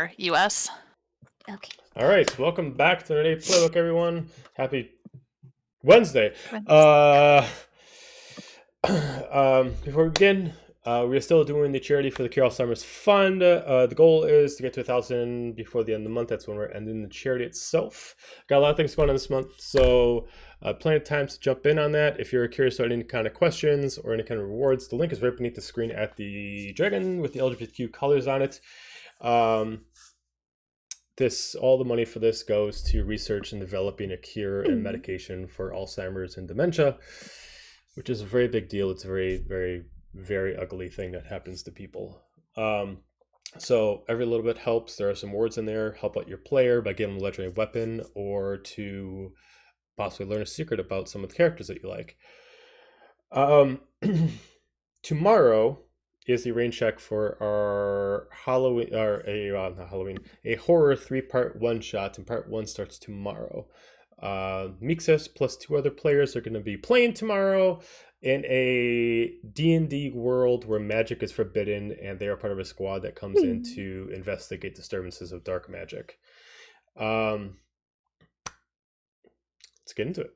for US. Okay. All right, welcome back to Nerdy Playbook, everyone. Happy Wednesday. Before we begin, we're still doing the charity for the Cure Alzheimer's Fund. The goal is to get to 1,000 before the end of the month. That's when we're ending the charity itself. Got a lot of things going on this month, so plenty of time to jump in on that. If you're curious about any kind of questions or any kind of rewards, the link is right beneath the screen at the dragon with the LGBTQ colors on it. All the money for this goes to research and developing a cure and medication for Alzheimer's and dementia, which is a very big deal. It's a very, very, very ugly thing that happens to people. So every little bit helps. There are some words in there. Help out your player by giving them a legendary weapon or to possibly learn a secret about some of the characters that you like. Tomorrow is the rain check for our Halloween, or a horror 3-part one-shot, and part 1 starts tomorrow. Mixus plus 2 other players are going to be playing tomorrow in a D&D world where magic is forbidden, and they are part of a squad that comes in to investigate disturbances of dark magic. Let's get into it.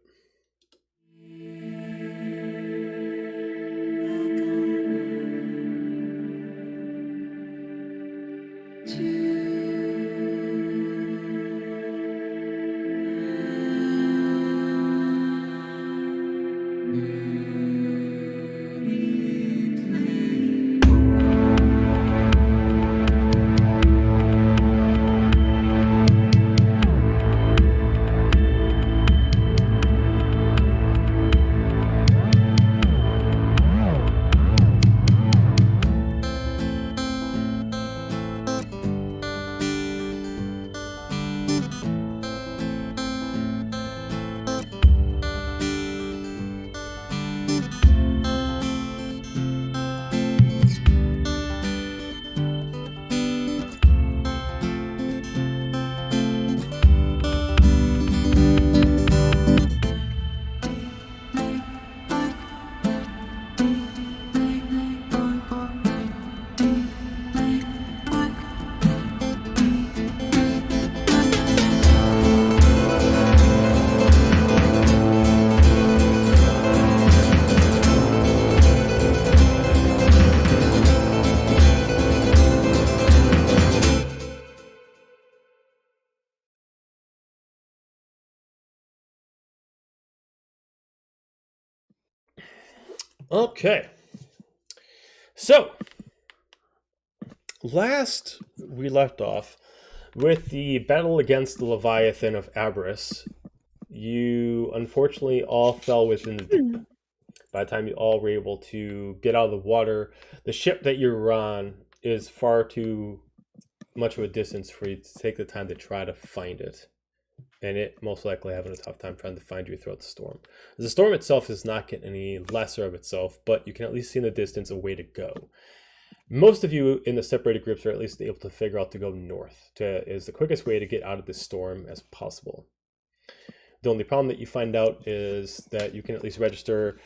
Okay, so last we left off with the battle against the Leviathan of Aberys. You unfortunately all fell within the deep. By the time you all were able to get out of the water, the ship that you're on is far too much of a distance for you to take the time to try to find it. And it most likely having a tough time trying to find you throughout the storm. The storm itself is not getting any lesser of itself, but you can at least see in the distance a way to go. Most of you in the separated groups are at least able to figure out to go north is the quickest way to get out of this storm as possible. The only problem that you find out is that you can at least register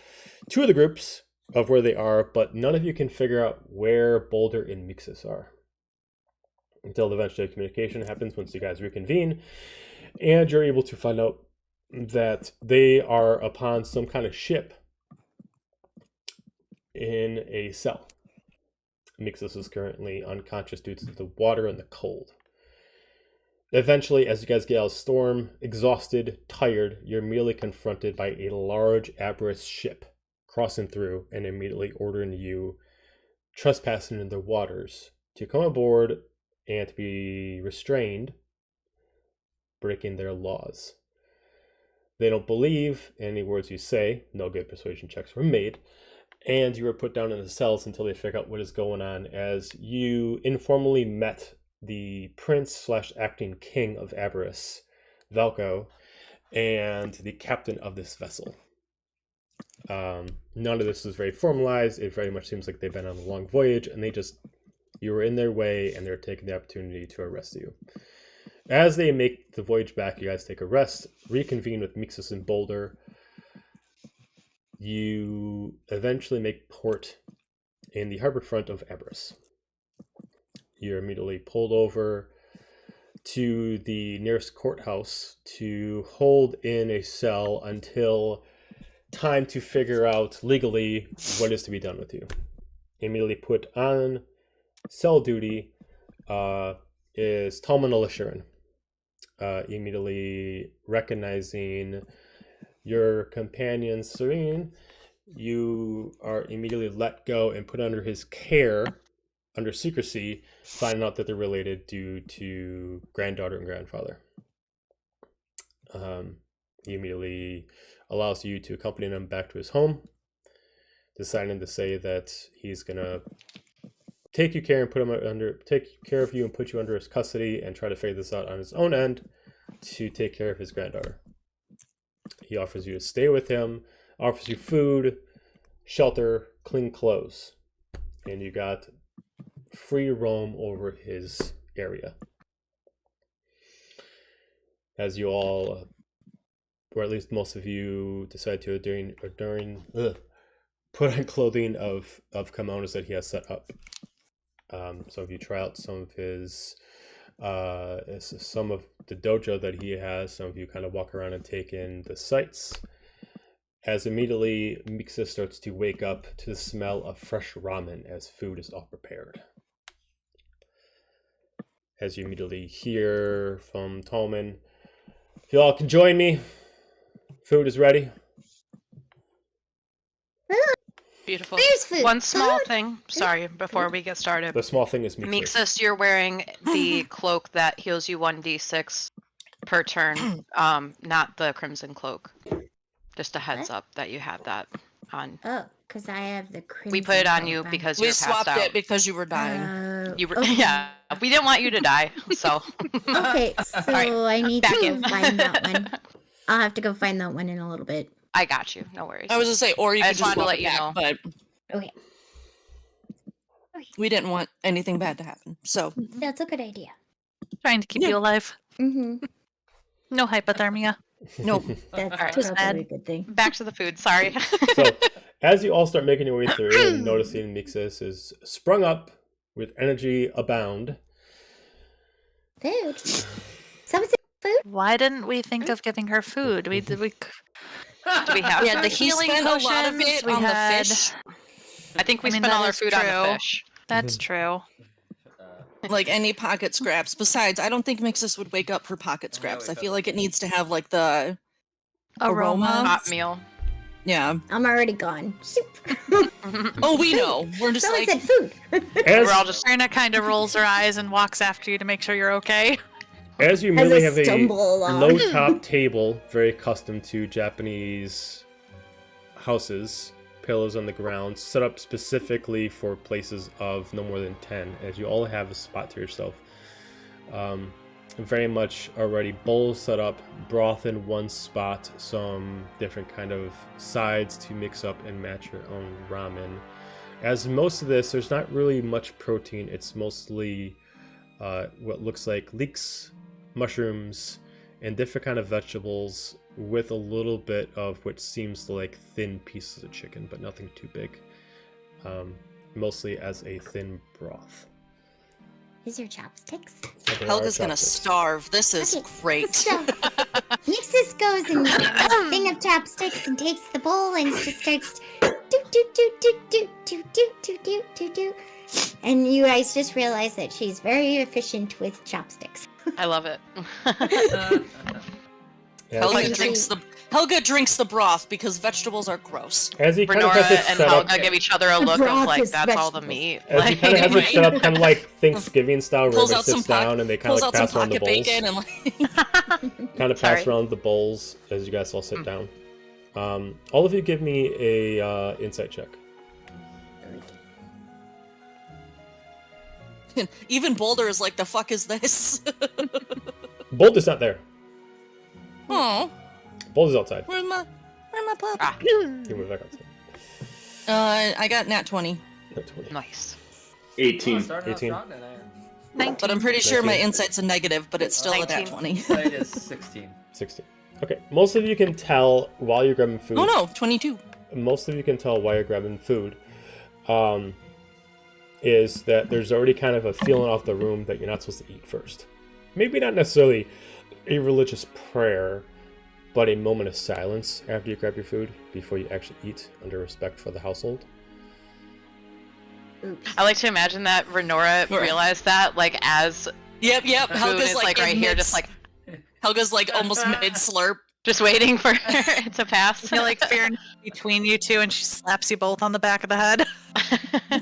2 of the groups of where they are, but none of you can figure out where Boulder and Mixus are. Until eventually communication happens once you guys reconvene, and you're able to find out that they are upon some kind of ship in a cell. Mixus is currently unconscious due to the water and the cold. Eventually, as you guys get out of the storm, exhausted, tired, you're immediately confronted by a large Aberys ship crossing through and immediately ordering you, trespassing in their waters, to come aboard and to be restrained, breaking their laws. They don't believe any words you say. No good persuasion checks were made. And you were put down in the cells until they figure out what is going on, as you informally met the prince/acting king of Aberys, Valko, and the captain of this vessel. None of this is very formalized. It very much seems like they've been on a long voyage, and you were in their way, and they're taking the opportunity to arrest you. As they make the voyage back, you guys take a rest, reconvene with Mixus and Boulder. You eventually make port in the harbor front of Aberys. You're immediately pulled over to the nearest courthouse to hold in a cell until time to figure out legally what is to be done with you. Immediately put on cell duty is Talman Alisharan. Immediately recognizing your companion Serene, you are immediately let go and put under his care, under secrecy, finding out that they're related due to granddaughter and grandfather. He immediately allows you to accompany him back to his home, deciding to say that he's gonna take care of you and put you under his custody and try to figure this out on his own end to take care of his granddaughter. He offers you to stay with him, offers you food, shelter, clean clothes, and you got free roam over his area. As you all, or at least most of you, decide to put on clothing of kimonos that he has set up. Some of you try out some of his some of the dojo that he has. Some of you kind of walk around and take in the sights. As immediately Mixa starts to wake up to the smell of fresh ramen as food is all prepared. As you immediately hear from Talman, if you all can join me, food is ready. Beautiful. Food? One small thing, sorry, before we get started. The small thing is Mixus, you're wearing the cloak that heals you 1d6 per turn, not the crimson cloak. Just a heads up that you have that on. Oh, because I have the crimson. We put it on you because you were passed out. We swapped it because you were dying. You were, okay. Yeah, we didn't want you to die, so. Okay, so right, I need to go find that one. I'll have to go find that one in a little bit. I got you, no worries. I was gonna say, or you I could just just wanted let to let you know. But Okay. we didn't want anything bad to happen, so. That's a good idea. Trying to keep you alive. Mm-hmm. No hypothermia. Nope. That's All right. probably a good thing. Back to the food, sorry. So, as you all start making your way through and noticing Mixus is sprung up with energy abound. Food. Someone said food? Why didn't we think of giving her food? We Do we have We had the food? healing spent potions. a lot of it we on had. the fish. I think we I mean, spent that all our is food on true. the fish. That's true. Like any pocket scraps. Besides, I don't think Mixus would wake up for pocket scraps. I feel like it needs to have like the Aroma. Hot meal. yeah. I'm already gone. Oh, we know. We're just Someone like said food. As, We're all just Serena kind of rolls her eyes and walks after you to make sure you're okay. as you As merely I have a stumble along. low-top table, very accustomed to Japanese houses, pillows on the ground, set up specifically for places of no more than 10, as you all have a spot to yourself. Very much already bowls set up, broth in one spot, some different kind of sides to mix up and match your own ramen. As most of this, there's not really much protein. It's mostly what looks like leeks, mushrooms, and different kind of vegetables with a little bit of what seems like thin pieces of chicken, but nothing too big. Mostly as a thin broth. Is your chopsticks? There are Helga's gonna chopsticks. starve. This is Okay, great. So, Nixus goes and grabs a thing of chopsticks and takes the bowl and just starts do do do do do do do do do do do. And you guys just realize that she's very efficient with chopsticks. I love it. As, Helga drinks the broth because vegetables are gross. as he kind of Renora has it and set up, Helga give each other a look Broth of like, is that's all the vegetables. meat. as he kind of has it set up, kind of like Thanksgiving style, where Pulls everybody out some sits down and they kind Pulls of out like some pass around the pocket bowls. bacon and like. Kind of Sorry. pass around the bowls as you guys all sit down. All of you give me a insight check. Even Boulder is like, the fuck is this? Boulder's not there. Oh, Boulder's outside. where's my pup? Ah, You move back outside. I got nat 20, Not 20. nice. 18. 18. 19. but I'm pretty sure my 19. insight's a negative, but it's still a nat 19. 20. It is 16. 16. Okay, most of you can tell while you're grabbing food. Oh no, 22. Most of you can tell while you're grabbing food, is that there's already kind of a feeling off the room that you're not supposed to eat first. maybe not necessarily a religious prayer, but a moment of silence after you grab your food before you actually eat, under respect for the household. Oops. I like to imagine that Renora Right. realized that, like, as Yep. the food Helga's is, like, like, right in here, mid- just, like, Helga's like almost mid slurp. just waiting for it to pass. You're like fear between you two, and she slaps you both on the back of the head.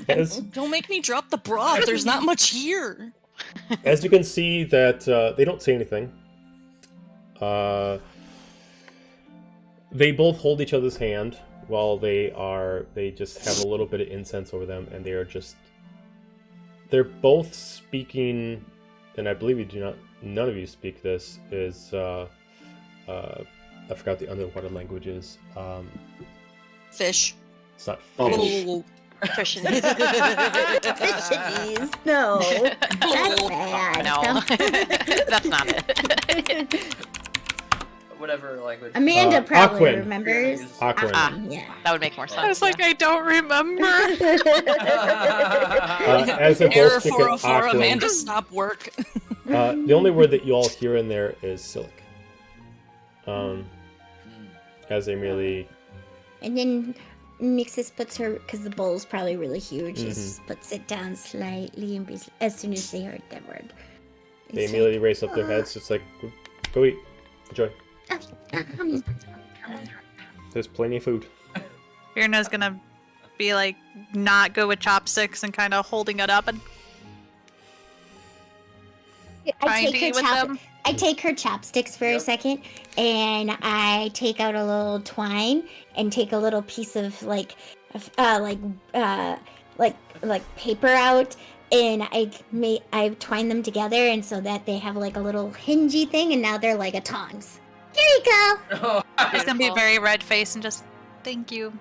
As, Don't make me drop the broth. There's not much here. as you can see that they don't say anything. They both hold each other's hand while they just have a little bit of incense over them, and they're both speaking, and I believe none of you speak this, is, I forgot the underwater languages. Fish. It's not Fish. fish. Christians. Fishies. No. That's bad. No, that's not it. Whatever language. Amanda probably Aquin. remembers. Aquin. Yeah. That would make more sense. I was like, yeah. I don't remember. As they Error both speak 404, Aquin, Amanda, stop work. the only word that you all hear in there is Sylyk. As they merely... And then Nixus puts her, because the bowl's probably really huge, she just puts it down slightly and as soon as they heard that word. They It's immediately raise up their heads, just like, go eat. Enjoy. There's plenty of food. Firna's gonna be like, not go with chopsticks and kind of holding it up and trying to eat with them. I take her chopsticks for a second, and I take out a little twine and take a little piece of like paper out, and I twine them together, and so that they have like a little hingey thing, and now they're like a tongs. Here you go. She's gonna be very red faced and just, thank you.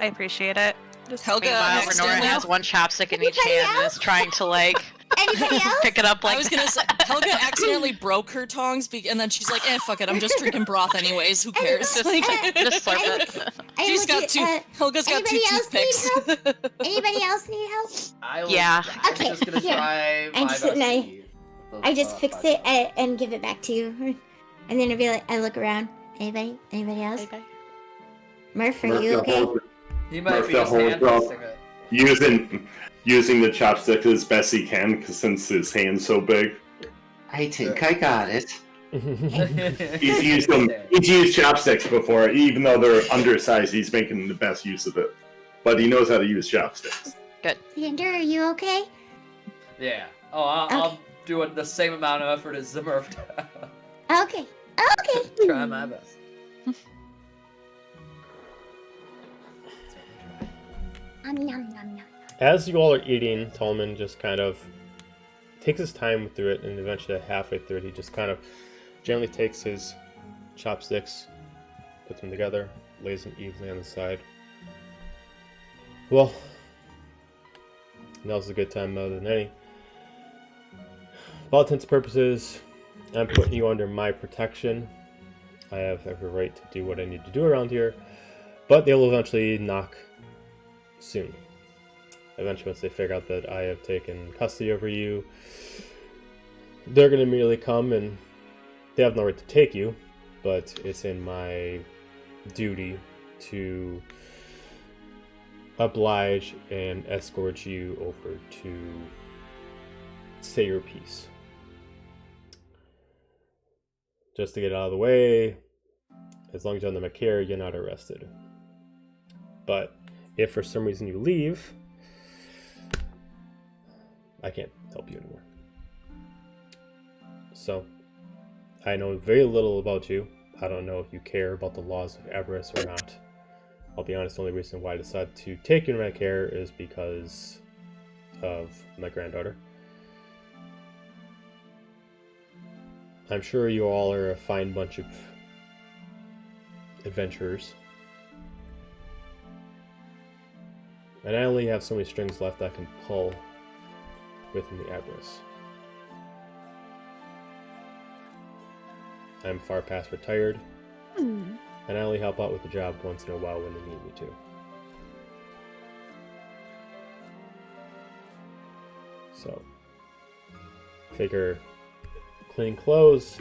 I appreciate it. Just Helga Meanwhile, Renora accidentally- has one chopstick in each Anybody hand and is trying to, like, Anybody else? pick it up like I was gonna say, Helga accidentally broke her tongs, and then she's like, fuck it, I'm just drinking broth anyways, who cares? Just, Like, just slurp it. she's got two, Helga's got two anybody else need toothpicks. Anybody else need help? Yeah. I'm Okay, just gonna here. try I'm my just- best and to I- eat the, I just fix five it and give it back to you. And then I look around. Anybody else? Murph, are you okay? He might be The just whole hand job. fisting it. Using the chopstick as best he can, since his hand's so big. I think I got it. He's used chopsticks before, even though they're undersized. He's making the best use of it, but he knows how to use chopsticks. Xander, are you okay? Yeah. Oh, I'll do it the same amount of effort as the Murph. Okay. Okay. Try my best. Nom, nom, nom. As you all are eating, Tolman just kind of takes his time through it, and eventually halfway through it, he just kind of gently takes his chopsticks, puts them together, lays them evenly on the side. Well, now's a good time other than any. For all intents and purposes, I'm putting you under my protection. I have every right to do what I need to do around here, but they will eventually knock soon. Eventually, once they figure out that I have taken custody over you, they're going to immediately come, and they have no right to take you, but it's in my duty to oblige and escort you over to say your piece. Just to get out of the way, as long as you're under my care, you're not arrested. But if for some reason you leave, I can't help you anymore. So, I know very little about you. I don't know if you care about the laws of avarice or not. I'll be honest, the only reason why I decided to take you into my care is because of my granddaughter. I'm sure you all are a fine bunch of adventurers. And I only have so many strings left I can pull within the avarice. I'm far past retired, and I only help out with the job once in a while when they need me to. So, figure clean clothes,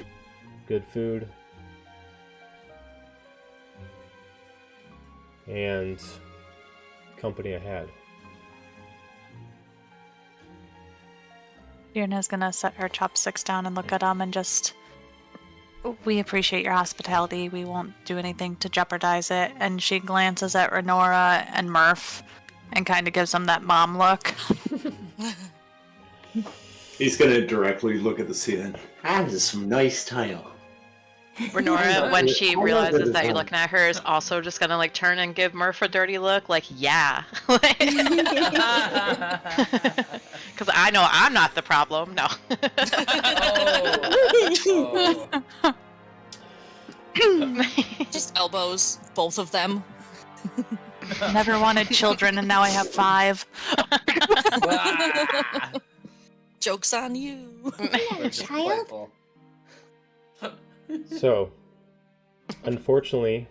good food, and company I had. Yurna's gonna set her chopsticks down and look at them and just, we appreciate your hospitality. We won't do anything to jeopardize it. And she glances at Renora and Murph and kind of gives them that mom look. He's gonna directly look at the ceiling. That is some nice tile. Renora, when she I love realizes the that you're design. looking at her, is also just gonna like turn and give Murph a dirty look, like, yeah. Because I know I'm not the problem. No. Just elbows, both of them. Never wanted children, and now I have 5. Joke's on you. Child? So, unfortunately,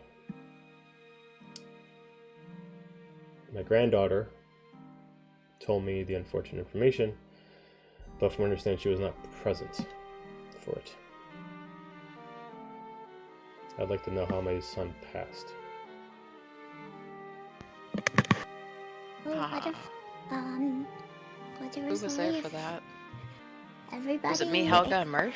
my granddaughter told me the unfortunate information, but from what I understand, she was not present for it. I'd like to know how my son passed. What if, Who was there for that? Everybody. Was it me, Helga, and Murph?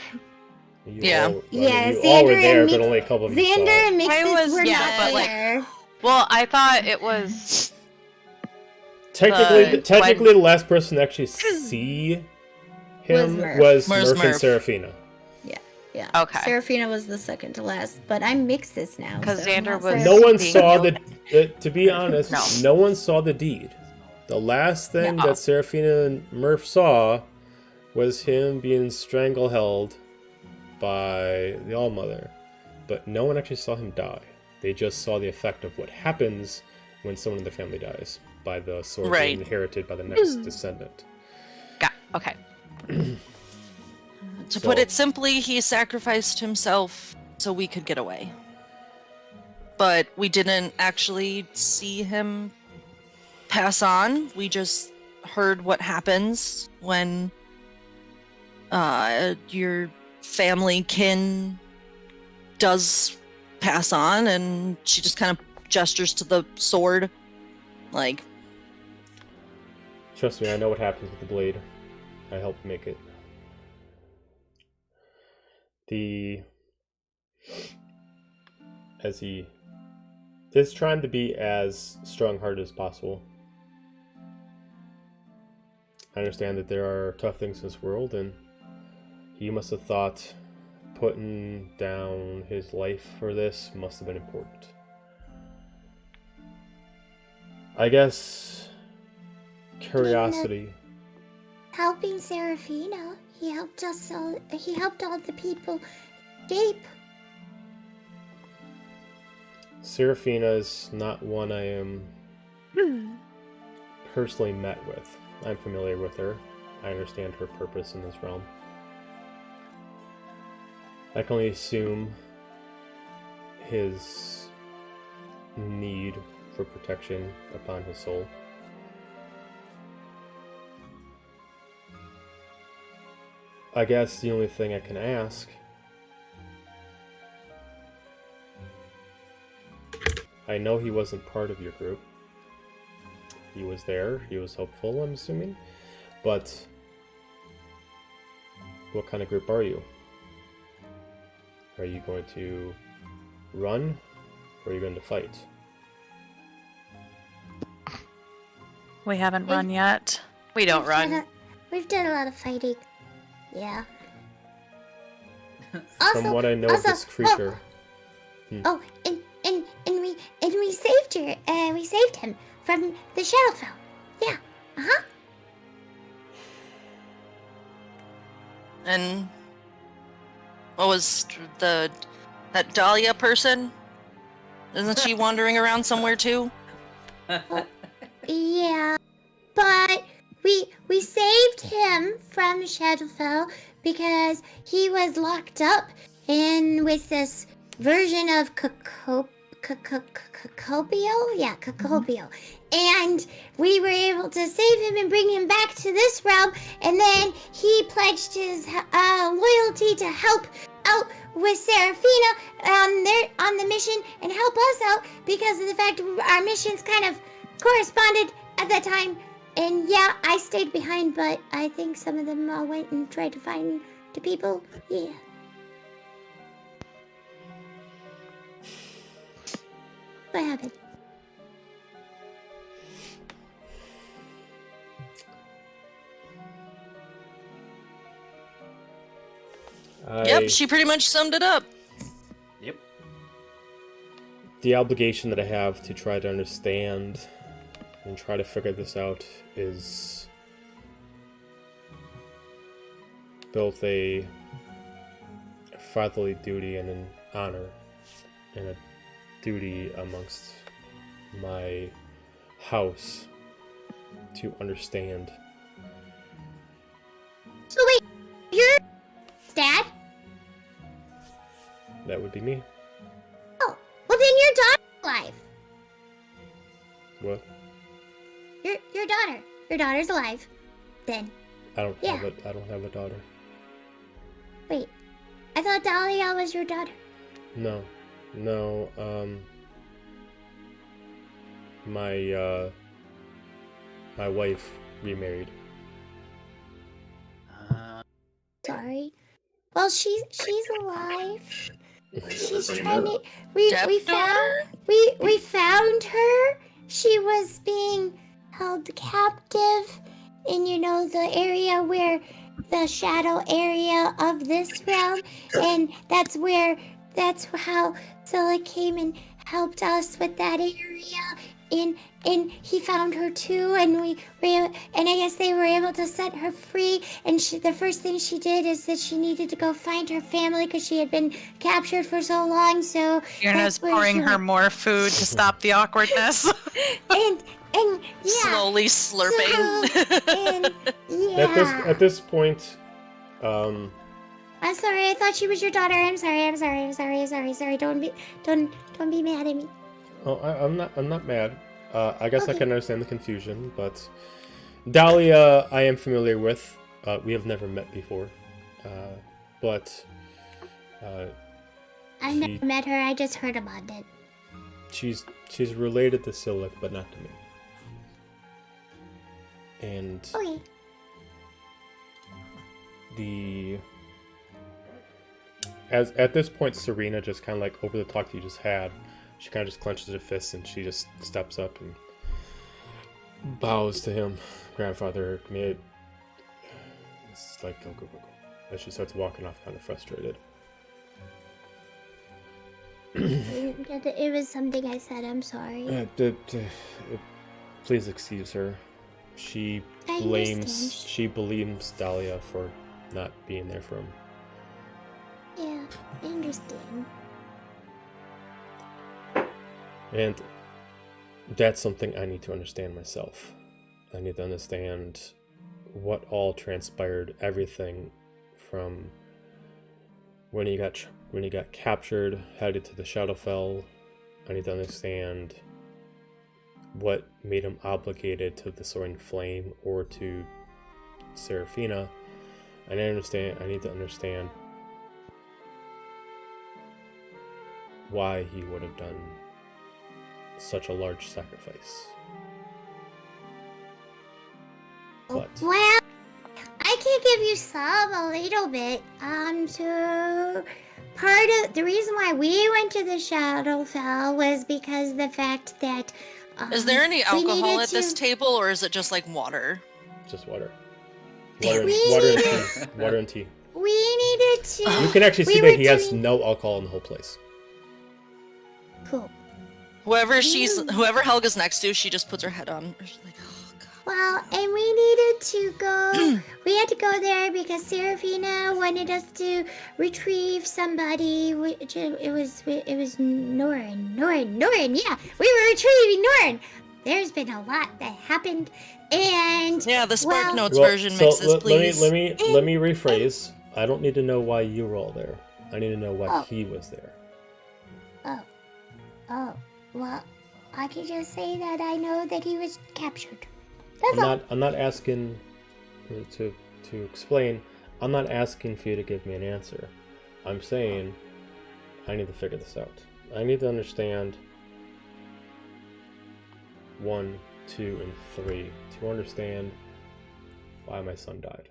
You Yeah. all, Yeah, you all were Xander there, and but only a couple of you saw Xander it. and Mixes was- were yeah, not but, like, there. Well, I thought it was. Technically, the last person to actually see him Murph. was Where's Murph and Murph? Serafina. Yeah. Okay. Serafina was the second to last, but I'm Mixes now. 'Cause so I'm Xander not was- No one being saw yoked. to be honest, No. no one saw the deed. The last thing No. that Serafina and Murph saw was him being strangled by the Allmother. But no one actually saw him die. They just saw the effect of what happens when someone in the family dies by the sword Right. being inherited by the next descendant. Okay. To put it simply, he sacrificed himself so we could get away. But we didn't actually see him pass on. We just heard what happens when your family kin does pass on, and she just kind of gestures to the sword, like, Trust me, I know what happens with the blade. I helped make it. As he is trying to be as strong-hearted as possible. I understand that there are tough things in this world, and he must have thought putting down his life for this must have been important. I guess curiosity. helping Serafina. He helped us all. He helped all the people escape. Serafina is not one I am personally met with. I'm familiar with her. I understand her purpose in this realm. I can only assume his need for protection upon his soul. I guess the only thing I can ask, I know he wasn't part of your group. He was there, he was hopeful, I'm assuming. But what kind of group are you? Are you going to run, or are you going to fight? We haven't run yet. We don't run. We've done a lot of fighting. Yeah. From what I know of this creature. Oh, and we saved her. We saved him from the Shadowfell. Yeah. and what was that Dahlia person? Isn't she wandering around somewhere too? Yeah, but we saved him from Shadowfell because he was locked up in with this version of Cacopio? Yeah, Cacopio. And we were able to save him and bring him back to this realm, and then he pledged his loyalty to help out with Seraphina on the mission and help us out because of the fact our missions kind of corresponded at that time. And yeah, I stayed behind, but I think some of them all went and tried to find the people. Yeah. What happened? Yep, she pretty much summed it up. Yep. The obligation that I have to try to understand and try to figure this out is both a fatherly duty and an honor and a duty amongst my house to understand. So wait, you're Dad? That would be me. Oh, well then your daughter's alive. What? Your daughter. Your daughter's alive. Then. I don't Yeah. have a daughter. Wait, I thought Dahlia was your daughter. No. My wife remarried. Sorry. Well, she's alive. She's Bring trying that to. up. We Stepdaughter? found her. She was being held captive in the area where the shadow area of this realm, and that's how Sylyk came and helped us with that area. And he found her too, and I guess they were able to set her free. And the first thing she did is that she needed to go find her family because she had been captured for so long. So Irna's that's where pouring she her went. more food to stop the awkwardness. and yeah. Slowly slurping. So, and yeah. At this point, I'm sorry. I thought she was your daughter. I'm sorry. Don't be mad at me. oh, I'm not mad. I guess I Okay. can understand the confusion, but Dahlia, I am familiar with. We have never met before, but I've never met her. I just heard about it. she's related to Sylyk, but not to me. And Okay. at this point, Serena just kind of like over the talk you just had, she kind of just clenches her fists and she just steps up and bows to him. Grandfather, may it... It's like go. As she starts walking off, kind of frustrated. It was something I said. I'm sorry. Please excuse her. She I understand. blames Dahlia for not being there for him. Yeah, I understand. And that's something I need to understand myself. I need to understand what all transpired, everything from when he got captured, headed to the Shadowfell. I need to understand what made him obligated to the Soaring Flame or to Seraphina. And I need to understand why he would have done such a large sacrifice. But Well, I can give you a little bit. So part of the reason why we went to the Shadowfell was because the fact that Is there any we alcohol needed at this to- table, or is it just like water? just water. Damn. Water and tea. we needed to. You can actually see we that were he has doing- no alcohol in the whole place. Cool. Whoever Helga's next to, she just puts her head on. She's like, oh god. Well, and we needed to go. We had to go there because Seraphina wanted us to retrieve somebody. It was Norin. Yeah, we were retrieving Norin. There's been a lot that happened, and Yeah, the Spark well, Notes version makes this, please. let me rephrase. I don't need to know why you were all there. I need to know why Oh. he was there. Oh. Oh, well, I can just say that I know that he was captured. That's all. I'm not asking to explain. I'm not asking for you to give me an answer. I'm saying I need to figure this out. I need to understand 1, 2, and 3 to understand why my son died.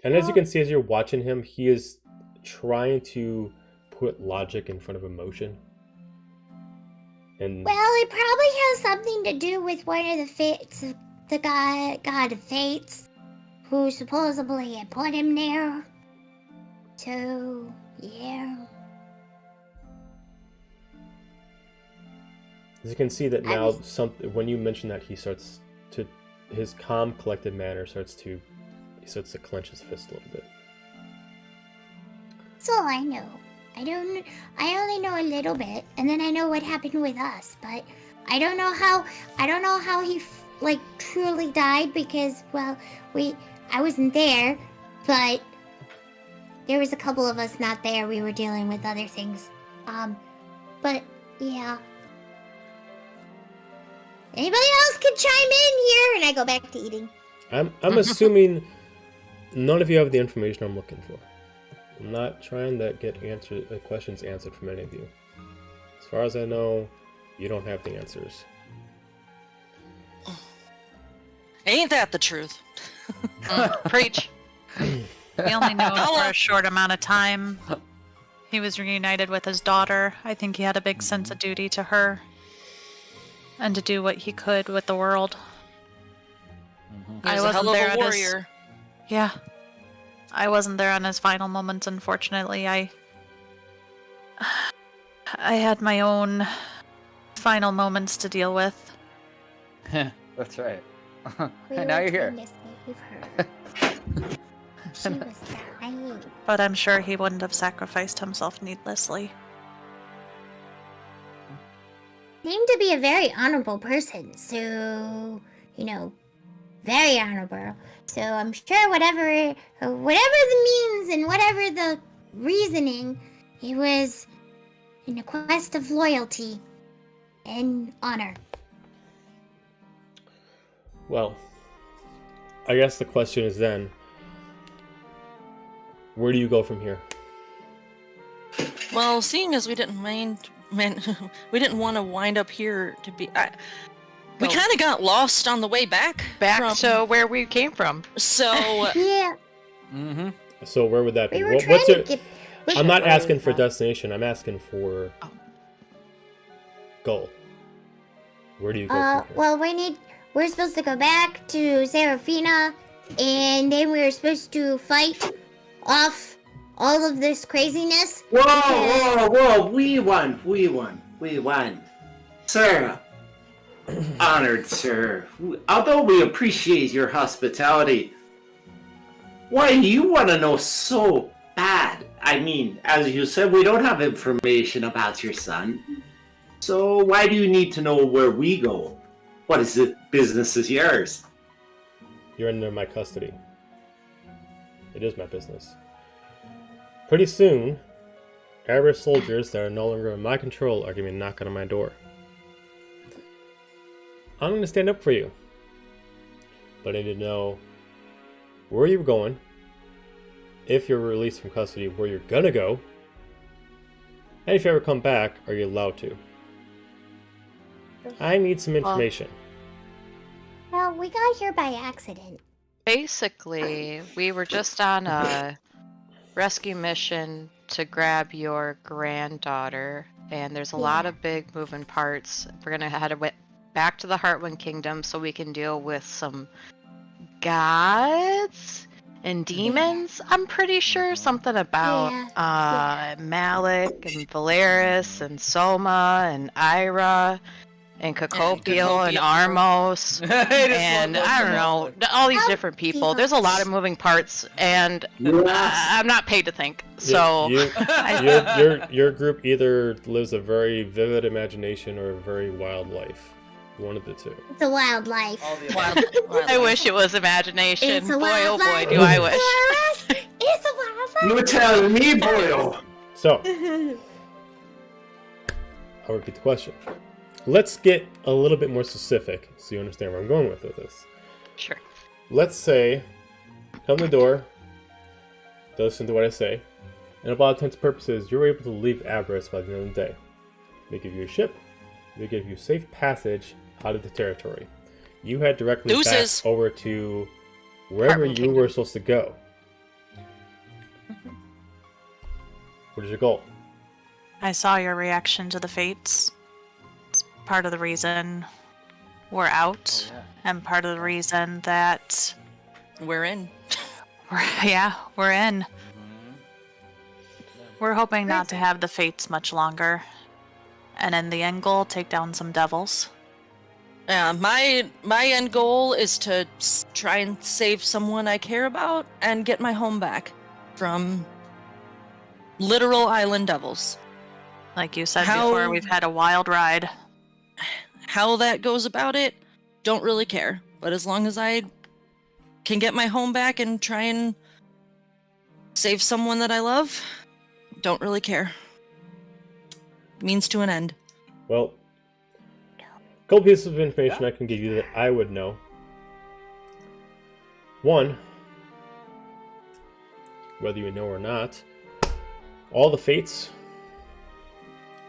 And as you can see, as you're watching him, he is trying to put logic in front of emotion. And Well, it probably has something to do with one of the fates, the god of fates, who supposedly had put him there. So, yeah. as you can see that now, when you mention that, his calm, collected manner starts to clench his fist a little bit. That's all I know. I only know a little bit, and then I know what happened with us, but I don't know how he truly died because, well, I wasn't there, but there was a couple of us not there. We were dealing with other things. But yeah. Anybody else can chime in here, and I go back to eating. I'm assuming none of you have the information I'm looking for. I'm not trying to get questions answered from any of you. As far as I know, you don't have the answers. Ain't that the truth? Preach. We only know him for a short amount of time. He was reunited with his daughter. I think he had a big sense of duty to her. And to do what he could with the world. He was a hell of a warrior. Yeah. I wasn't there on his final moments, unfortunately. I had my own final moments to deal with. That's right. We And now were you're here. trying to save her. She was dying. But I'm sure he wouldn't have sacrificed himself needlessly. Seemed to be a very honorable person, so, very honorable. So I'm sure whatever the means and whatever the reasoning, it was in a quest of loyalty and honor. Well, I guess the question is then, where do you go from here? Well, seeing as we didn't we didn't want to wind up here to be. We kind of got lost on the way back. To where we came from. So. Yeah. Mm-hmm. So where would that be? We were trying to get... I'm not asking for destination. I'm asking for goal. Where do you go from here? Well, we're supposed to go back to Serafina, and then we're supposed to fight off all of this craziness. Whoa! We won. Sir, honored sir, although we appreciate your hospitality, why do you want to know so bad? I mean, as you said, we don't have information about your son. So why do you need to know where we go? What is it? Business is yours. You're under my custody. It is my business. Pretty soon, Arab soldiers that are no longer in my control are going to be knocking on my door. I'm going to stand up for you. But I need to know where you're going, if you're released from custody, where you're going to go, and if you ever come back, are you allowed to? I need some information. Well, we got here by accident. Basically, we were just on a rescue mission to grab your granddaughter, and there's a lot of big moving parts. We're gonna head back to the Heartwind Kingdom so we can deal with some gods and demons. I'm pretty sure something about Malik and Valeris and Soma and Ira and Cacopiel and Armos and I don't know, all these different people. There's a lot of moving parts, and I'm not paid to think. So your group either lives a very vivid imagination or a very wild life. One of the two. It's a wild life. I wish it was imagination. It's a Boy, wild oh boy, life. do I wish. It's a wild life. You're telling me, Boyle. So, I'll repeat the question. Let's get a little bit more specific so you understand where I'm going with this. Sure. Let's say, come to the door, listen to what I say, and of all intents and purposes, you're able to leave Aberrus by the end of the day. They give you a ship, they give you safe passage out of the territory. You head directly Deuces. back over to wherever you were supposed to go. What is your goal? I saw your reaction to the fates. It's part of the reason we're out, and part of the reason that We're in. we're in. We're hoping not to have the fates much longer, and in the end goal, take down some devils. Yeah, my end goal is to try and save someone I care about and get my home back from literal island devils. Like you said before, we've had a wild ride. How that goes about it, don't really care. But as long as I can get my home back and try and save someone that I love, don't really care. Means to an end. Well, a couple pieces of information I can give you that I would know. One, whether you know or not, all the fates,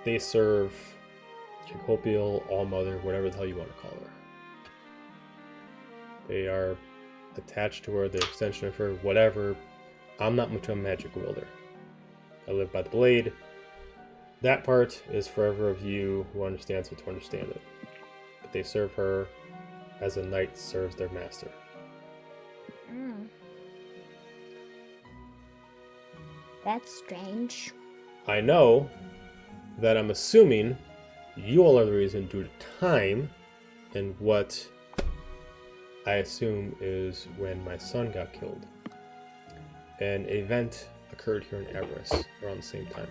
they serve Cacopial, All-Mother, whatever the hell you want to call her. They are attached to her, the extension of her, whatever. I'm not much of a magic wielder. I live by the blade. That part is forever of you who understands it to understand it. But they serve her as a knight serves their master. That's strange. I know that I'm assuming you all are the reason due to time and what I assume is when my son got killed. An event occurred here in Aberrus around the same time.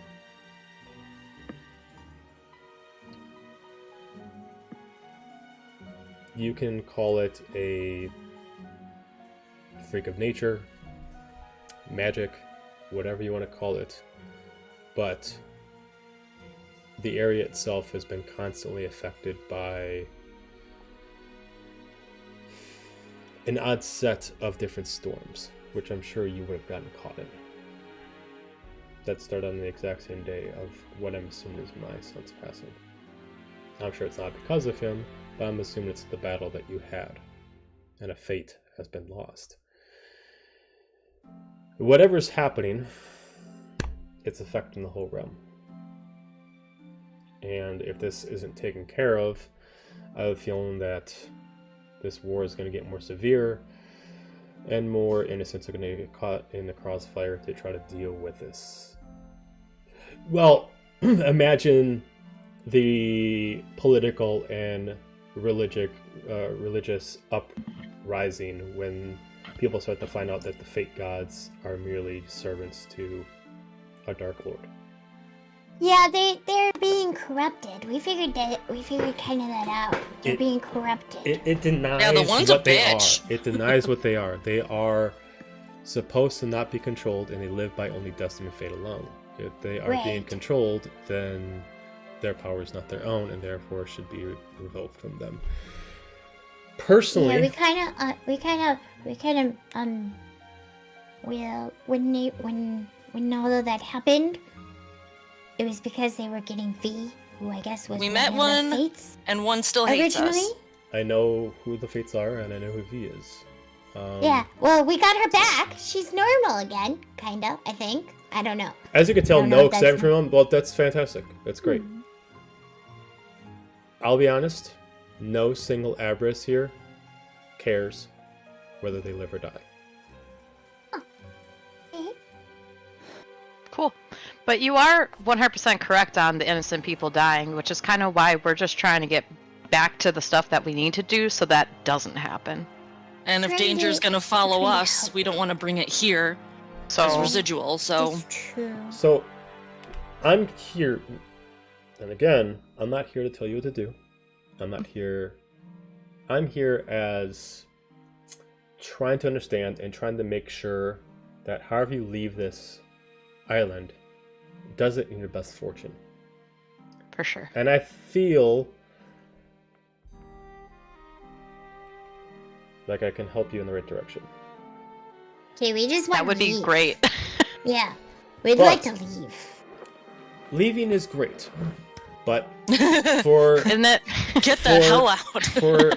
You can call it a freak of nature, magic, whatever you want to call it, but the area itself has been constantly affected by an odd set of different storms, which I'm sure you would have gotten caught in. That started on the exact same day of what I'm assuming is my son's passing. I'm sure it's not because of him, but I'm assuming it's the battle that you had, and a fate has been lost. Whatever's happening, it's affecting the whole realm. And if this isn't taken care of, I have a feeling that this war is going to get more severe, and more innocents are going to get caught in the crossfire to try to deal with this. Well, imagine the political and religious uprising when people start to find out that the fate gods are merely servants to a dark lord. Yeah, they're being corrupted. We figured kind of that out. They're being corrupted. It denies Yeah, the one's what a they bitch. are. It denies what they are. They are supposed to not be controlled, and they live by only destiny and fate alone. If they are being Right. controlled, then their power is not their own, and therefore should be revoked from them. Personally, Yeah, when all of that happened, it was because they were getting V, who I guess was We one met of the one, fates and one still hates originally. us. I know who the fates are, and I know who V is. Yeah, well, we got her back. She's normal again, kinda. I think. I don't know. As you can tell, I don't know no if that's- excitement from him. Well, that's fantastic. That's great. I'll be honest, no single Aberrus here cares whether they live or die. Cool. But you are 100% correct on the innocent people dying, which is kind of why we're just trying to get back to the stuff that we need to do so that doesn't happen. And if Trying to- danger's gonna follow trying to us, help. we don't want to bring it here as So residual, so... It's true. So, I'm here, and again, I'm not here to tell you what to do. I'm here as trying to understand and trying to make sure that however you leave this island, does it in your best fortune. For sure. And I feel like I can help you in the right direction. Okay, we just want That would to be leave. great. Yeah, we'd But- like to leave. Leaving is great, but for Isn't it? Get the hell out. for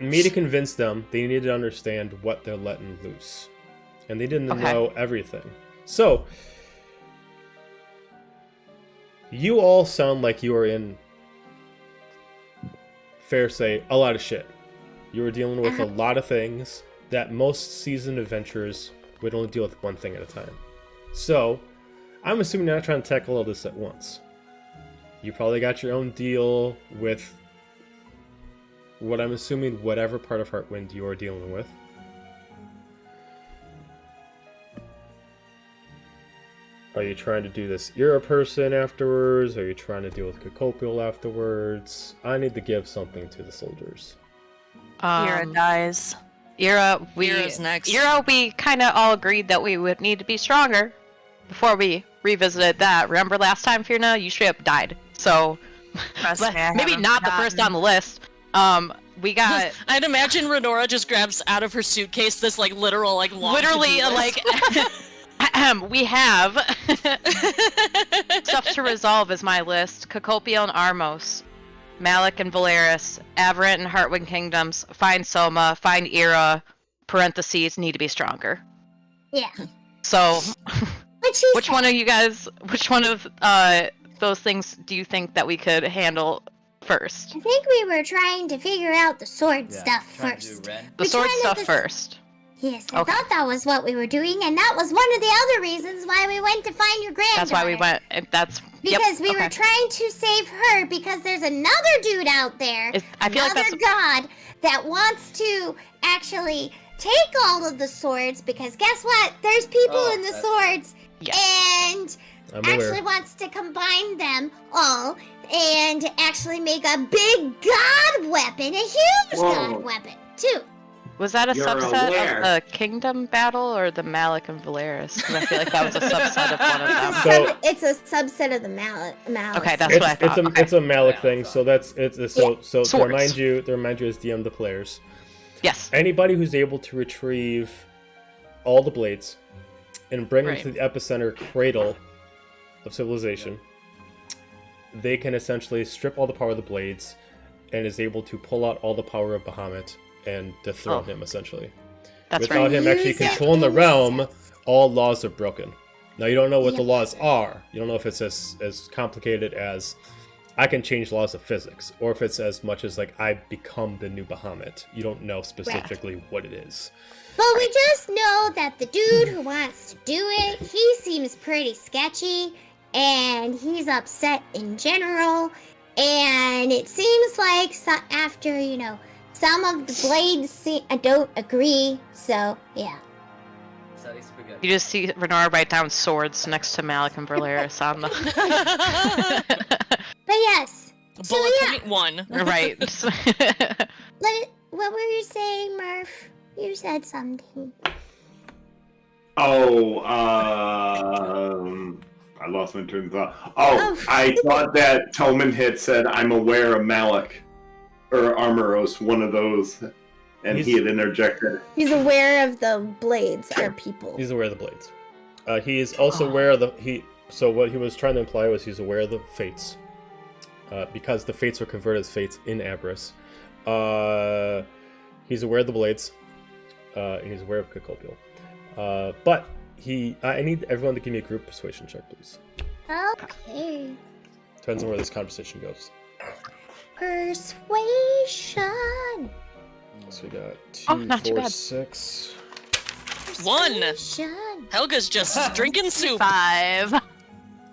me to convince them, they need to understand what they're letting loose, and they didn't Okay. know everything. So you all sound like you are in, fair say, a lot of shit. You were dealing with a lot of things that most seasoned adventurers would only deal with one thing at a time. So I'm assuming you're not trying to tackle all this at once. You probably got your own deal with what I'm assuming whatever part of Heartwind you're dealing with. Are you trying to do this Era person afterwards? Are you trying to deal with Cacopial afterwards? I need to give something to the soldiers. Ira dies. Ira, Ira's next. Ira, we kind of all agreed that we would need to be stronger before we revisited that. Remember last time, Firna? You straight up died. So, Trust me, I maybe haven't not the first on forgotten. the list. We got I'd imagine Renora just grabs out of her suitcase this like literal like long literally to-do list. we have stuff to resolve is my list. Cacopiel and Armos, Malik and Valeris, Averant and Heartwind Kingdoms, find Soma, find Ira, parentheses, need to be stronger. Yeah. So, Which one of you guys, which one of those things do you think that we could handle first? I think we were trying to figure out the sword stuff trying to first. do Ren. The We sword tried stuff to- first. Yes, I Okay. thought that was what we were doing, and that was one of the other reasons why we went to find your granddaughter. That's why we went. That's Because we were okay. trying to save her, because there's another dude out there, I feel like another that's god, that wants to actually take all of the swords, because guess what? There's people Oh, in the that's- swords, yes. and I'm actually aware. wants to combine them all and actually make a big god weapon, a huge Whoa. god weapon, too. Was that a You're subset aware. of the Kingdom battle or the Malik and Valeris? Because I feel like that was a subset of one of them. So- It's a subset of the mallet. Okay, that's It's, what I thought. it's a Malik Yeah, thing, it's so that's so to Swords. remind you as DM the players. Yes. Anybody who's able to retrieve all the blades and bring them Right. to the epicenter cradle of civilization, they can essentially strip all the power of the blades and is able to pull out all the power of Bahamut and dethrone Oh. him, essentially. That's Without right. him actually Use it controlling the in realm, sense. all laws are broken. Now, you don't know what the Yep. laws are. You don't know if it's as complicated as I can change laws of physics, or if it's as much as like I become the new Bahamut. You don't know specifically what it is. But we just know that the dude who wants to do it, he seems pretty sketchy, and he's upset in general, and it seems like after, some of the blades don't agree, so, yeah. So it's pretty good. You just see Renora write down swords next to Malik and Valeris on the. But yes, so Bullet yeah, point 1. Right. what were you saying, Murph? You said something. Oh, I lost my train of thought. Oh, I thought that Toman had said, "I'm aware of Malik," or Armoros, one of those, and he had interjected. He's aware of the blades are people. He's aware of the blades. He is also aware of the So what he was trying to imply was he's aware of the fates, because the fates were converted as fates in Abyss. He's aware of the blades. And he's aware of Cacopial. But I need everyone to give me a group persuasion check, please. Okay. Depends on where this conversation goes. Persuasion. So we got 2, Oh, not too 4, bad. 6. 1. Persuasion. Helga's just drinking soup. 5.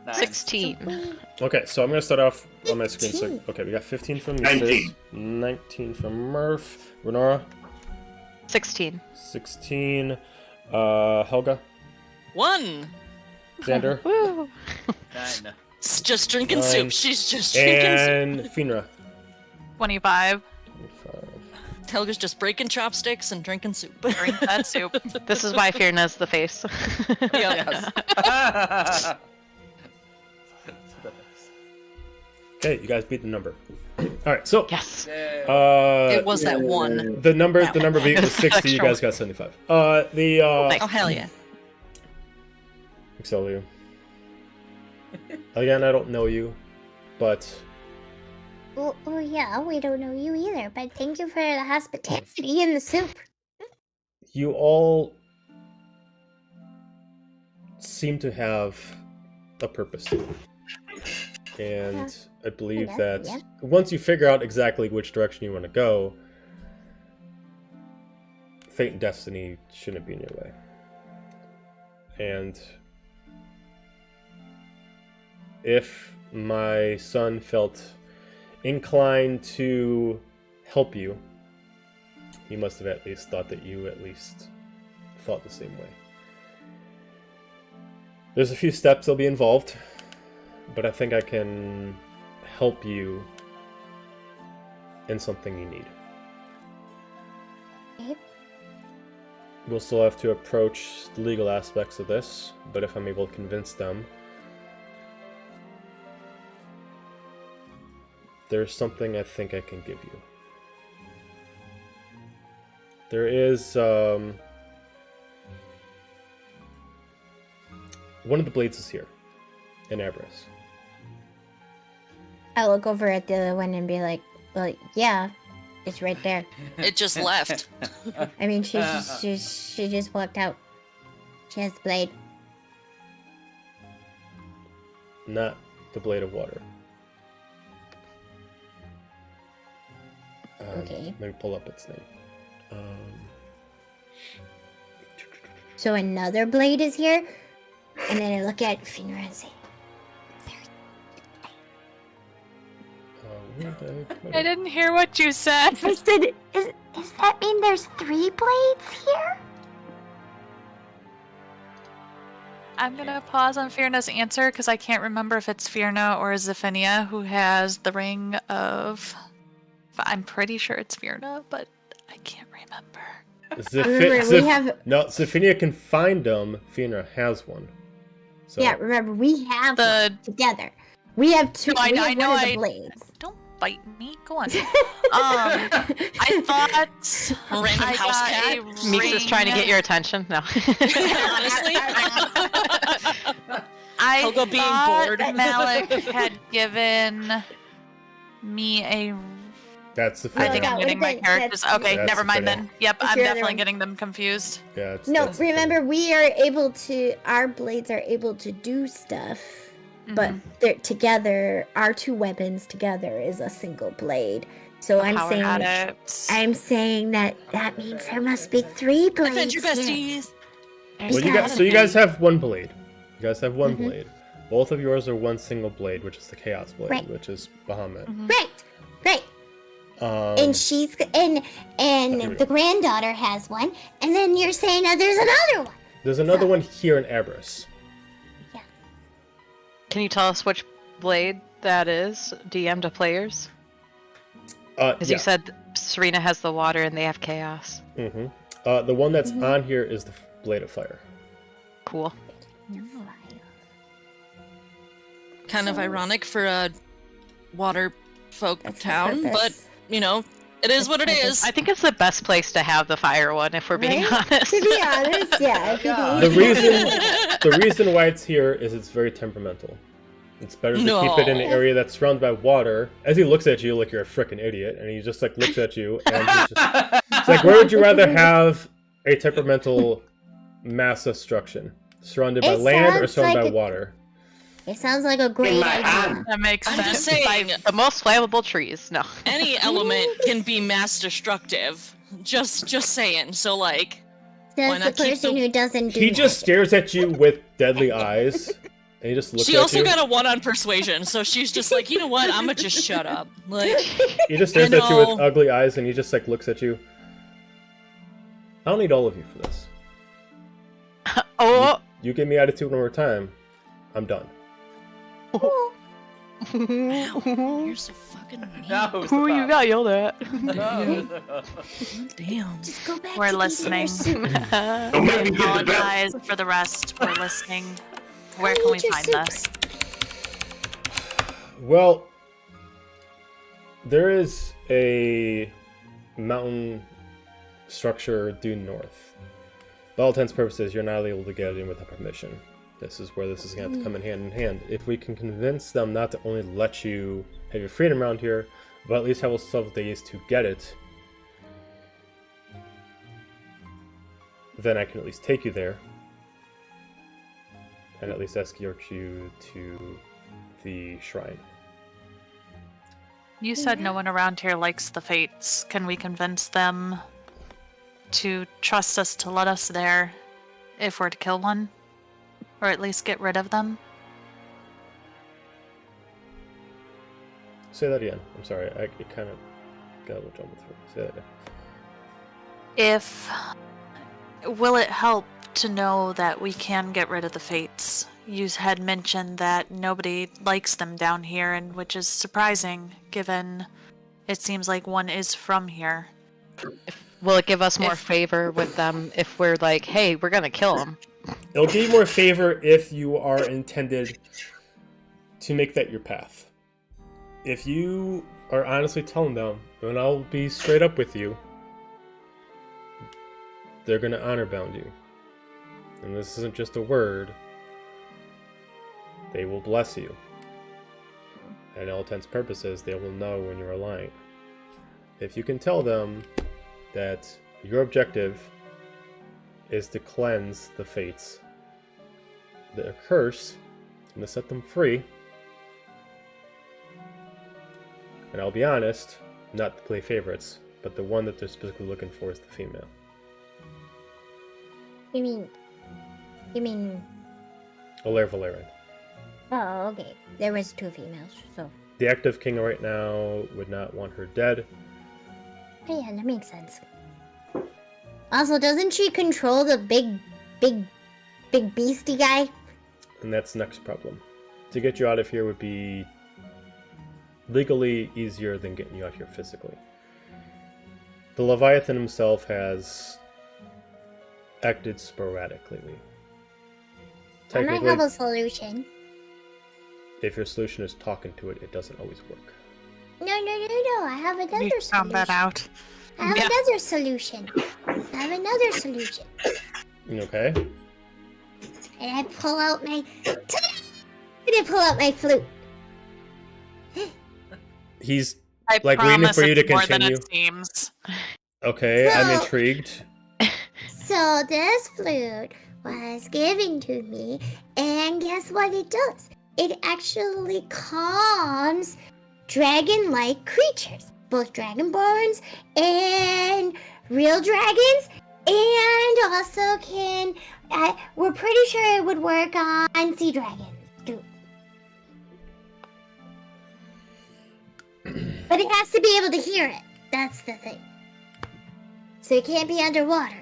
Nice. 16. Okay, so I'm gonna start off on my screen. So, 15. okay, we got 15 from 19. 19 from Murph, Renora, 16. 16, Helga, 1. Xander, Woo! 9. It's just drinking 9, soup. She's just drinking and Finra. 25. 25. soup. Helga's just breaking chopsticks and drinking soup. Drink that soup. This is why Firna's the face. Yes. Okay, you guys beat the number. All right, so Yes. It was that one. the number beat was 60. You Extra guys got 75. Oh hell yeah! Excelio. Again, I don't know you, but Oh yeah, we don't know you either, but thank you for the hospitality and the soup. you all seem to have a purpose to you. And I believe that once you figure out exactly which direction you want to go, fate and destiny shouldn't be in your way. And if my son felt inclined to help you, he must have at least thought that you at least thought the same way. There's a few steps that'll be involved, but I think I can help you in something you need. Okay. We'll still have to approach the legal aspects of this, but if I'm able to convince them, there's something I think I can give you. There is one of the blades is here in Abras. I look over at the other one and be like, well, yeah, it's right there. It just left. I mean, she just walked out. She has the blade. Not the blade of water. Okay. Let me pull up its name. So another blade is here, and then I look at Finra and say, I didn't hear what you said. I said, does that mean there's 3 blades here? I'm gonna pause on Fierna's answer because I can't remember if it's Fierna or Zephinia who has the ring of. I'm pretty sure it's Fierna, but I can't remember. No, Zephinia can find them. Fiona has one. So. Yeah, remember, we have one together. We have 2. No, I know one of the blades. Don't bite me. Go on. I thought Random I house got cat. a Meeks is trying to get your attention. No. Honestly, I Helga being thought bored. Malik had given me a. That's the. I think that I'm getting my would've been- characters. that's- Okay, That's never mind Zephinia. then. Yep, It's I'm your other definitely one. getting them confused. Yeah. No, that's remember, we are able to, our blades are able to do stuff, but they're together, our 2 weapons together is a single blade. So I'm saying that means there must be 3 blades. defend your here. besties. Well, you guys have one blade. You guys have one blade. Both of yours are one single blade, which is the Chaos Blade, Right. which is Bahamut. Right. And she's and the granddaughter has one, and then you're saying there's another one. There's another one here in Abras. Can you tell us which blade that is? DM to players? Because you said Serena has the water and they have chaos. Mm-hmm. The one that's on here is the Blade of Fire. Cool. Kind of ironic for a water folk That's the town, but purpose. you know, it is what it is. I think it's the best place to have the fire one, if we're being Right? honest. To be honest, yeah. The reason why it's here is it's very temperamental. It's better to keep it in an area that's surrounded by water. As he looks at you like you're a freaking idiot, and he just like looks at you, and it's like, where would you rather have a temperamental mass destruction? Surrounded by land or surrounded by water? It sounds like a great idea. That makes I'm sense. just saying, The most flammable trees. No. any element can be mass destructive. Just saying. So like, why Does the not keep person the- who doesn't do He just that. stares at you with deadly eyes, and he just looks she at also you. got a 1 on persuasion, so she's just like, you know what? I'ma just shut up. Like, He just stares You at you with know- ugly eyes, and he just like looks at you. I don't need all of you for this. Oh! You give me attitude one more time, I'm done. you're so fucking mean. Who you got yelled at? Damn. Just go back We're to listening. eating your soup. Don't make me get the belt. Apologize for the rest. We're listening. Where can we Eat your find soup. us? Well, There is a mountain structure due north. By all intents and purposes, you're not able to get in without permission. This is where this is going to have to come in hand. If we can convince them not to only let you have your freedom around here, but at least have several days to get it, then I can at least take you there and at least escort you to the shrine. You said no one around here likes the Fates. Can we convince them to trust us to let us there if we're to kill one? Or at least get rid of them? Say that again. I'm sorry. It kind of got a little jumbled through. Say that again. Will it help to know that we can get rid of the Fates? You had mentioned that nobody likes them down here, and which is surprising, given it seems like one is from here. Will it give us more favor with them if we're like, hey, we're gonna kill them? It'll give you more favor if you are intended to make that your path. If you are honestly telling them, and I'll be straight up with you, they're going to honor bound you. And this isn't just a word. They will bless you. And all intents and purposes, they will know when you're lying. If you can tell them that your objective is to cleanse the Fates, the curse, and to set them free, and I'll be honest, not to play favorites, but the one that they're specifically looking for is the female. You mean... Valerian. Oh, okay. There was 2 females, so... The active king right now would not want her dead. Oh, yeah, that makes sense. Also, doesn't she control the big beastie guy? And that's the next problem. To get you out of here would be legally easier than getting you out here physically. The Leviathan himself has acted sporadically. I might have a solution. If your solution is talking to it, it doesn't always work. No. I have another solution. Found that out. I have another solution. Okay. And I pull out my... flute. He's I like waiting promise for you to it's more than continue. it seems. Okay, I'm So- intrigued. So this flute was given to me, and guess what it does? It actually calms dragon-like creatures, both dragonborns and real dragons, and also can... we're pretty sure it would work on sea dragons, too. But it has to be able to hear it. That's the thing. So it can't be underwater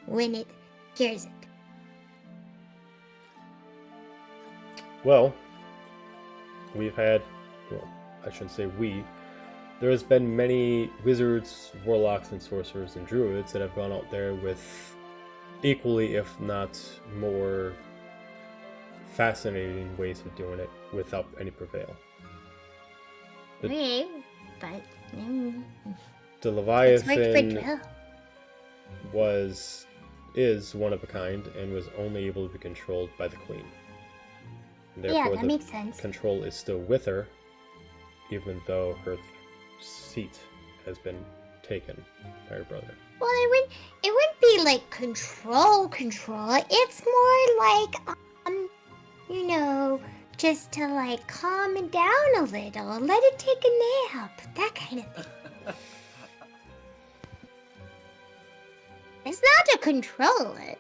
when it hears it. Well, I shouldn't say we. There has been many wizards, warlocks, and sorcerers and druids that have gone out there with equally, if not more, fascinating ways of doing it without any prevail. Okay, but... The it's worked pretty Leviathan well. is one of a kind and was only able to be controlled by the queen. And Yeah, therefore, that the makes sense. control is still with her, even though her seat has been taken by her brother. Well, it wouldn't be like control. It's more like, just to like calm it down a little, let it take a nap, that kind of thing. It's not to control it.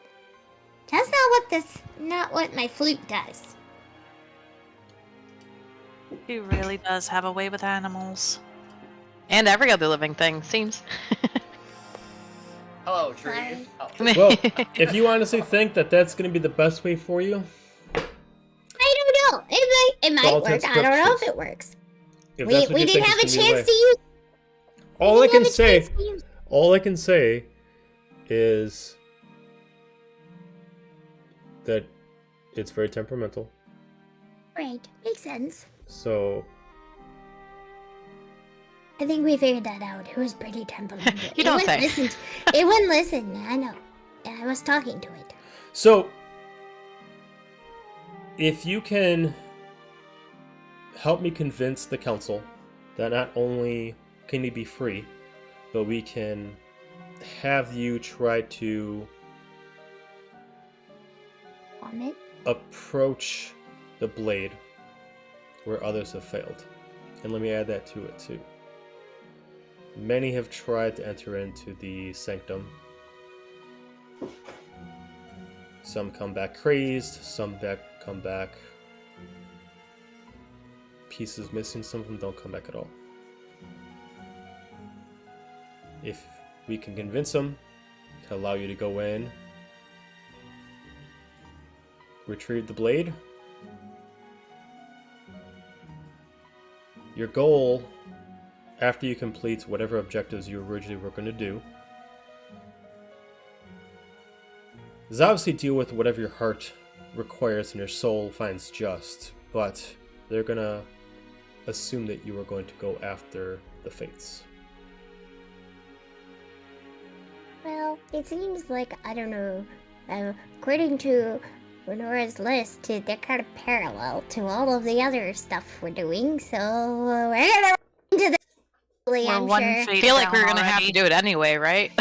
That's not what my flute does. She really does have a way with animals. And every other living thing, seems. Hello, tree. Sorry. Oh. Well, if you honestly think that that's going to be the best way for you, I don't know. It might all work. intents I don't know purposes. if it works. if We that's what you didn't think have a is gonna be the chance way- to use. All we I didn't can have a say, chance to use- all I can say, is that it's very temperamental. Right, makes sense. So I think we figured that out. It was pretty temperamental. You don't say. It wouldn't listen. I know. I was talking to it. So, if you can help me convince the council that not only can you be free, but we can have you try to Vomit? approach the blade where others have failed. And let me add that to it too. Many have tried to enter into the sanctum. Some come back crazed, some come back pieces missing, some of them don't come back at all. If we can convince them to allow you to go in, retrieve the blade, your goal, after you complete whatever objectives you originally were going to do, is obviously deal with whatever your heart requires and your soul finds just, but they're going to assume that you are going to go after the fates. Well, it seems like, I don't know, according to Renora's list, they're kind of parallel to all of the other stuff we're doing, so we're gonna into the I'm one sure. fate I feel like down we're gonna have to already. do it anyway, right?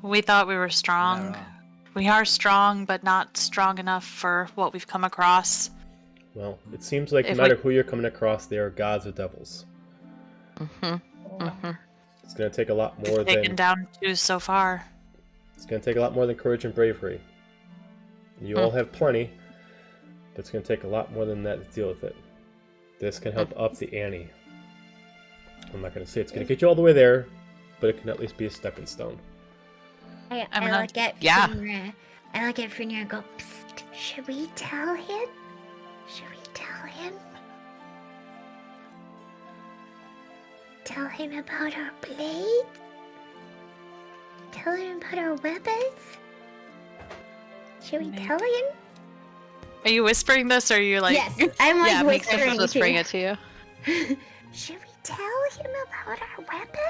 We thought we were strong. No. We are strong, but not strong enough for what we've come across. Well, it seems like no If matter who you're coming across, they are gods or devils. Mm-hmm. It's going to take a lot more We've taken than down 2 so far. it's going to take a lot more than courage and bravery. You all have plenty, but it's going to take a lot more than that to deal with it. This can help up the ante. I'm not going to say it's going to get you all the way there, but it can at least be a stepping stone. I gonna- look at Yeah. Finra. I look at Finra and go, psst, should we tell him? Should we tell him? Tell him about our blade? Tell him about our weapons? Should we tell him? Are you whispering this, or are you like... Yes, I'm like Yeah, makes sense whispering to just bring to it to you. you. Should we tell him about our weapon?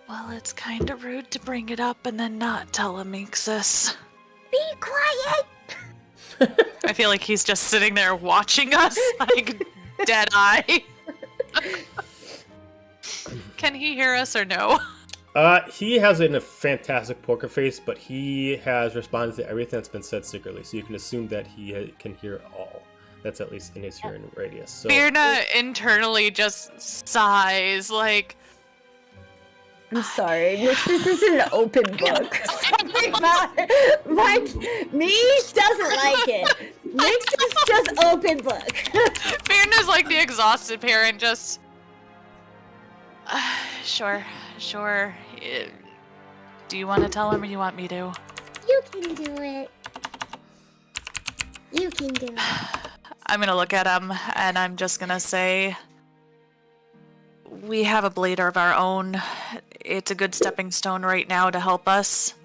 Well, it's kind of rude to bring it up and then not tell him, Mixus. Be quiet! I feel like he's just sitting there watching us, like, dead eye. Can he hear us or no? He has a fantastic poker face, but he has responded to everything that's been said secretly, so you can assume that he can hear all. That's at least in his hearing radius. So Birna internally just sighs, like, I'm sorry, Mixus is an open book. Mike, me doesn't like it. Mixus just open book. Birna's like the exhausted parent, just... Sure. Do you want to tell him or you want me to? You can do it. You can do it. I'm gonna look at him and I'm just gonna say, we have a blade of our own. It's a good stepping stone right now to help us.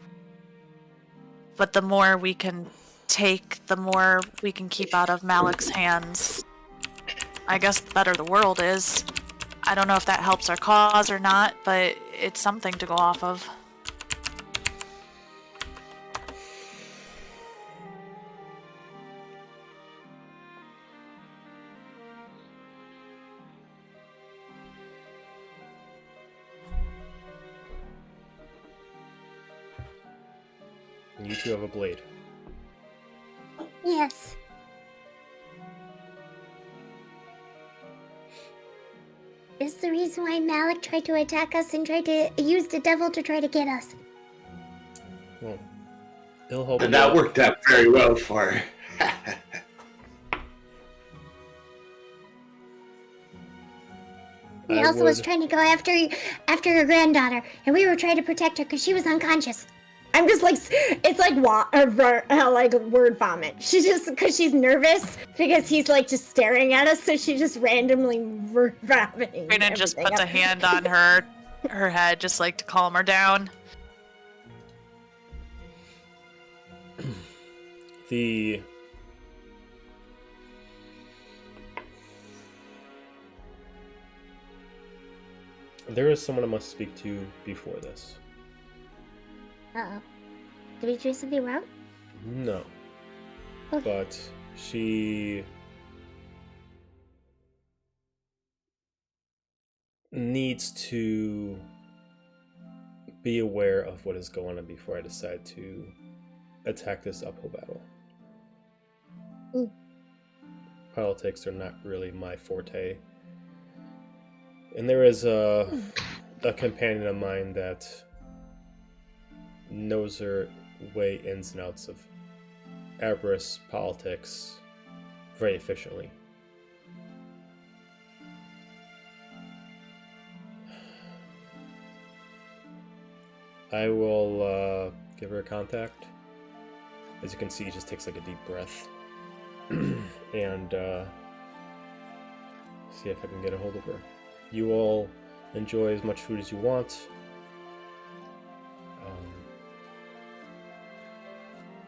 But the more we can take, the more we can keep out of Malik's hands. I guess the better the world is. I don't know if that helps our cause or not, but it's something to go off of. you two have a blade. Yes. It's the reason why Malik tried to attack us and tried to use the devil to try to get us. Well, he'll help. And that worked out very well for her. He also was trying to go after her granddaughter, and we were trying to protect her because she was unconscious. I'm just like, it's like like word vomit. She just, because she's nervous, because he's like just staring at us, so she just randomly word vomiting. Brandon just puts a hand on her head, just like to calm her down. The There is someone I must speak to before this. Uh-oh. Did we do something wrong? No. Okay. But she needs to be aware of what is going on before I decide to attack this uphill battle. Mm. Politics are not really my forte. And there is a companion of mine that knows her way ins and outs of avarice politics very efficiently. I will give her a contact. As you can see, he just takes like a deep breath and see if I can get a hold of her. You all enjoy as much food as you want.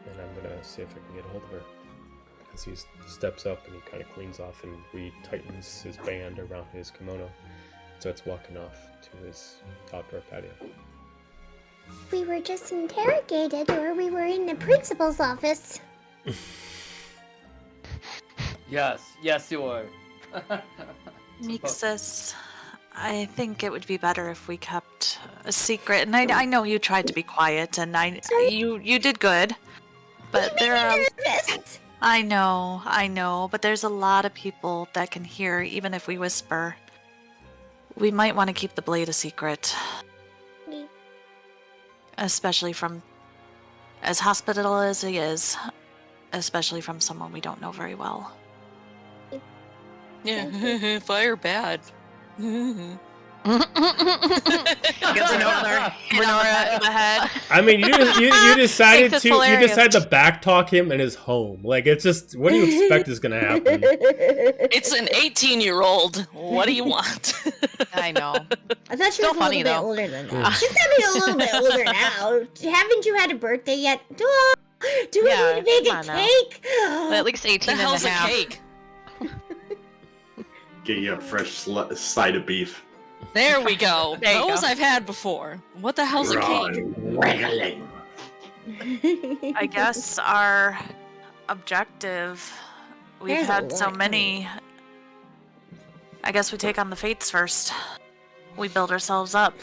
And I'm gonna see if I can get a hold of her. As he steps up and he kind of cleans off and retightens his band around his kimono. Starts walking off to his outdoor patio. We were just interrogated, or we were in the principal's office. Yes, you were. Mixus, I think it would be better if we kept a secret. And I know you tried to be quiet, and you did good. But there are. Nervous. I know, but there's a lot of people that can hear, even if we whisper. We might want to keep the blade a secret. Especially from, as hospitable as he is, especially from someone we don't know very well. Yeah, fire bad. Gets Renora in the head. I mean, you decided It's to hilarious. backtalk him in his home. Like, it's just, what do you expect is gonna happen? It's an 18-year-old. What do you want? I know. I thought she Still was funny, a little though. bit older than that. She's gotta be a little bit older now. Haven't you had a birthday yet? Oh, do we Yeah, need to make come a on now. cake? But at least 18 the and hell's a a half. cake? Get you a fresh side of beef. There we go. There you Those go. I've had before. What the hell's a cake? Wriggling. I guess our objective, we've There's a had so lot many. I guess we take on the fates first. We build ourselves up.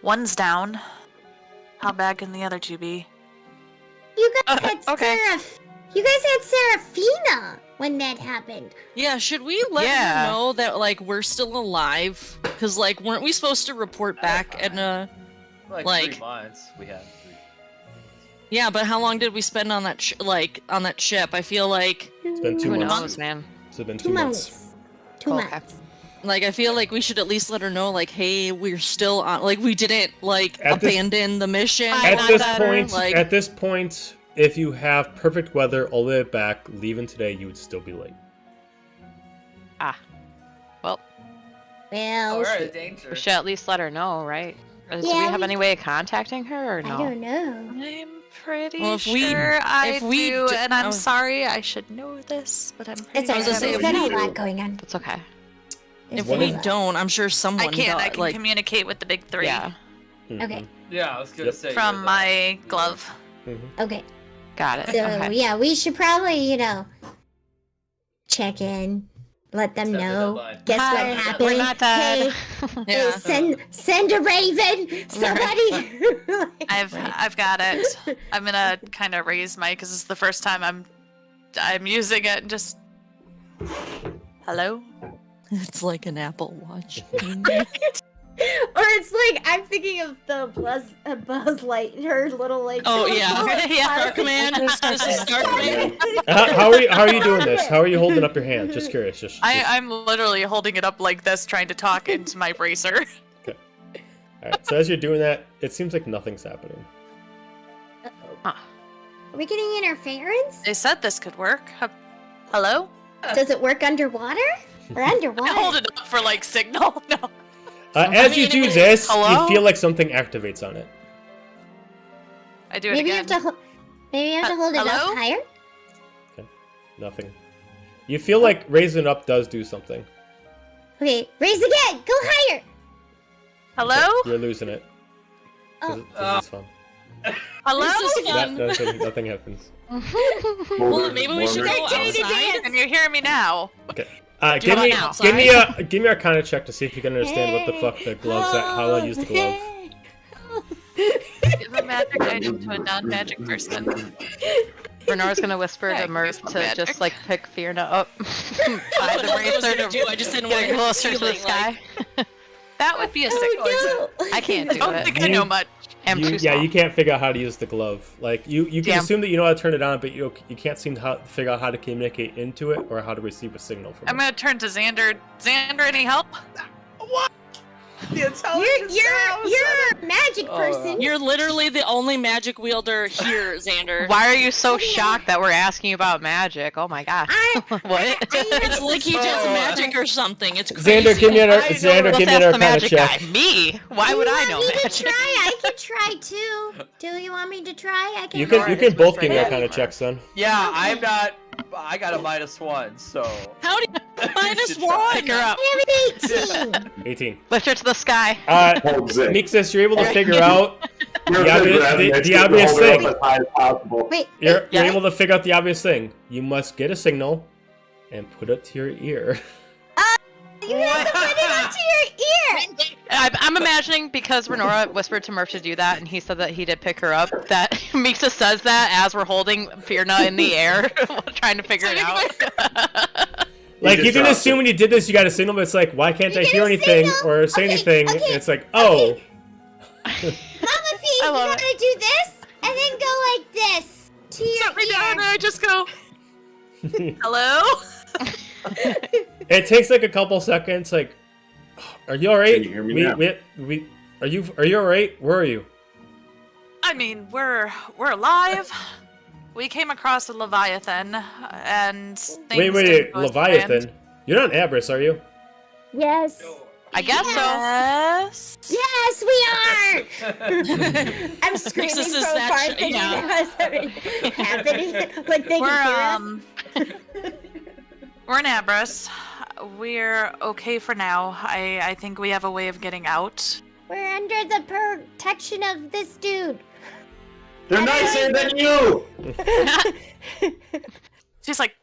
One's down. How bad can the other two be? You guys had okay. You guys had Seraphina when that happened. Yeah, should we let Yeah. her know that, like, we're still alive? Because, like, weren't we supposed to report back in a... Like 3 months we had. 3 months. Yeah, but how long did we spend on that, on that ship? I feel like, It's been 2 Who months. knows, man? It's been 2 2 months. months. 2 Okay. months. I feel like we should at least let her know, like, hey, we're still on, like, we didn't, like, At this- abandon the mission. I At know this that, point, like, at this point, if you have perfect weather all the way back, leaving today, you would still be late. Well, Well, We're in danger. we should at least let her know, right? Or do we Yeah, have we- any way of contacting her, or I no? don't know. I'm pretty Well, if we- sure I if we do, d- and I I'm was- sorry I should know this, but I'm pretty It's I was alright. gonna say, There's if been a we- lot going on. That's okay. If What we if- don't, I'm sure someone I can got, like, communicate with the big three Yeah, Okay. Yeah, I was gonna Yep. say. from you're the- my glove. Okay. got it. So Okay. yeah, we should probably, check in, let them Set the know. deadline. Guess Hi, what happened? we're not dead. Hey, Yeah. send a raven, somebody. I've got it. I'm gonna kind of raise my, because it's the first time I'm using it. And just hello. it's like an Apple Watch. Or it's like I'm thinking of the Buzz Light, her little like. Oh, yeah. Yeah. Star Command. This is Star Command. How are you doing this? How are you holding up your hand? Just curious. Just I'm literally holding it up like this, trying to talk into my bracer. all right. So as you're doing that, it seems like nothing's happening. Are we getting interference? They said this could work. Hello? Does it work underwater or I underwater? hold it up for like signal. No. As you do this, Hello? you feel like something activates on it. I do it Maybe you again. have to. Maybe you have to hold it Hello? up higher. Nothing. You feel like raising it up does do something. Okay, raise again. Go higher. Hello? You're losing it. Oh. This is fun. Hello? This is fun. Nothing happens. Well, maybe we should go Start doing the outside. dance. Can you hear me now? Okay. Do Give you me want give me outside? a give me a Arcana check to see if you can understand what the fuck the gloves how I use the glove. Give a magic item to a non-magic person. Renora's gonna whisper Yeah, to Murph use to magic. just like pick Fiona up by That's the what I was racer gonna to do. I just didn't want get to closer to the sky. That would be a sick Oh, poison. I can't do I don't it. think I know much. I'm too Yeah, small. you can't figure out how to use the glove. Like you can Damn. assume that you know how to turn it on, but you can't seem to figure out how to communicate into it or how to receive a signal from I'm it. gonna turn to Xander. Xander, any help? The intelligence You're a magic person. You're literally the only magic wielder here, Xander. Why are you so shocked that we're asking about magic? Oh my gosh. What? It's like he does magic or something. It's crazy. Xander, give me an Let's give me ask an the Arcana magic check. guy. Me? Why would I know You want me to magic? try? I can try too. Do you want me to try? I can. You can Nora both is give me whispering Arcana at me. checks then. Yeah, I'm not. I got a -1, so. How do you minus should try. Pick one? her up. I have an 18. 18. Lift her to the sky. Holds it. Mixus, you're able to figure out You're the obvious- grabbing the- it, the just obvious hold it up thing. as high as possible. Wait. you're Yeah. able to figure out the obvious thing. You must get a signal and put it to your ear. You have to put it up to your ear. I'm imagining because Renora whispered to Murph to do that, and he said that he did pick her up. That Mixa says that as we're holding Fiona in the air, trying to figure it out. Like you just can dropped assume it. when you did this, you got a signal, but it's like, why can't You I get hear a anything signal? or say Okay, anything? okay, It's like, oh, Mama Fee, I you love gotta do this and then go like this to your Set me down and ear. I just go, hello? it takes like a couple seconds. Like, are you all right? Can you hear me now? Are you all right? Where are you? I mean, we're alive. We came across a Leviathan, and things Wait, didn't go as Leviathan. planned. You're not Abris, are you? Yes. I guess so. Yes. Yes, we are. I'm screaming Nexus so is that far sh- thinking yeah. that was already happening. Like they We're can hear us. we're in Abras. We're okay for now. I think we have a way of getting out. We're under the protection of this dude. They're nicer than you! She's like,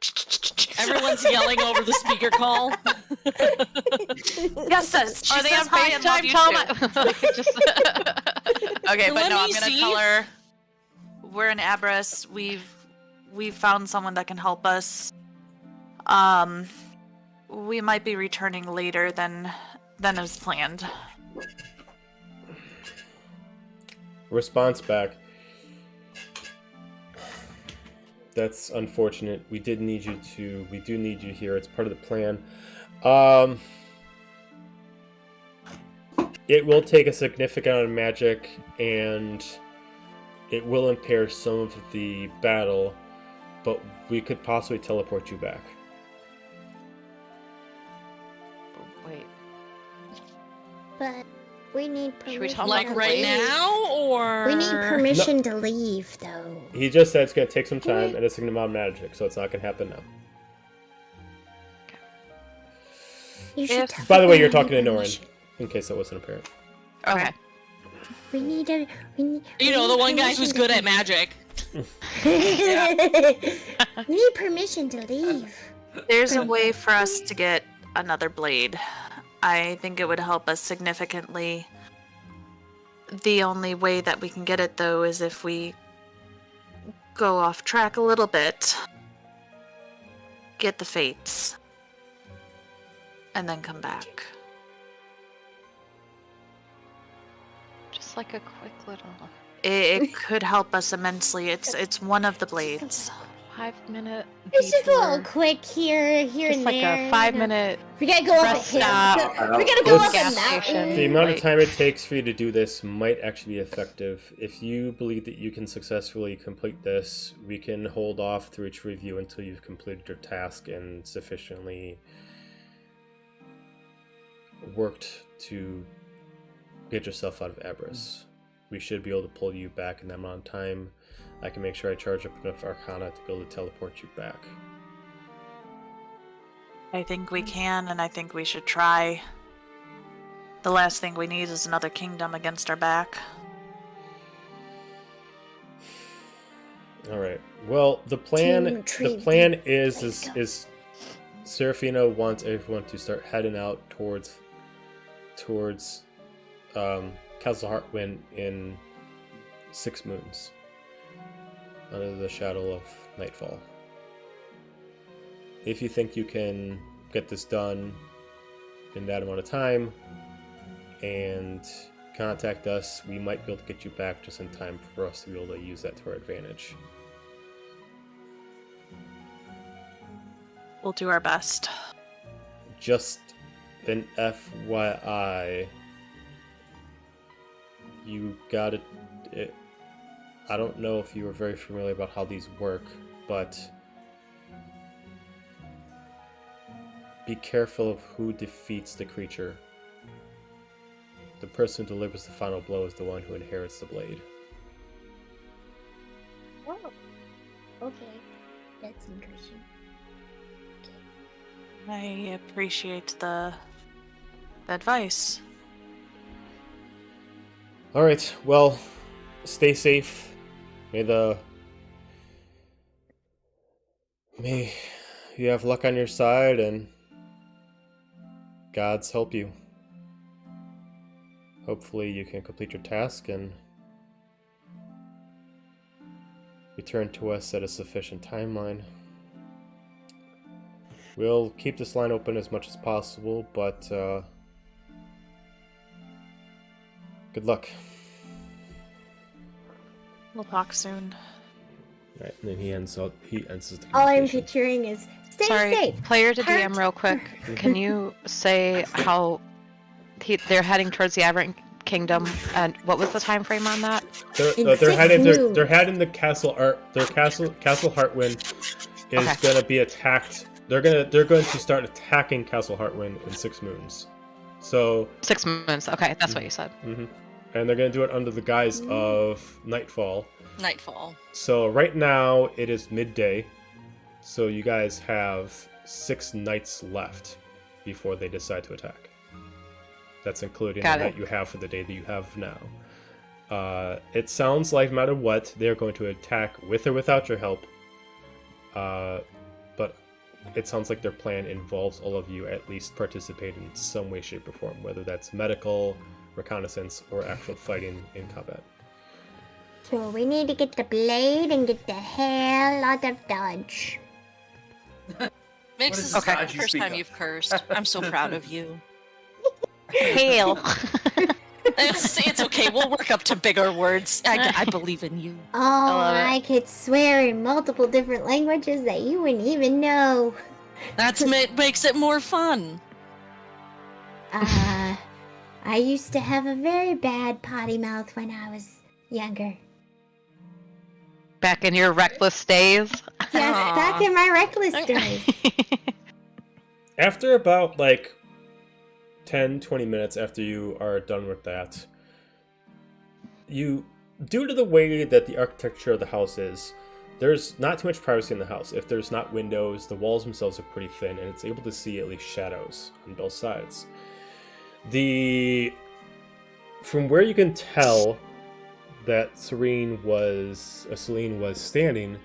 Everyone's yelling over the speaker call. yes, sis. She Are they says on hi and love FaceTime? you Tell too. them. Just Okay, but Let no, I'm me gonna see. tell her we're in Abras. We've found someone that can help us. We might be returning later than is planned. Response back. That's unfortunate. We do need you here. It's part of the plan. It will take a significant amount of magic, and it will impair some of the battle, but we could possibly teleport you back. Wait. But we need Should we permission. talk Like about right Wait. now, or We need permission to leave, though. He just said it's going to take some time and a significant amount of magic, so it's not going to happen now. You should tell By the way, them you're we talking to need Norin, permission. in case that wasn't apparent. Okay. We need a. you know, the one guy who's good at magic. We need permission to leave. There's a way for us to get another blade. I think it would help us significantly. The only way that we can get it, though, is if we go off track a little bit, get the fates, and then come back. Just like a quick little It could help us immensely. It's one of the blades. 5-minute. It's just a little detour. quick here Just and like there. a you 5-minute. know. We gotta go up a rest hill. stop. We gotta go Let's- up a Gas station. mountain. The amount of Like- time it takes for you to do this might actually be effective. If you believe that you can successfully complete this, we can hold off through each review until you've completed your task and sufficiently worked to get yourself out of Abris. We should be able to pull you back in that amount of time. I can make sure I charge up enough Arcana to be able to teleport you back. I think we can, and I think we should try. The last thing we need is another kingdom against our back. All right. Well, the plan is Serafina wants everyone to start heading out towards Castle Heartwind in 6 moons, under the shadow of nightfall. If you think you can get this done in that amount of time and contact us, we might be able to get you back just in time for us to be able to use that to our advantage. We'll do our best. Just an FYI, you got it. I don't know if you were very familiar about how these work, but be careful of who defeats the creature. The person who delivers the final blow is the one who inherits the blade. Oh, okay. That's encouraging. I appreciate the advice. Alright, well, stay safe. May you have luck on your side and gods help you. Hopefully you can complete your task and return to us at a sufficient timeline. We'll keep this line open as much as possible, but good luck. We'll talk soon. Right, and then he ends the All I'm conversation. picturing is stay Sorry, safe. player to DM real quick. Can you say how they're heading towards the Aberrant Kingdom, and what was the time frame on that? They're heading the castle. Castle Heartwind is going to be attacked. They're going to start attacking Castle Heartwind in 6 moons. So 6 moons. Okay, that's what you said. Mm-hmm. And they're going to do it under the guise of nightfall. Nightfall. So right now it is midday. So you guys have 6 nights left before they decide to attack. That's including the night you have for the day that you have now. It sounds like no matter what, they're going to attack with or without your help. But it sounds like their plan involves all of you at least participate in some way, shape, or form, whether that's medical, reconnaissance, or actual fighting in combat. So we need to get the blade and get the hell out of Dodge. Makes this the first time you've cursed. I'm so proud of you. Hail. It's okay. We'll work up to bigger words. I believe in you. Oh, I could swear in multiple different languages that you wouldn't even know. That's makes it more fun. I used to have a very bad potty mouth when I was younger. Back in your reckless days? Yes, back in my reckless days. After about 10-20 minutes after you are done with that, due to the way that the architecture of the house is, there's not too much privacy in the house. If there's not windows, the walls themselves are pretty thin, and it's able to see at least shadows on both sides. From where you can tell that Sylyk was standing,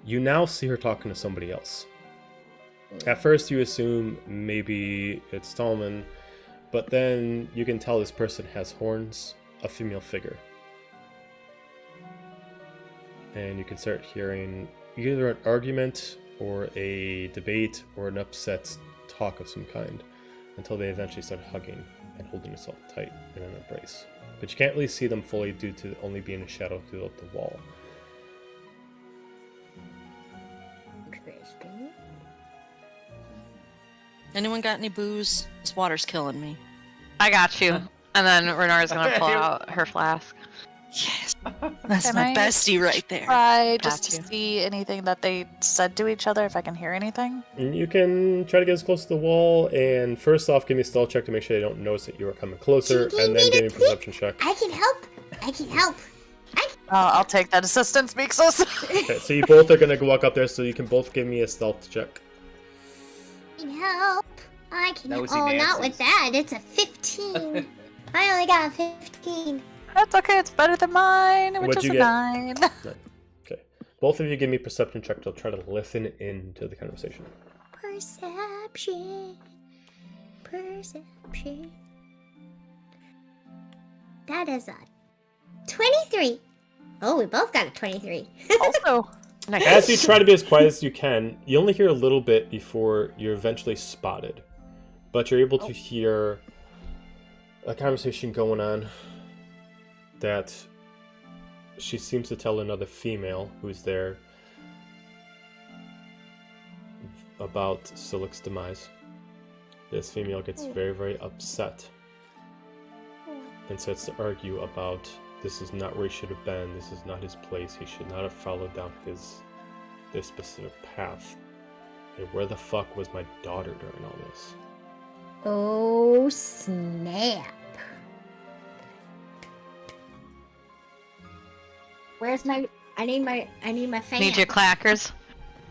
you now see her talking to somebody else. At first you assume maybe it's Stallman, but then you can tell this person has horns, a female figure. And you can start hearing either an argument or a debate or an upset talk of some kind, until they eventually start hugging and holding themselves tight in an embrace. But you can't really see them fully due to only being a shadow through the wall. Interesting. Anyone got any booze? This water's killing me. I got you. And then Renora's gonna pull out her flask. Yes. That's Can my I bestie right there. Try just to Got you. see anything that they said to each other, if I can hear anything. And you can try to get as close to the wall, and first off, give me a stealth check to make sure they don't notice that you are coming closer, Do you and then need give a me a perception check. I can help. I'll take that assistance, Mixos. Okay, so you both are going to walk up there, so you can both give me a stealth check. Help! I can. That was Oh, not Nancy's. with that. It's a 15. I only got a 15. That's okay. It's better than mine, which What'd is you a get? 9. Okay. Both of you give me perception check to try to listen into the conversation. Perception. Perception. That is a 23. Oh, we both got a 23. Also, As you try to be as quiet as you can, you only hear a little bit before you're eventually spotted. But you're able to hear a conversation going on that she seems to tell another female who's there about Sylyk's demise. This female gets very, very upset and starts to argue about this is not where he should have been, this is not his place, he should not have followed down this specific path. And where the fuck was my daughter during all this? Oh, snap. Where's my... I need my fan. Need your clackers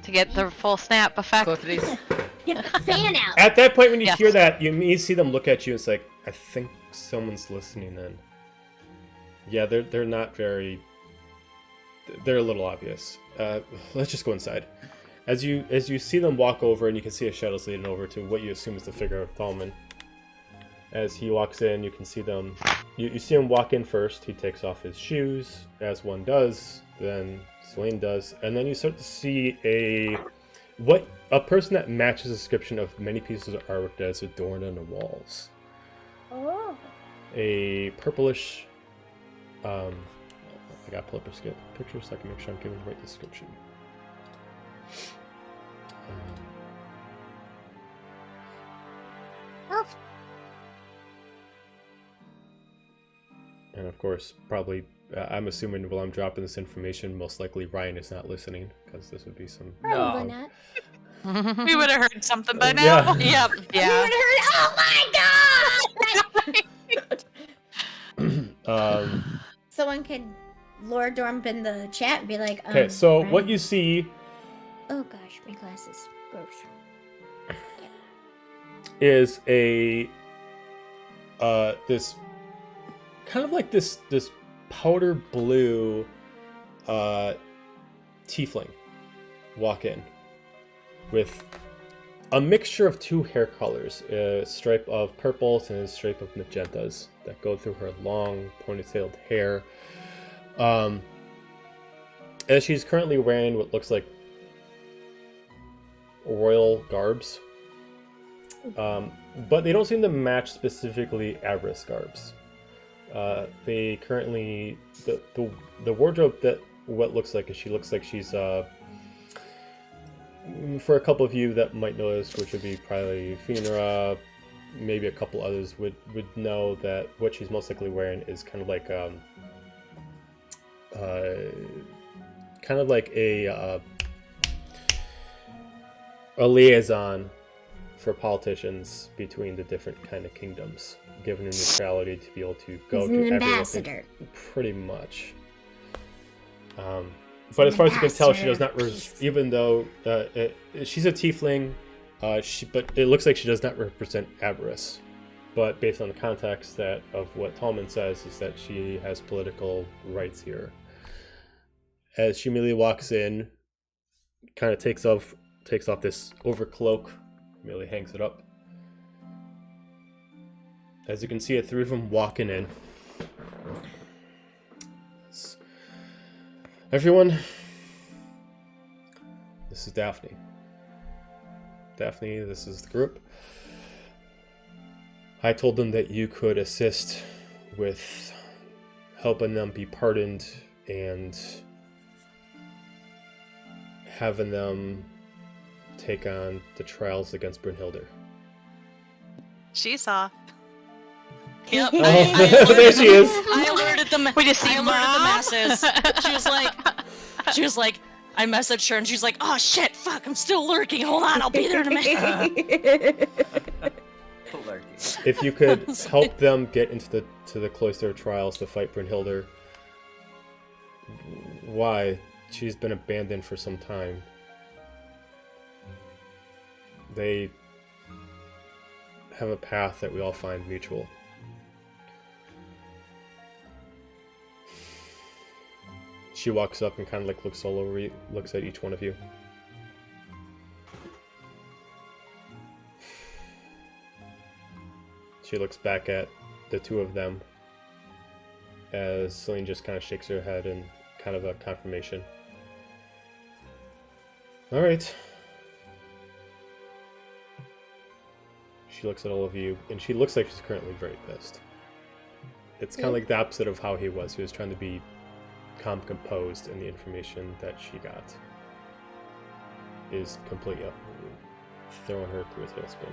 to get the full snap effect. Cliffity's. Get the fan out. At that point when you Yes. hear that, you see them look at you, it's like, I think someone's listening in. Yeah, they're not very... They're a little obvious. Let's just go inside. As you see them walk over, and you can see a shadows leading over to what you assume is the figure of Thalman. As he walks in, you can see them. You see him walk in first. He takes off his shoes, as one does. Then Selene does, and then you start to see a person that matches the description of many pieces of artwork that is adorned on the walls. Oh. A purplish. I gotta pull up a picture so I can make sure I'm giving the right description. Oh. And of course, probably, I'm assuming while I'm dropping this information, most likely Ryan is not listening, because this would be some... Probably No. not. we would have heard something by Yeah. now. Yep. You Yeah. would have heard, oh my god! Someone could Lord Dormp in the chat and be like, Okay, so Ryan. what you see Oh gosh, my glasses. Gross. is a this kind of like this powder blue tiefling walk in with a mixture of two hair colors, a stripe of purples and a stripe of magentas that go through her long ponytailed hair. As she's currently wearing what looks like royal garbs, but they don't seem to match specifically Avarice garbs. They currently the wardrobe that what looks like is she looks like she's for a couple of you that might know this, which would be probably Finra, maybe a couple others would know that what she's most likely wearing is kind of like a liaison for politicians between the different kind of kingdoms, given a neutrality to be able to go He's to an every ambassador. pretty much. But as far as you can tell, she does not. Even though she's a tiefling, but it looks like she does not represent Avarice. But based on the context of what Tallman says, is that she has political rights here. As she immediately walks in, kind of takes off this overcloak, immediately hangs it up. As you can see, three of them walking in. Everyone, this is Daphne. Daphne, this is the group. I told them that you could assist with helping them be pardoned and having them take on the trials against Brynhildr. She saw. Yep. Oh, I there she is. I alerted the We just see I alerted Mom. the masses. She was like, I messaged her and she's like, oh shit, fuck, I'm still lurking. Hold on, I'll be there in a minute. If you could help them get into the cloister of trials to fight Brynhildr, why? She's been abandoned for some time. They have a path that we all find mutual. She walks up and kind of like looks all over you, looks at each one of you. She looks back at the two of them as Sylyk just kind of shakes her head in kind of a confirmation. Alright. She looks at all of you, and she looks like she's currently very pissed. It's kind of like the opposite of how he was. He was trying to be calm, composed, and the information that she got is completely throwing her through a tailspin.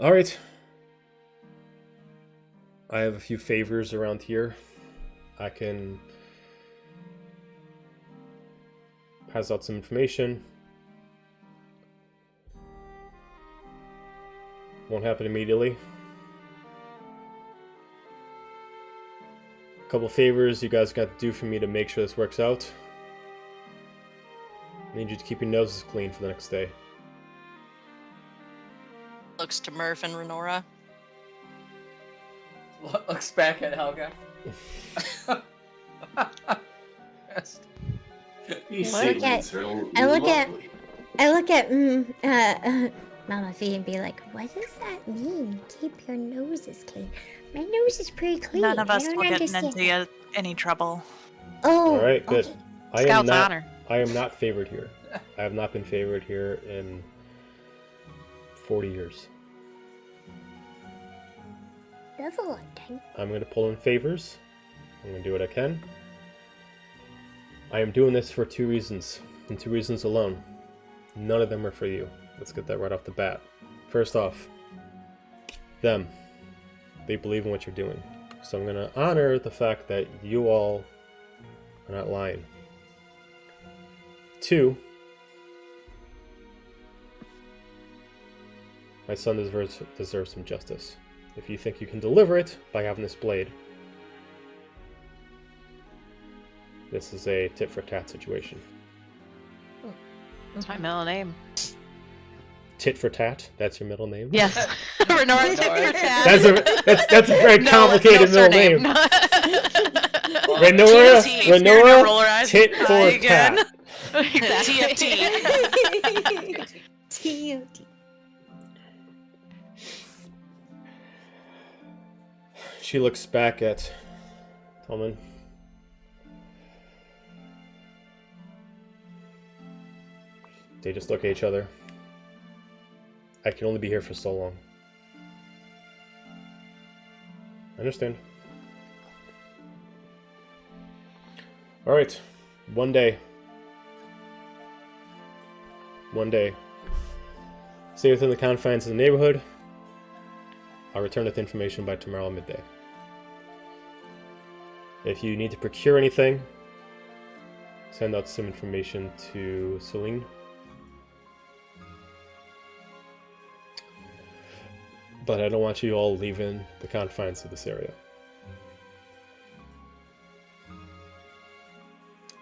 Alright. I have a few favors around here. I can pass out some information. Won't happen immediately. A couple favors you guys got to do for me to make sure this works out. I need you to keep your noses clean for the next day. Looks to Murph and Renora. Looks back at Helga. These I look siblings are I look at- lovely. I look at Mama V and be like, what does that mean? Keep your noses clean. My nose is pretty clean. None of us I don't will get understand. into any trouble. Oh, Alright, good. okay. Scout's honor. I am not favored here. I have not been favored here in 40 years. That's a long time. I'm going to pull in favors. I'm going to do what I can. I am doing this for 2 reasons, and 2 reasons alone. None of them are for you. Let's get that right off the bat. First off, them. They believe in what you're doing. So I'm going to honor the fact that you all are not lying. 2, my son deserves some justice. If you think you can deliver it by having this blade, this is a tit-for-tat situation. That's my middle name. Tit-for-tat? That's your middle name? Yes. Renora Tit-for-Tat. That's a very complicated middle name. Renora Tit-for-tat. Exactly. T-U-T. She looks back at Tolman. They just look at each other. I can only be here for so long. I understand. Alright. One day. Stay within the confines of the neighborhood. I'll return with information by tomorrow midday. If you need to procure anything, send out some information to Sylyk. But I don't want you all leaving the confines of this area.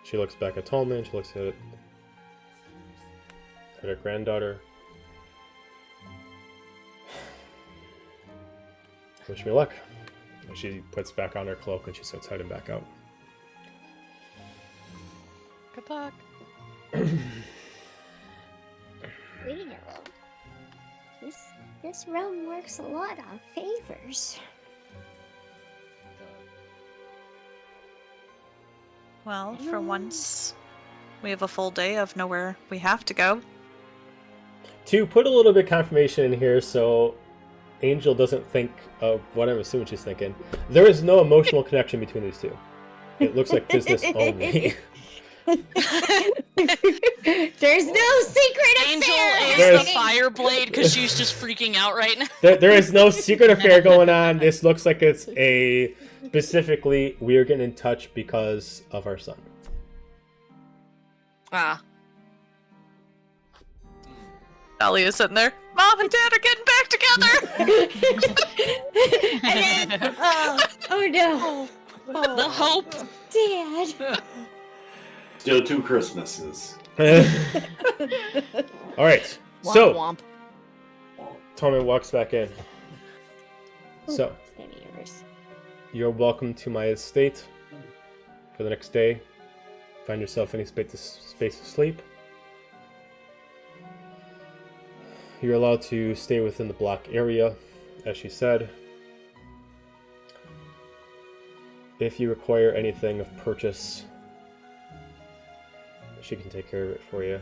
She looks back at Tallman, she looks at her granddaughter. Wish me luck. And she puts back on her cloak and she starts heading back out. Good luck. Wait a minute. This realm works a lot on favors. Well, for once, we have a full day of nowhere we have to go. To put a little bit of confirmation in here so Angel doesn't think of what I'm assuming she's thinking, there is no emotional connection between these two. It looks like business only. There's no secret Angel affair. is the fire blade because she's just freaking out right now. There is no secret affair going on. This looks like it's a specifically we're getting in touch because of our son. Ah. Ellie is sitting there. Mom and Dad are getting back together. And then, oh no. The hope. Dad. Still 2 Christmases. All right. Womp So womp. Torment walks back in. So It's gonna be yours. you're welcome to my estate for the next day. Find yourself any space to sleep. You're allowed to stay within the block area, as she said. If you require anything of purchase, she can take care of it for you.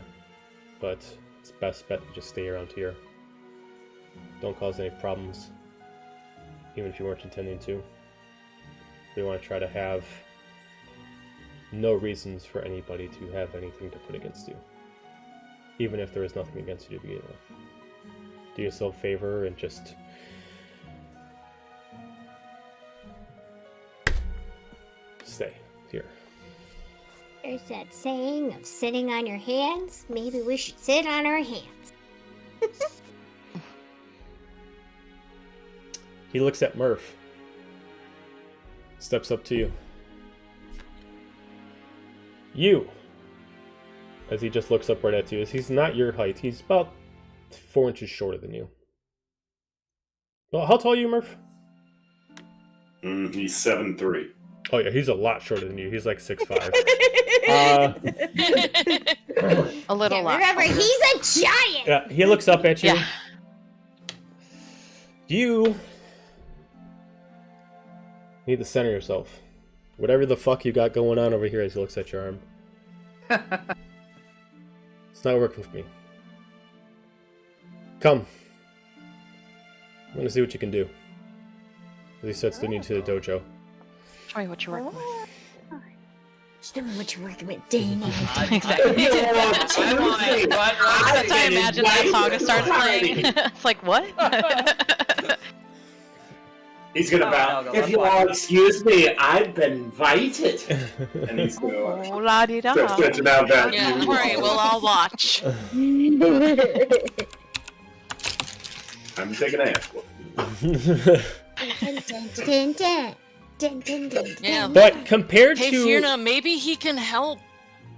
But it's best bet to just stay around here. Don't cause any problems, even if you weren't intending to. We want to try to have no reasons for anybody to have anything to put against you, even if there is nothing against you to begin with. Do yourself a favor and just stay here. There's that saying of sitting on your hands. Maybe we should sit on our hands. He looks at Murph, steps up to you. You, as he just looks up right at you, as he's not your height, he's about 4 inches shorter than you. Well, how tall are you, Murph? He's 7'3". Oh yeah, he's a lot shorter than you. He's like 6'5". A little Yeah, lot. remember, he's a giant. Yeah, he looks up at you. Yeah. You need to center yourself. Whatever the fuck you got going on over here as he looks at your arm. It's not working for me. Come. I'm gonna see what you can do. As he starts leading you to the dojo. Show me what you're working with. Show me what you're working with, dang it. Exactly. That's how I imagine that song starts playing. It's like, what? He's gonna bow. If you all excuse me, I've been invited. And he's gonna Oh, la di da. start stretching out that. Yeah, don't worry, we'll all watch. I'm taking a hand. Yeah. But compared Hey, to Fiona, maybe he can help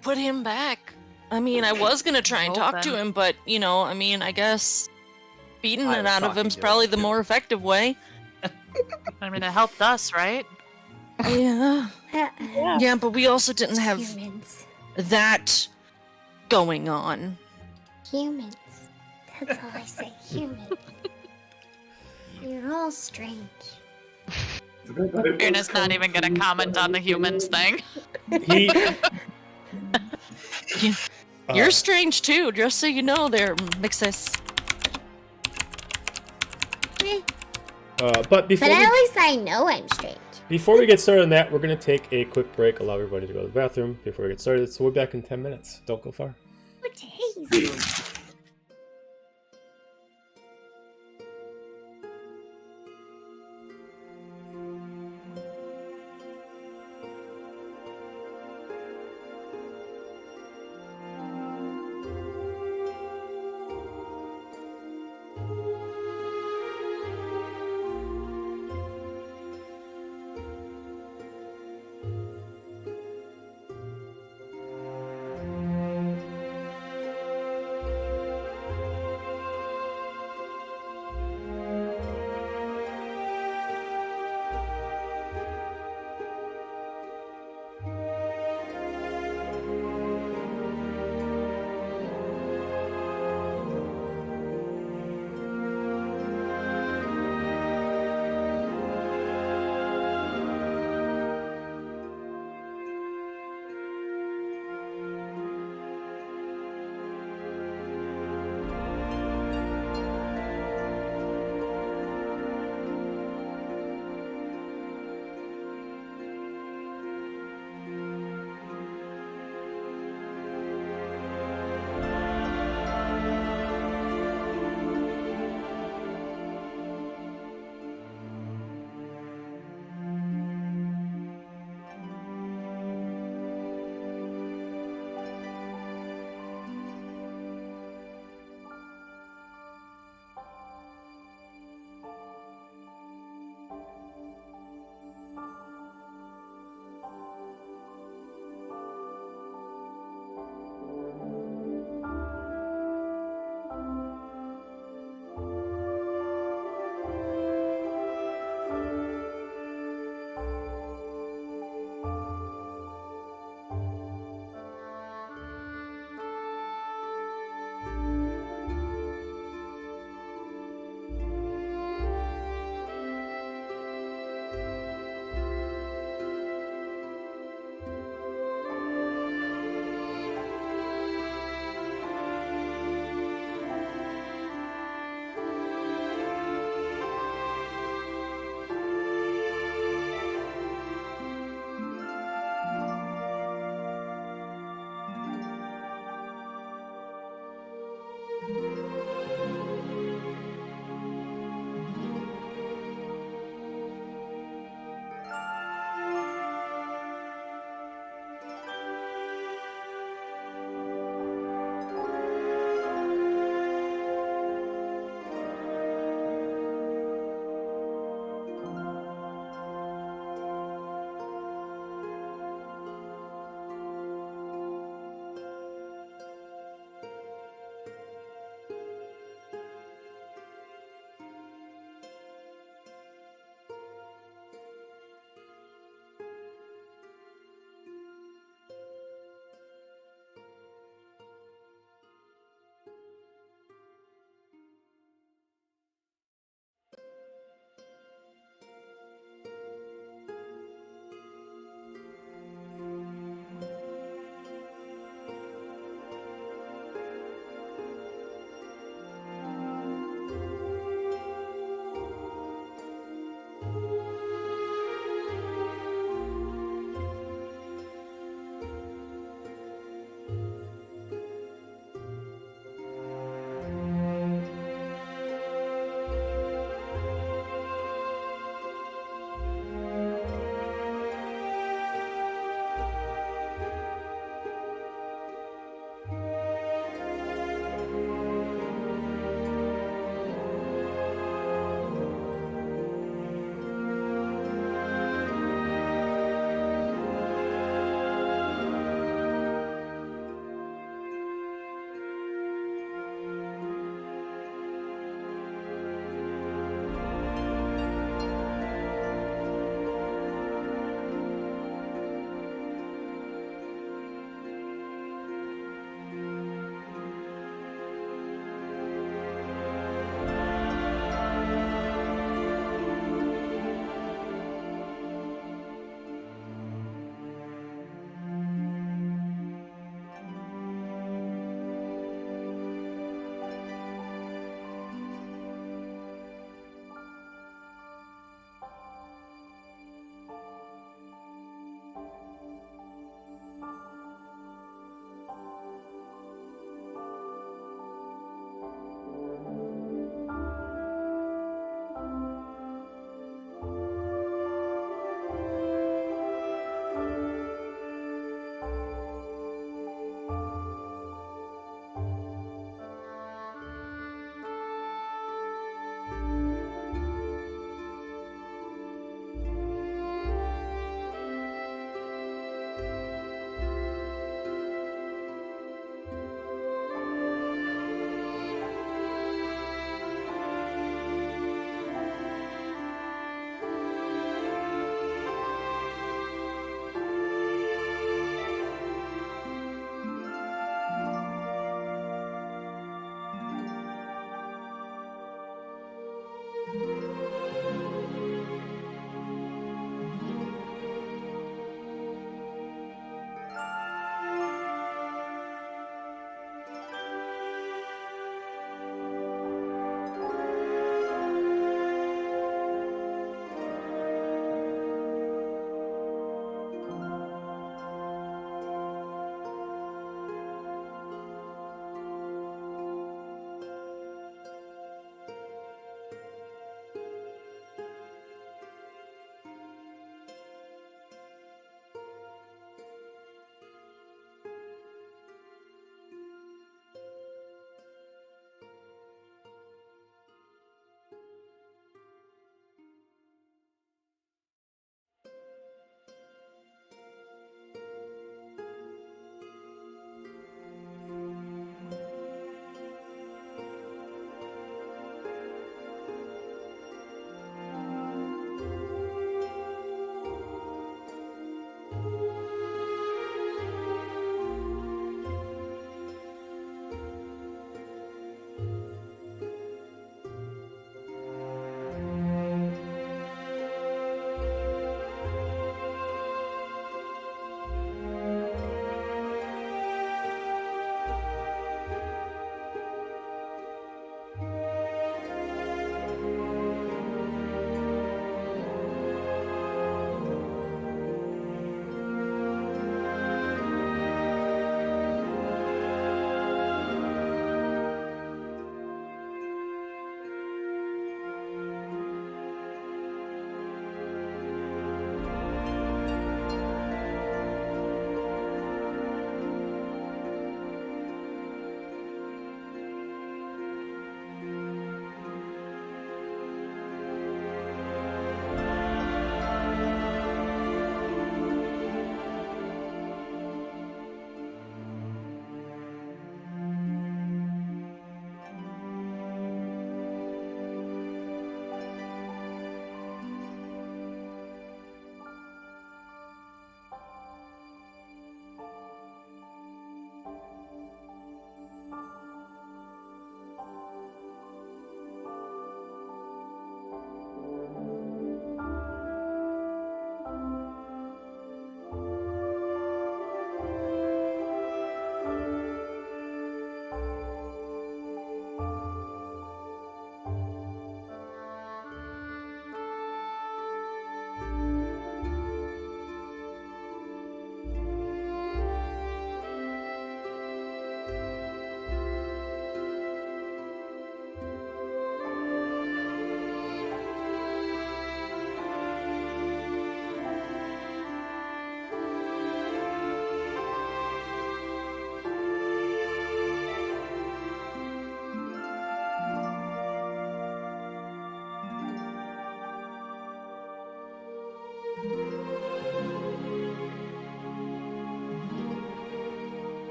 put him back. I mean, I was gonna try and talk to him, but, you know, I mean, I guess beating I it was out of talking him's to probably him, the too. more effective way. I mean, it helped us, right? Yeah. Yeah, but we also didn't have Humans. that going on. Humans. That's all I say. Humans. You're all strange. Fiona's not even gonna comment on the humans thing. he You're strange too, just so you know there, Mixes. but before But at we, least I know I'm strange. before we get started on that, we're gonna take a quick break, allow everybody to go to the bathroom before we get started. So we're back in 10 minutes. Don't go far. Oh, jeez.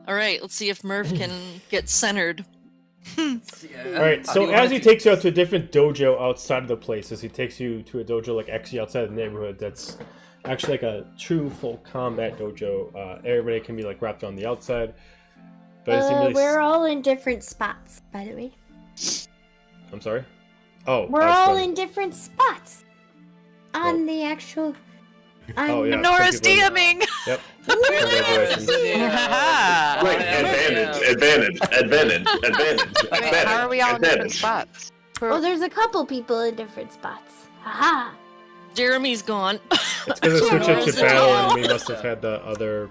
All right, let's see if Murph can get centered. Alright, so as he takes you out to a different dojo outside of the place, as he takes you to a dojo like actually outside of the neighborhood that's actually like a true full combat dojo, everybody can be like wrapped on the outside. But as he really we're all in different spots, by the way. I'm sorry? Oh, We're all in different spots. On the actual... Oh, yeah. Nora's some people- DMing! Yep. Congratulations. Right, advantage. Wait, how are we all in different spots? Well, there's a couple people in different spots. Haha. Jeremy's gone. It's because I switched it to battle and we must have had the other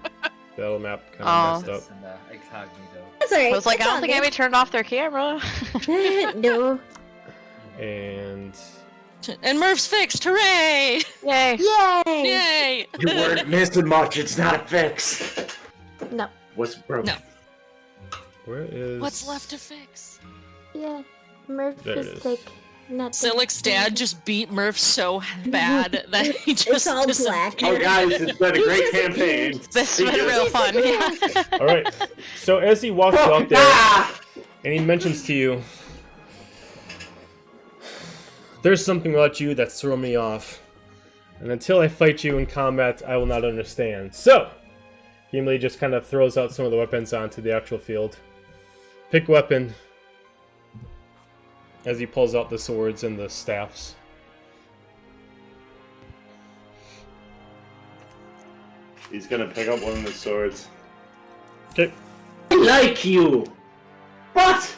battle map kind of messed up. Incognito. That's alright. I was like, I don't think anybody turned off their camera. No. And... And Murph's fixed! Hooray! Yay! Yay! Yay! You weren't missing much. It's not a fix. No. What's broken? No. Where is... What's left to fix? Yeah. Murph There it is is. like nothing. Sylyk's dad just beat Murph so bad that he just... It's all black. Oh, guys, it's been a great campaign. This has been real fun. Yeah. Alright, so as he walks out there, and he mentions to you, there's something about you that's thrown me off, and until I fight you in combat, I will not understand. So, he immediately just kind of throws out some of the weapons onto the actual field. Pick weapon, as he pulls out the swords and the staffs. He's gonna pick up one of the swords. Okay. I like you. But,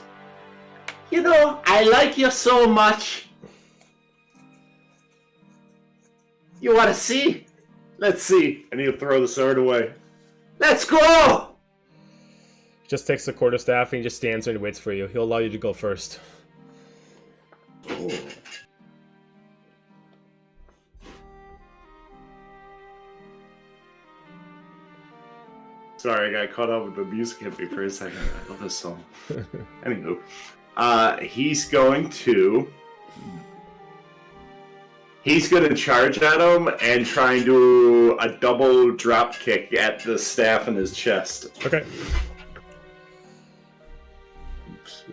you know, I like you so much. You want to see? Let's see. And he'll throw the sword away. Let's go! Just takes the quarterstaff and he just stands there and waits for you. He'll allow you to go first. Sorry, I got caught up with the music hit me for a second. I love this song. Anywho, he's going to charge at him and try and do a double drop kick at the staff in his chest. Okay. Oops.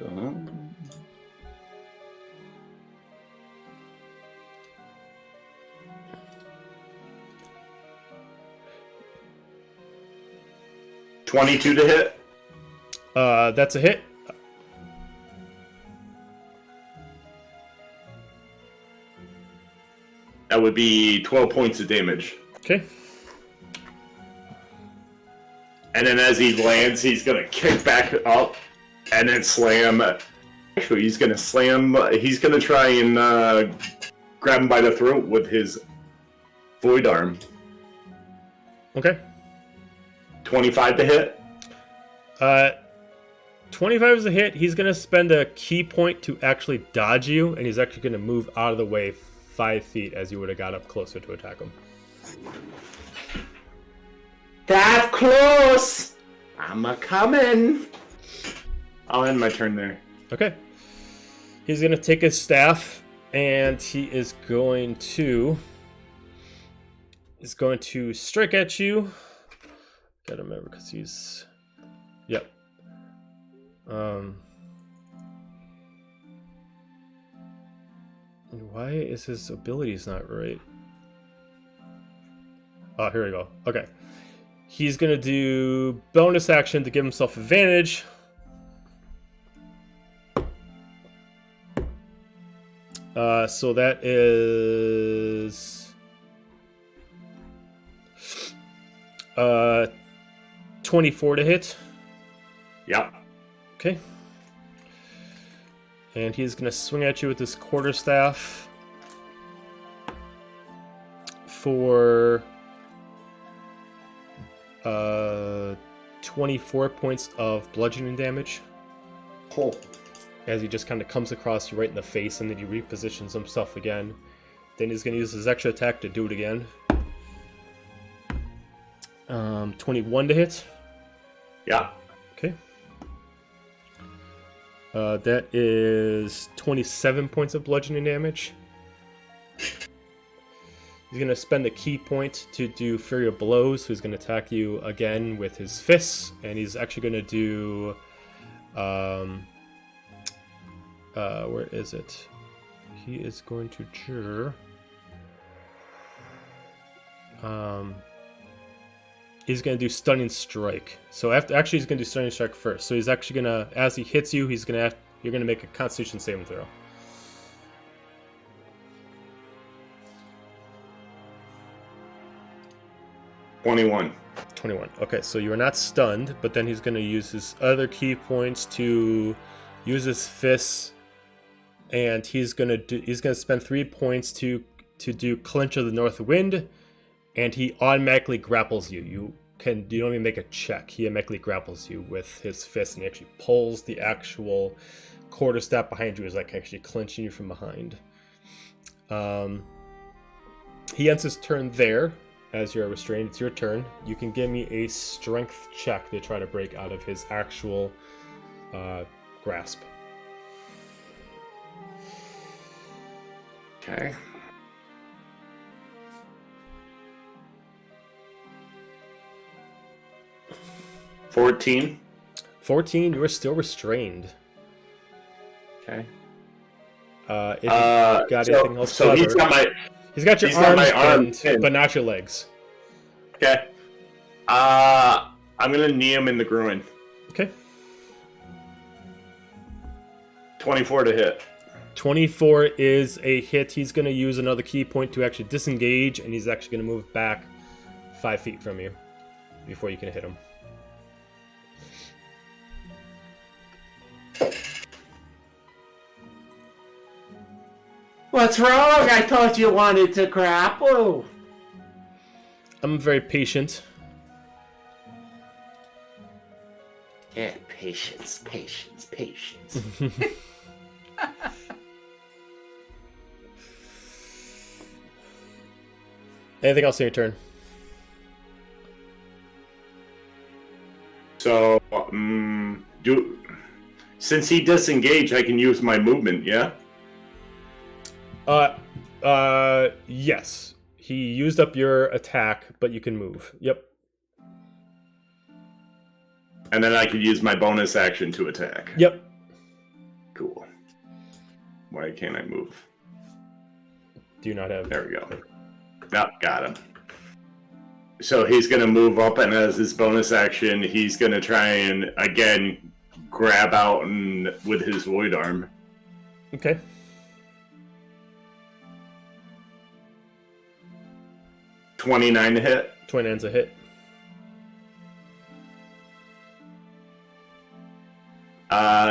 22 to hit. That's a hit. That would be 12 points of damage. Okay. And then as he lands, he's going to kick back up and then slam. Actually, he's going to slam. He's going to try and grab him by the throat with his void arm. Okay. 25 to hit. 25 is a hit. He's going to spend a key point to actually dodge you, and he's actually going to move out of the way 5 feet as you would have got up closer to attack him. That close! I'm a-coming! I'll end my turn there. Okay. He's going to take his staff, and he is going to strike at you. Gotta remember, because he's... Yep. Why is his abilities not right? Oh, here we go. Okay. He's gonna do bonus action to give himself advantage. So that is 24 to hit. Yep. Okay. And he's going to swing at you with this quarterstaff for 24 points of bludgeoning damage. Cool. As he just kind of comes across you right in the face, and then he repositions himself again. Then he's going to use his extra attack to do it again. 21 to hit. Yeah. Okay. That is 27 points of bludgeoning damage. He's going to spend a key point to do Fury of Blows. So he's going to attack you again with his fists. And he's actually going to do... where is it? He is going to... he's going to do Stunning Strike. So actually he's going to do Stunning Strike first. So he's actually going to... As he hits you, you're going to make a Constitution saving throw. $21. 21. Okay, so you are not stunned, but then he's going to use his other key points to use his fists, and he's going to spend 3 points to do Clinch of the North Wind, and he automatically grapples you. You don't even make a check. He automatically grapples you with his fist, and he actually pulls the actual quarterstaff behind you, is like actually clinching you from behind. He ends his turn there. As you're restrained, it's your turn. You can give me a strength check to try to break out of his actual grasp. Okay. $14. 14, you are still restrained. Okay. If you got anything else so clever. He's got your arms pinned, but not your legs. Okay. I'm gonna knee him in the groin. Okay. 24 to hit. 24 is a hit. He's gonna use another key point to actually disengage, and he's actually gonna move back 5 feet from you before you can hit him. What's wrong? I thought you wanted to grapple. I'm very patient. Yeah, patience. Anything else in your turn? So, since he disengaged, I can use my movement, yeah? Yes. He used up your attack, but you can move. Yep. And then I could use my bonus action to attack. Yep. Cool. Why can't I move? Do you not have... There we go. Nope, got him. So he's going to move up, and as his bonus action, he's going to try and, again, grab out with his void arm. Okay. $29 to hit. 29's a hit.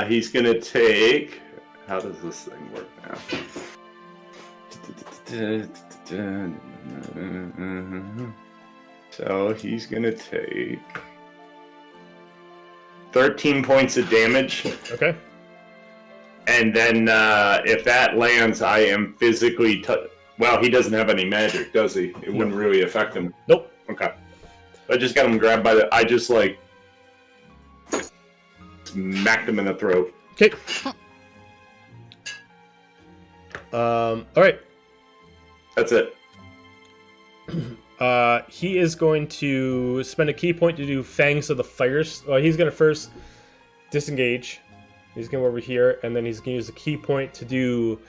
He's going to take... How does this thing work now? So he's going to take 13 points of damage. Okay. And then if that lands, I am physically... Well, he doesn't have any magic, does he? It wouldn't really affect him. Nope. Okay. I just got him grabbed by the... I just, like... smacked him in the throat. Okay. Alright. That's it. He is going to spend a key point to do Fangs of the Fires. Well, he's going to first disengage. He's going to go over here, and then he's going to use a key point to do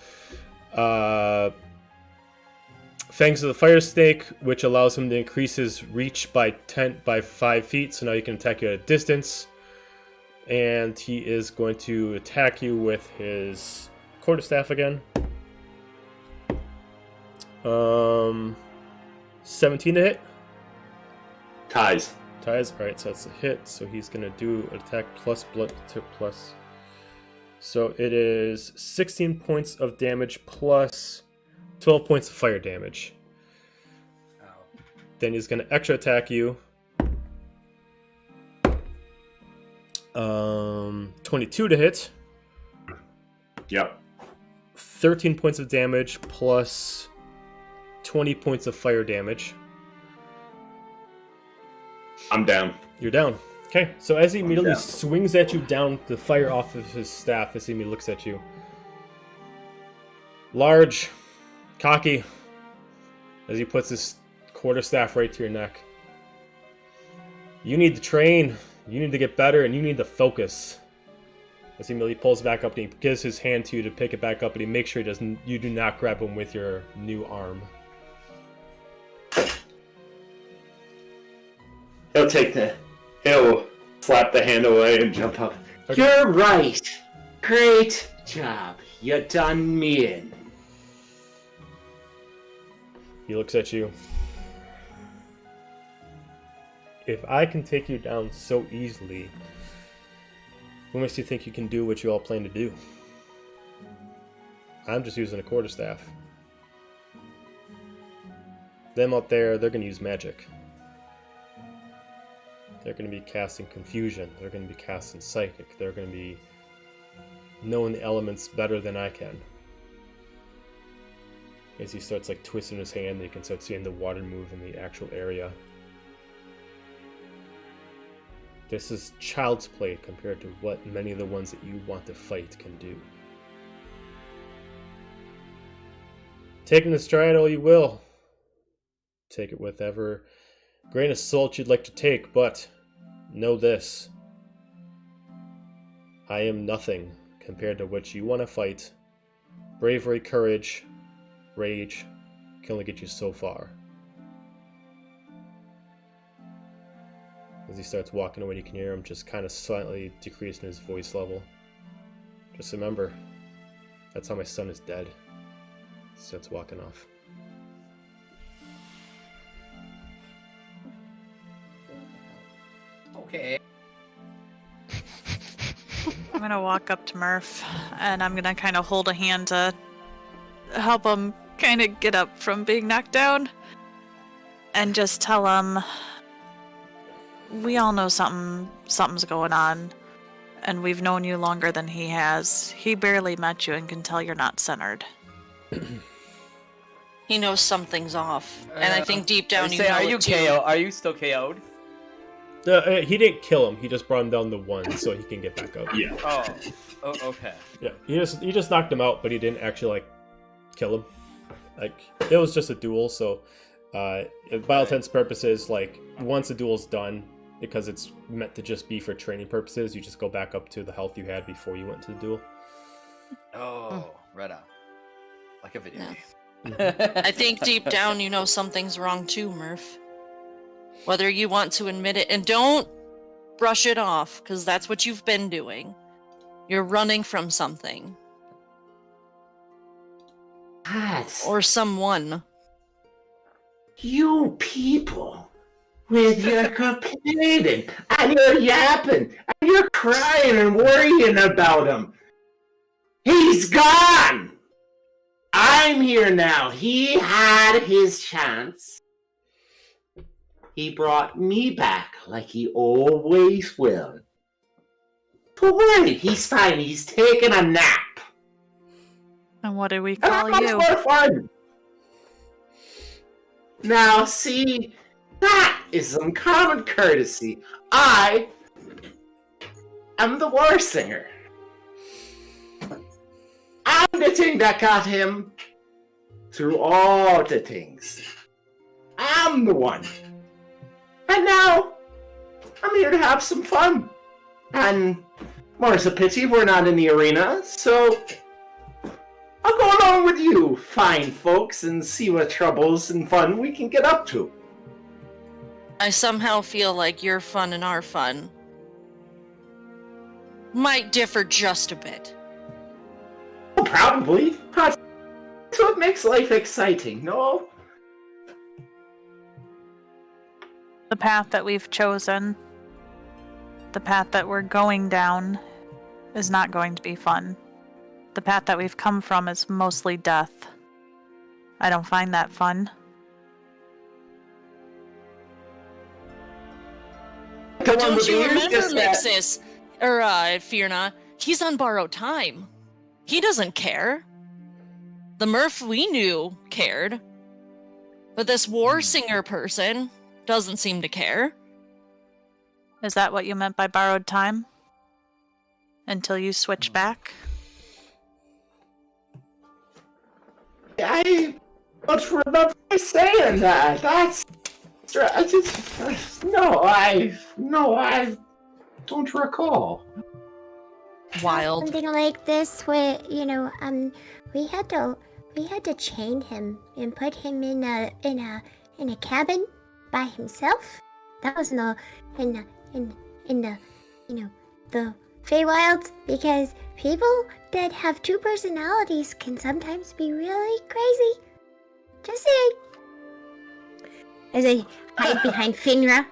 Fangs of the Fire Snake, which allows him to increase his reach by 5 feet, so now he can attack you at a distance. And he is going to attack you with his quarterstaff again. 17 to hit. Ties. Alright, so that's a hit. So he's going to do an attack plus blood to plus. So it is 16 points of damage plus 12 points of fire damage. Then he's going to extra attack you. 22 to hit. Yep. 13 points of damage plus 20 points of fire damage. I'm down. You're down. Okay, so as he immediately swings at you down the fire off of his staff, as he immediately looks at you. Large, cocky, as he puts his quarterstaff right to your neck. You need to train, you need to get better, and you need to focus. As he immediately pulls back up and he gives his hand to you to pick it back up, and he makes sure you do not grab him with your new arm. He'll slap the hand away and jump up. Okay. You're right. Great job. You done me in. He looks at you. If I can take you down so easily, what makes you think you can do what you all plan to do? I'm just using a quarterstaff. Them up there, they're going to use magic. They're going to be casting confusion. They're going to be casting psychic. They're going to be knowing the elements better than I can. As he starts like twisting his hand, you can start seeing the water move in the actual area. This is child's play compared to what many of the ones that you want to fight can do. Take it in stride all you will. Take it with whatever grain of salt you'd like to take, but know this. I am nothing compared to what you want to fight. Bravery, courage, rage can only get you so far. As he starts walking away, you can hear him just kind of slightly decreasing his voice level. Just remember, that's how my son is dead. He starts walking off. Okay. I'm gonna walk up to Murph, and I'm gonna kind of hold a hand to help him kind of get up from being knocked down, and just tell him, we all know something's going on, and we've known you longer than he has. He barely met you and can tell you're not centered. He knows something's off, and I think deep down you know are it you too. KO? Are you still KO'd? He didn't kill him. He just brought him down to 1 so he can get back up. Yeah. Oh, okay. Yeah. He just knocked him out, but he didn't actually like kill him. Like it was just a duel. So, by all intents and purposes, like once the duel's done, because it's meant to just be for training purposes, you just go back up to the health you had before you went to the duel. Oh, right on. Like a video game. I think deep down you know something's wrong too, Murph. Whether you want to admit it, and don't brush it off, because that's what you've been doing. You're running from something. What? Or someone. You people, with your complaining, and your yapping, and you're crying and worrying about him. He's gone! I'm here now. He had his chance. He brought me back like he always will. But wait, he's fine. He's taking a nap. And what do we And call that's you? more fun. Now, see, that is some common courtesy. I am the war singer. I'm the thing that got him through all the things. I'm the one. And now, I'm here to have some fun. And more's a pity we're not in the arena, so I'll go along with you, fine folks, and see what troubles and fun we can get up to. I somehow feel like your fun and our fun might differ just a bit. Oh, probably. That's what makes life exciting, no? The path that we've chosen, the path that we're going down, is not going to be fun. The path that we've come from is mostly death. I don't find that fun. Don't you remember, Mixis? Or, Fierna? He's on borrowed time. He doesn't care. The Murph we knew cared. But this war singer person doesn't seem to care. Is that what you meant by borrowed time? Until you switch back? I don't remember saying that? That's I don't recall. Wild. Something like this, where we had to chain him and put him in a cabin by himself. That was in the the Feywilds, because people that have two personalities can sometimes be really crazy. Just saying. As I hide behind Finra.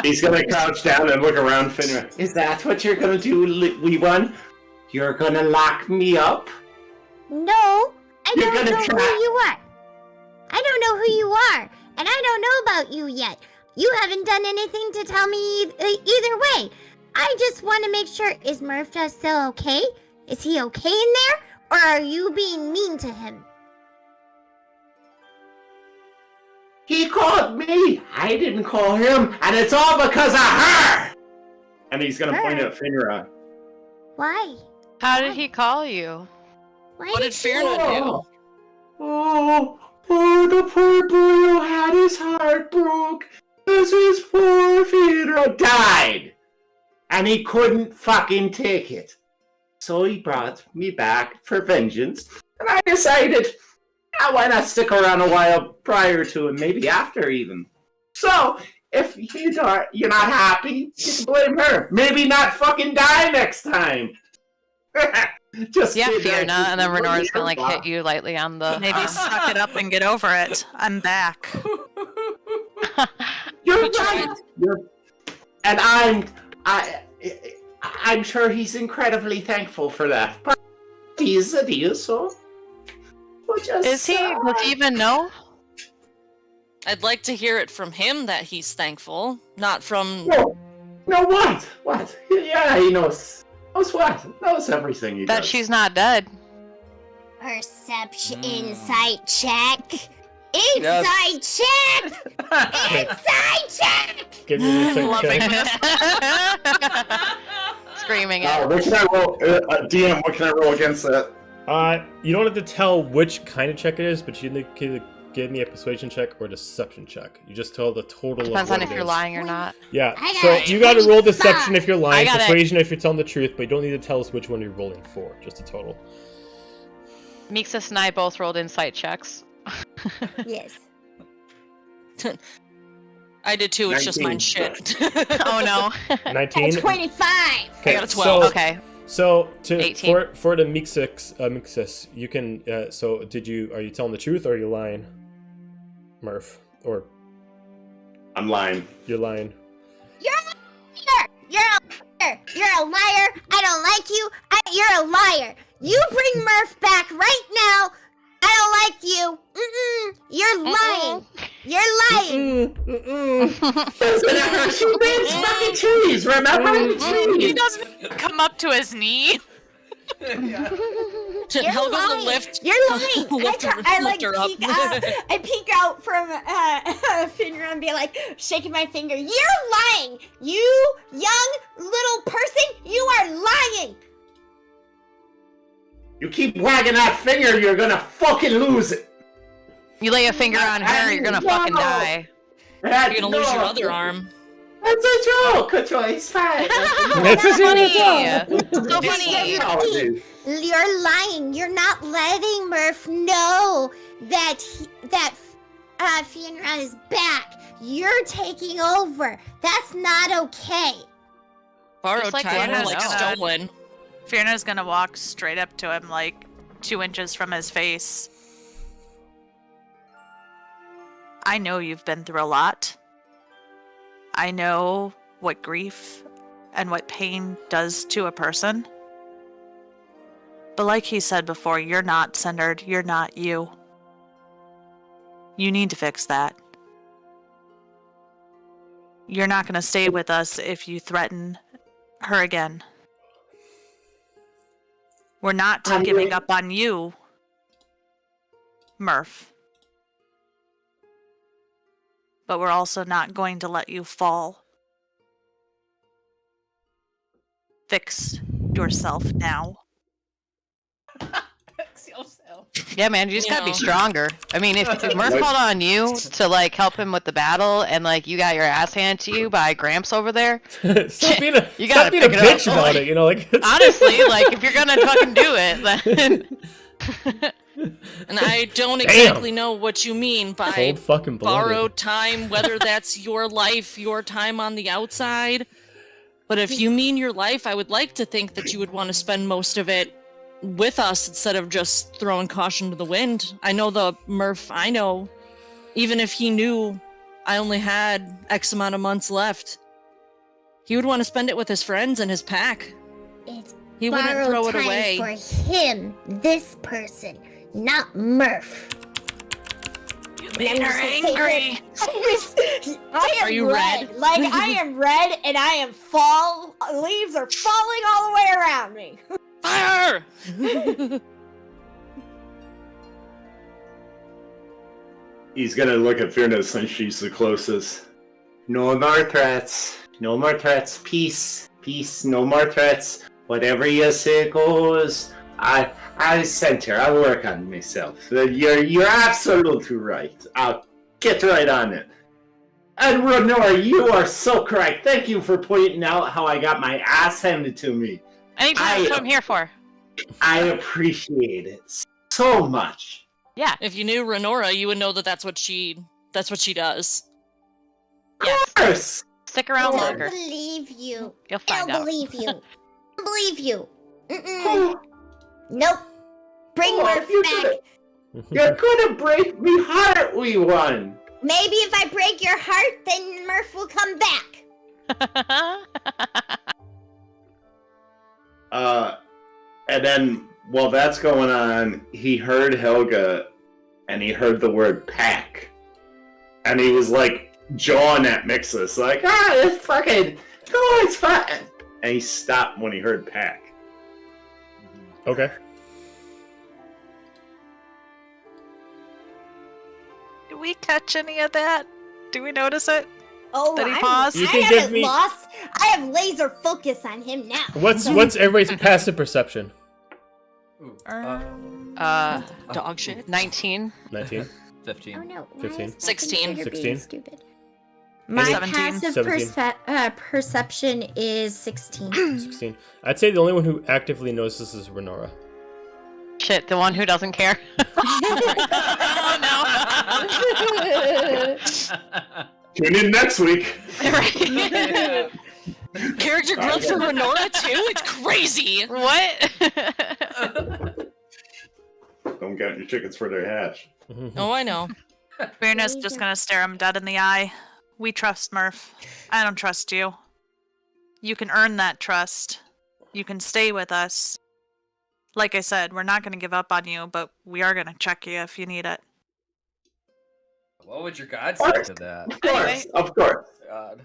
He's gonna crouch down and look around Finra. Is that what you're gonna do, wee one? You're gonna lock me up? No, I You're don't gonna know who try- you are. I don't know who you are, and I don't know about you yet. You haven't done anything to tell me either way. I just want to make sure, is Murph still okay? Is he okay in there, or are you being mean to him? He called me. I didn't call him, and it's all because of her. And he's gonna point at Finra. Why? How did he call you? Why What did she- Fearna do? Oh, the poor boy who had his heart broke as his poor Fedra died. And he couldn't fucking take it. So he brought me back for vengeance. And I decided, why not stick around a while prior to and maybe after even. So, if you're not happy, you can blame her. Maybe not fucking die next time. Just Yeah, kidding. Fiona, and then Renora's gonna like hit you lightly on the Maybe arm. suck it up and get over it. I'm back. You're right. And I'm sure he's incredibly thankful for that. But he is, so we'll just, Is he? Does he even know? I'd like to hear it from him that he's thankful, not from. No, what? What? Yeah, he knows. Knows what? Knows everything he That does. she's not dead. Perception insight check. Inside check. Inside check. Give me an insight Loving check. Screaming it. What can I roll? DM, what can I roll against that? You don't have to tell which kind of check it is, but you need to give me a persuasion check or deception check. You just tell the total Depends of on what if it you're is. lying or not. Yeah, I so got you gotta roll 25. deception if you're lying, I got it. persuasion if you're telling the truth, but you don't need to tell us which one you're rolling for, just a total. Mixus and I both rolled insight checks. Yes. I did too. It's just 19. mine shit. Oh no. 19? 25. I got a 12. Okay. So to 18. for the Mixus, you can. So are you telling the truth or are you lying, Murph? Or I'm lying. you're lying? You're a liar. You're a liar. You're a liar. I don't like you. You're a liar. You bring Murph back right now. I don't like you. You're lying. You're lying. That's gonna hurt. She lives fucking trees, remember? He Trees. doesn't come up to his knee. You're Helga lying. will lift. You're lying. lift her, I lift her up. peek out. I peek out from Finra and be like, shaking my finger. You're lying. You young little person. You are lying. You keep wagging that finger, you're gonna fucking lose it. You lay a finger on her, you're gonna fucking die. You're gonna lose your other arm. That's a joke. A choice. Fine. That's a Funny. joke. So funny. You're lying. You're not letting Murph know that Fiona is back. You're taking over. That's not okay. Borrowed Just like time, Lana like said. stolen. Fiona's gonna walk straight up to him, like 2 inches from his face. I know you've been through a lot. I know what grief and what pain does to a person. But like he said before, you're not centered. You're not you. You need to fix that. You're not going to stay with us if you threaten her again. We're not giving up on you, Murph. But we're also not going to let you fall. Fix yourself now. yourself. Yeah, man, you just gotta be know. stronger. I mean, if Murph Like- called on you to like help him with the battle, and like you got your ass handed to you by Gramps over there, Stop being a, You stop gotta being a pick it up. bitch about it, you know, like honestly, like if you're gonna fucking do it, then And I don't Damn. exactly know what you mean by cold fucking blooded. borrowed time, whether that's your life, your time on the outside. But if you mean your life, I would like to think that you would want to spend most of it with us instead of just throwing caution to the wind. I know the Murph I know, even if he knew I only had X amount of months left, he would want to spend it with his friends and his pack. It's He wouldn't borrowed throw it time away. for him, this person, not Murph. You And made I'm her just gonna say angry. this. I am Are you red? Like I am red, and I am leaves are falling all the way around me. Fire! He's gonna look at Fierna since she's the closest. No more threats. No more threats. Peace. Peace. No more threats. Whatever you say goes. I sent her. I'll work on myself. You're absolutely right. I'll get right on it. And Renora, you are so correct. Thank you for pointing out how I got my ass handed to me. anytime that's what I'm here for. I appreciate it so much. Yeah, If you knew Renora, you would know that that's what she does. Of yes. course. Stick I around don't longer. believe you. You'll I find don't out. believe you. I don't believe you. Mm-mm. Nope. Bring Oh, Murph you're back. You're gonna break me heart, wee one. Maybe if I break your heart, then Murph will come back. And then while that's going on, he heard Helga, and he heard the word pack, and he was like jawing at Mixus, like, It's fucking. Oh, it's fine. and he stopped when he heard pack. Okay. Did we catch any of that? Do we notice it? Oh, Did he pause? You I can haven't give me- lost. I have laser focus on him now. What's everybody's passive perception? Ooh, Dog shit. 19. 19. 15. Oh no. why 15. is my 16. computer being 16. Stupid. My 17. passive 17. perception is 16. 16. I'd say the only one who actively notices is Renora. Shit, the one who doesn't care. Oh Tune in next week. no. Right. Character growth for Renora too? It's crazy! What? Don't count your chickens for their hatch. Oh, I know. Fierna's just gonna stare him dead in the eye. We trust Murph. I don't trust you. You can earn that trust. You can stay with us. Like I said, we're not gonna give up on you, but we are gonna check you if you need it. What would your god say to that? Of course. Of course. God.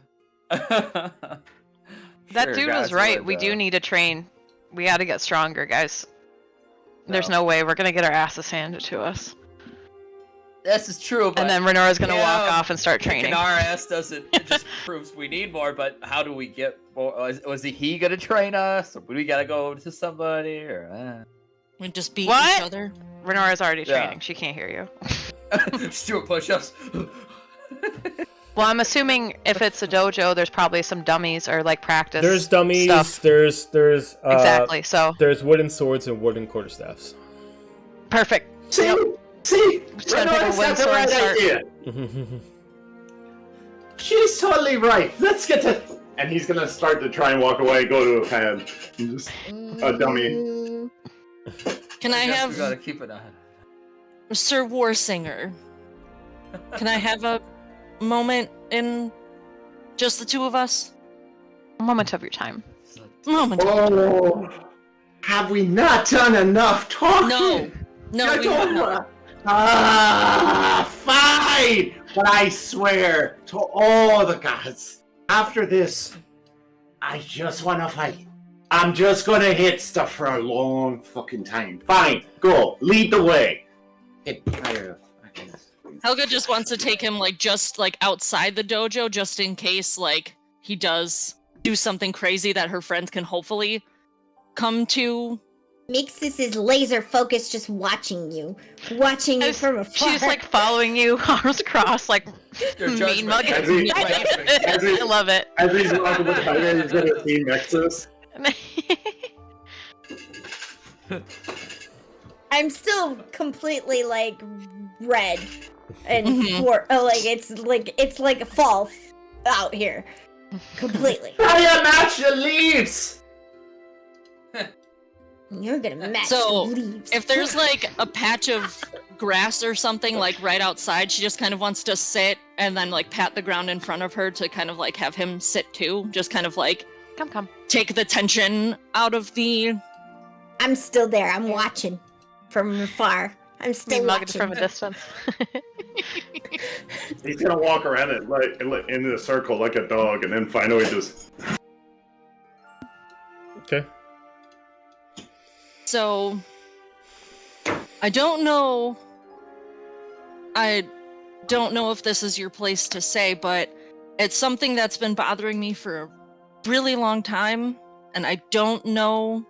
That Sure, dude guys was right. would, We do need to train. We gotta get stronger, guys. There's no way we're gonna get our asses handed to us. This is true, but And then Renora's gonna yeah, walk off and start kicking training. our ass doesn't. It just proves we need more. But how do we get more? Was he gonna train us? Or do we gotta go to somebody? Or We just beat What? each other. Renora's already Yeah. training. She can't hear you. just doing push-ups? Well, I'm assuming if it's a dojo, there's probably some dummies or like practice. There's dummies. stuff. There's Exactly. So There's wooden swords and wooden quarterstaffs. perfect. See? See? Just gotta pick a Renora's wooden got the sword and right start. idea. She's totally right. Let's get to. And he's gonna start to try and walk away, go to a pad. And just a dummy. Mm, Can I guess we gotta have keep it on. Sir Warsinger? Can I have a moment in just the two of us? A moment of your time. Moment. Oh, have we not done enough talking? No, I we don't won't. fine! But I swear to all the gods, after this, I just want to fight. I'm just gonna hit stuff for a long fucking time. Fine, go, lead the way. Get tired of fucking. Helga just wants to take him just outside the dojo, just in case he does do something crazy that her friends can hopefully come to Mixus is laser focused, just watching you from afar. She's like following you, arms crossed, like mean mugging. I love it. As he's walking with Tyler, he's gonna see Nexus. I'm still completely like red and it's like a fall out here completely. I match the leaves. You're gonna match So, the leaves. If there's like a patch of grass or something like right outside, she just kind of wants to sit and then like pat the ground in front of her to kind of like have him sit too. Just kind of like Come. take the tension out of the. I'm still there. I'm watching from afar. I'm still Mean mugging watching. from a distance. He's gonna walk around it like in a circle like a dog, and then finally just. Okay. So, I don't know if this is your place to say, but it's something that's been bothering me for a really long time, and I don't know.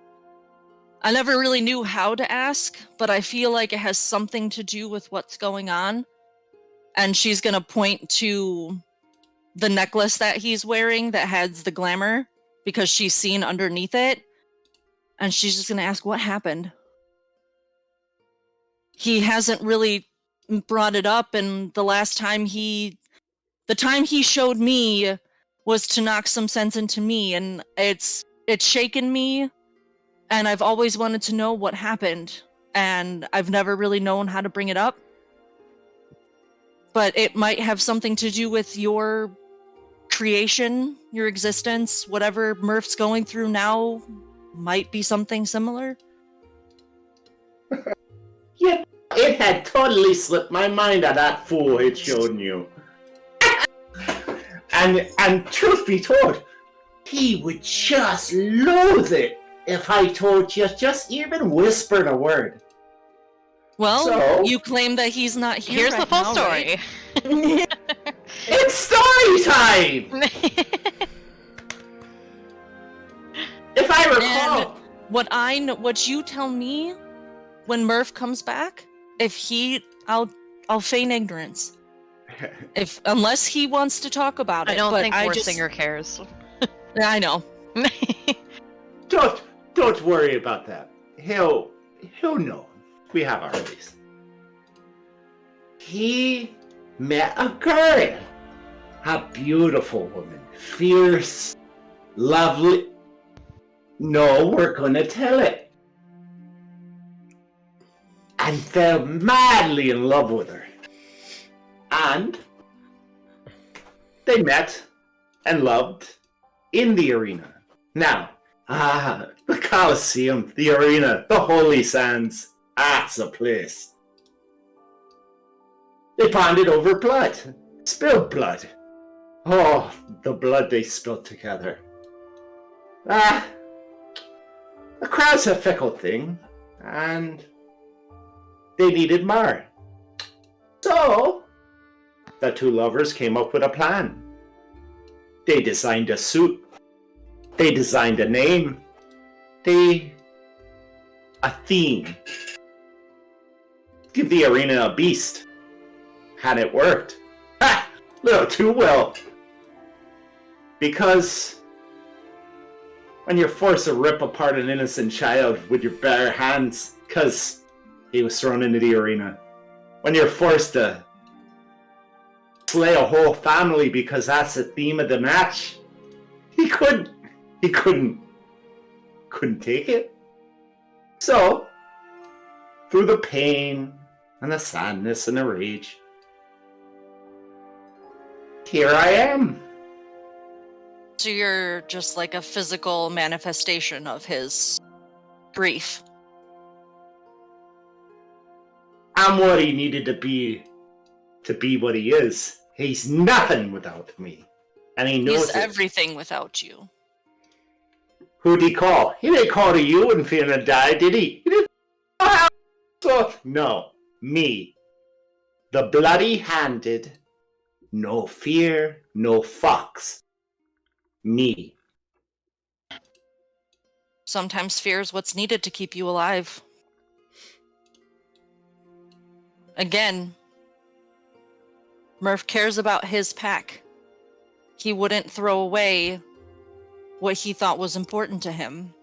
I never really knew how to ask, but I feel like it has something to do with what's going on. And she's gonna point to the necklace that he's wearing that has the glamour, because she's seen underneath it. And she's just gonna ask, what happened? He hasn't really brought it up, and the time he showed me was to knock some sense into me, and it's shaken me, and I've always wanted to know what happened, and I've never really known how to bring it up. But it might have something to do with your creation, your existence, whatever Murph's going through now. Might be something similar. Yeah, it had totally slipped my mind that that fool had shown you. And truth be told, he would just loathe it if I told you, just even whispered a word. Well, So- you claim that he's not here. Here's right the full now, story. right? It's story time! If I recall, And what you tell me when Murph comes back, I'll feign ignorance. Unless he wants to talk about it. I don't but think I Singer cares. I know. don't worry about that. He'll know. We have our ways. He met a girl. A beautiful woman. Fierce. Lovely. No, we're gonna tell it. And fell madly in love with her. And they met and loved in the arena. Now, the Colosseum, the arena, the Holy Sands, that's a place. They bonded over blood, spilled blood. Oh, the blood they spilled together. The crowd's a fickle thing, and they needed more. So, the two lovers came up with a plan. They designed a suit. They designed a name. A theme. Give the arena a beast. And it worked. Ha! Little too well. Because when you're forced to rip apart an innocent child with your bare hands because he was thrown into the arena, when you're forced to slay a whole family because that's the theme of the match, he couldn't take it. So, through the pain and the sadness and the rage, here I am. So you're just like a physical manifestation of his grief. I'm what he needed to be what he is. He's nothing without me. And he knows He's it. everything without you. Who'd he call? He didn't call to you when Fiona died, did he? He didn't. No, me. The bloody-handed, no fear, no fucks. Me. sometimes fear is what's needed to keep you alive. Again, Murph cares about his pack. He wouldn't throw away what he thought was important to him.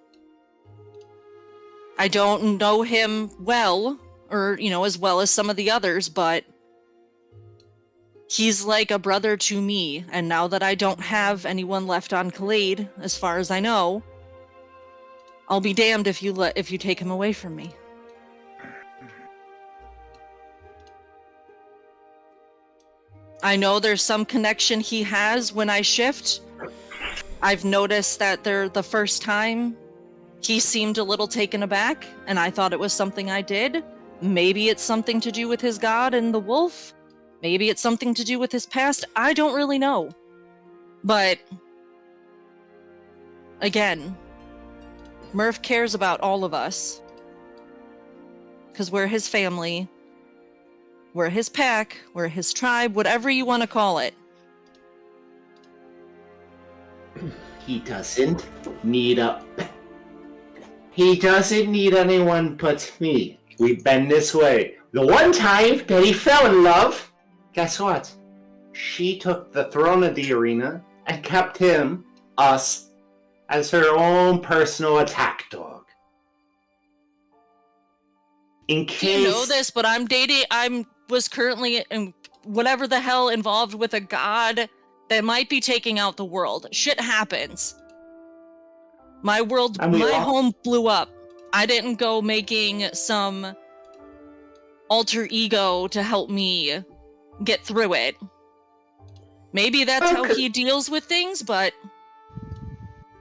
I don't know him well, or, as well as some of the others, but he's like a brother to me, and now that I don't have anyone left on Khalid, as far as I know, I'll be damned if you take him away from me. I know there's some connection he has when I shift. I've noticed that the first time he seemed a little taken aback, and I thought it was something I did. Maybe it's something to do with his god and the wolf. Maybe it's something to do with his past. I don't really know. But again, Murph cares about all of us. Because we're his family. We're his pack. We're his tribe. Whatever you want to call it. He doesn't need anyone but me. We've been this way. The one time that he fell in love, guess what? She took the throne of the arena and kept us, as her own personal attack dog. In case... You know this, but I was currently in whatever the hell involved with a god that might be taking out the world. Shit happens. My home blew up. I didn't go making some alter ego to help me get through it. Maybe that's how he deals with things, but...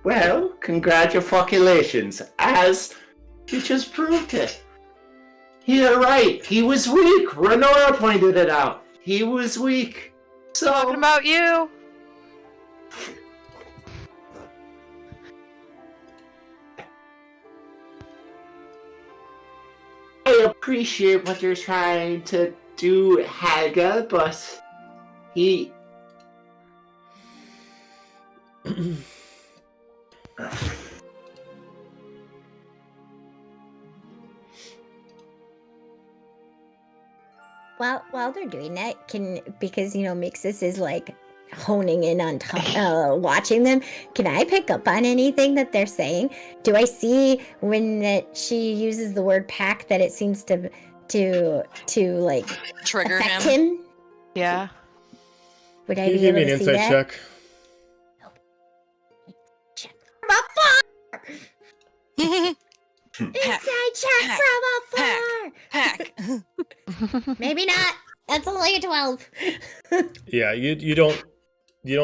Well, congratulations, as you just proved it. You're right, he was weak. Renora pointed it out. He was weak. So... Talking about you. I appreciate what you're trying to do, Haga, but he... While they're doing that, because Mixus is like honing in on watching them, can I pick up on anything that they're saying? Do I see when she uses the word pack that it seems to like trigger affect him? Yeah. Would I be able to see that? Insight check. Check from afar. Inside check from afar. Pack. Maybe not. That's only a 12. Yeah, you don't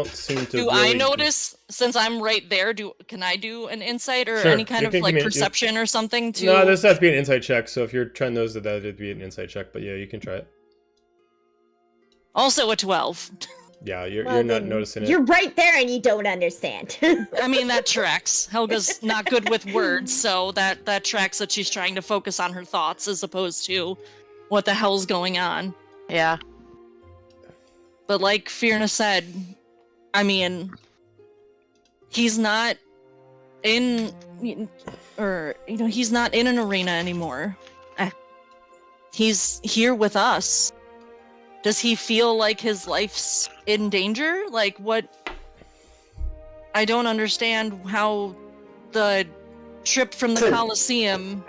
seem to. Do really... I notice, since I'm right there? Can I do an insight or Sure, any kind of like perception or something? No, this has to be an insight check. So if you're trying those, that it'd be an insight check. But yeah, you can try it. Also a 12. Yeah, you're not noticing it. You're right there and you don't understand. I mean, that tracks. Helga's not good with words, so that tracks that she's trying to focus on her thoughts as opposed to what the hell's going on. Yeah. But like Fierna said, I mean, he's not in, he's not in an arena anymore. He's here with us. Does he feel like his life's in danger? Like, what? I don't understand how the trip from the Coliseum...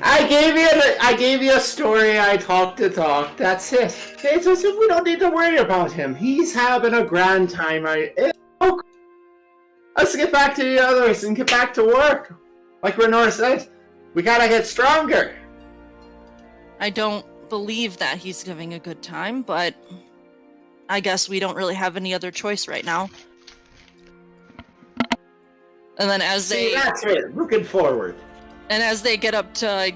I gave you a story. I talked the talk. That's it. We don't need to worry about him. He's having a grand time. Let's get back to the others and get back to work. Like Renora said, we gotta get stronger. I don't believe that he's having a good time, but I guess we don't really have any other choice right now. And then that's it. Looking forward. And as they get up to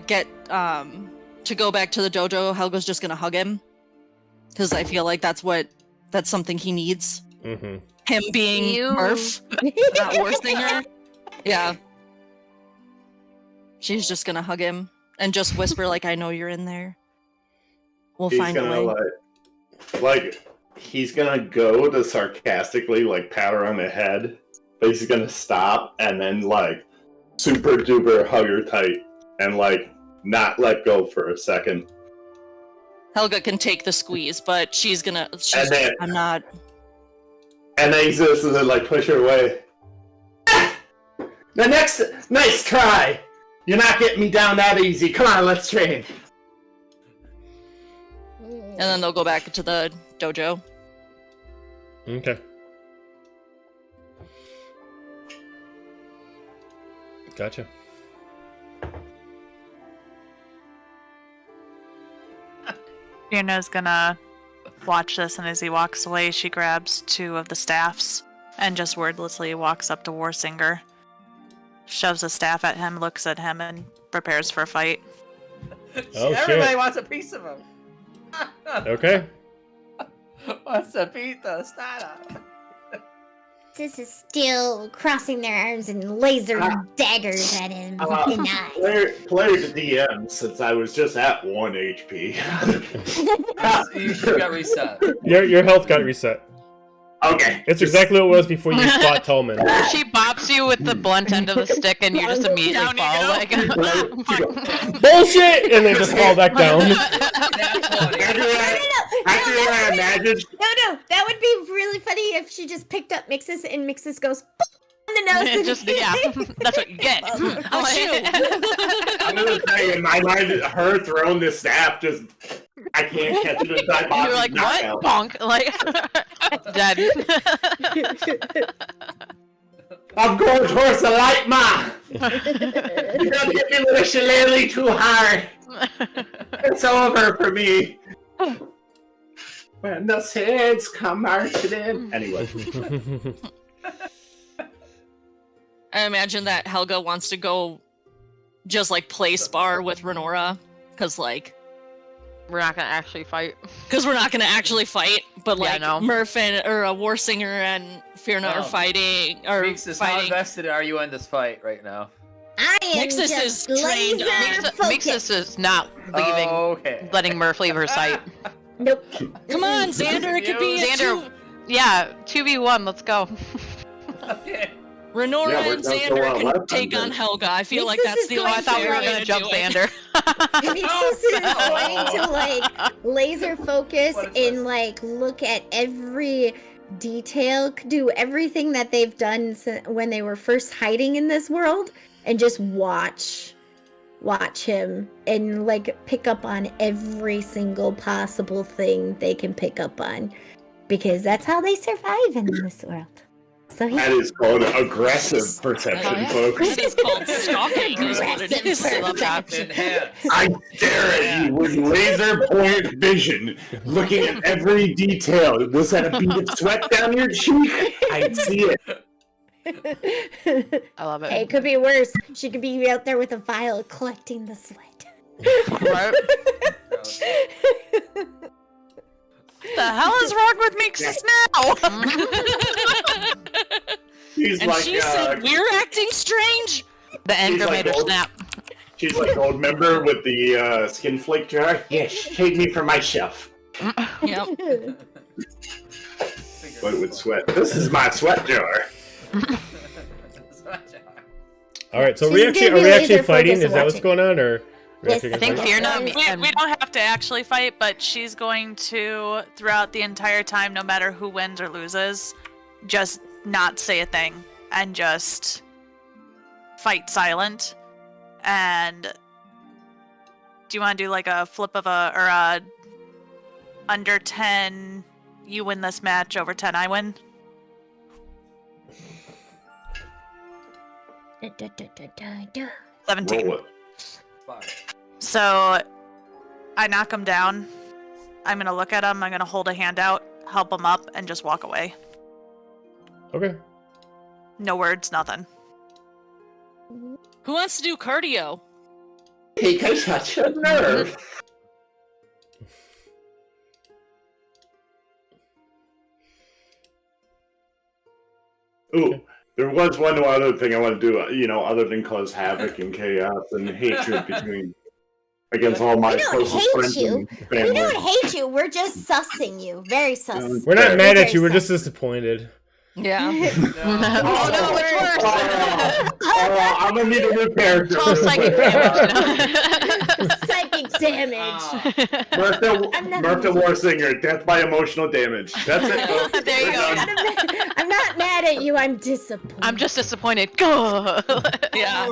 go back to the dojo, Helga's just gonna hug him, because I feel like that's something he needs. Mm-hmm. Him being Murph, not worsting her. Yeah. She's just gonna hug him and just whisper, like, I know you're in there. We'll find a way. He's gonna go to sarcastically, pat her on the head, but he's gonna stop and then, super duper hug her tight and like not let go for a second. Helga can take the squeeze, but she's And just, then- I'm not. And then he's just like push her away. The next, nice try. You're not getting me down that easy. Come on, let's train. And then they'll go back to the dojo. Okay. Gotcha. Fiona's gonna watch this, and as he walks away, she grabs 2 of the staffs and just wordlessly walks up to Warsinger, shoves a staff at him, looks at him, and prepares for a fight. Oh, Everybody shit. wants a piece of him. Okay. Wants a piece of Stana. This is still crossing their arms and laser daggers at him in the eyes. Player to DM, since I was just at 1 HP. You got reset. Your health got reset. Okay. It's exactly what it was before you spot Tolman. She bops you with the blunt end of the stick, and you just immediately fall. Like, Bullshit! And they just fall back down. After I imagine, No, that would be really funny if she just picked up Mixus and Mixus goes on the nose. And just, yeah, that's what you get. I'm gonna say in my mind, her throwing this staff just, I can't catch it inside my You're like, what? Bonk. Like, dead. I'm going towards the light, ma. You don't hit me with a shillelagh too hard. It's over for me. When the Saints come marching in. Anyway. I imagine that Helga wants to go just like play spar with Renora, because like We're not gonna actually fight. we're not gonna actually fight, but Yeah, like no. Murph and or Warsinger and Fiona are fighting. Or Mixus, how fighting. invested are you in this fight right now? I am Nexus just is trained laser on- focused. Mixus is not leaving, Okay. letting Murph leave her sight. Nope. Come on, Xander! It could be a Xander, yeah, 2v1, let's go. Okay. Renora Yeah, we're and down to Xander our can left take then. on Helga. I feel like Nexus that's is the going only I thought we were fair way gonna to jump do it. Xander. Mixus is going to like laser focus What is this? and like look at every detail, do everything that they've done when they were first hiding in this world, and just watch him and like pick up on every single possible thing they can pick up on, because that's how they survive in this world. So That is called aggressive perception, yeah. folks. That is called stalking. Is what it is. I love that. Enhance. I stare at you with laser point vision, looking at every detail. Was that a bead of sweat down your cheek? I see it. I love Hey, it. it could be worse. She could be out there with a vial collecting the sweat. Right? What the hell is wrong with Mixus now? She's And like, she said, "We're acting strange." The anger like made her old- snap. she's like old member with the skin flake jar. Yes, take me for my chef. Yep. But with sweat. This is my sweat jar. All right, so She's are we gonna be actually laser fighting? focused Is that what's watching. going on, or? we Yes, actually I think gonna Fear fight? Not We don't have to actually fight, but she's going to, throughout the entire time, no matter who wins or loses, just not say a thing and just fight silent. And do you want to do like a flip of a under 10, you win this match, over 10, I win? Da, da, da, da, da, da. 17. Roll it. So I knock him down. I'm going to look at him. I'm going to hold a hand out, help him up, and just walk away. Okay. No words, nothing. Who wants to do cardio? Take a touch of nerve. Ooh, there was one other thing I want to do, other than cause havoc and chaos and hatred against all my We don't closest hate friends you. and We family. don't hate you. We're just sussing you. Very sus. We're not Very, mad at very you. We're sus. just disappointed. Yeah. Oh no, it's worse. I'm gonna need a new character. 12 psychic damage. Psychic damage. Murph the War Singer, death by emotional damage. That's it, folks. There you We're go. done. I'm not mad at you. I'm disappointed. I'm just disappointed. Go. Yeah.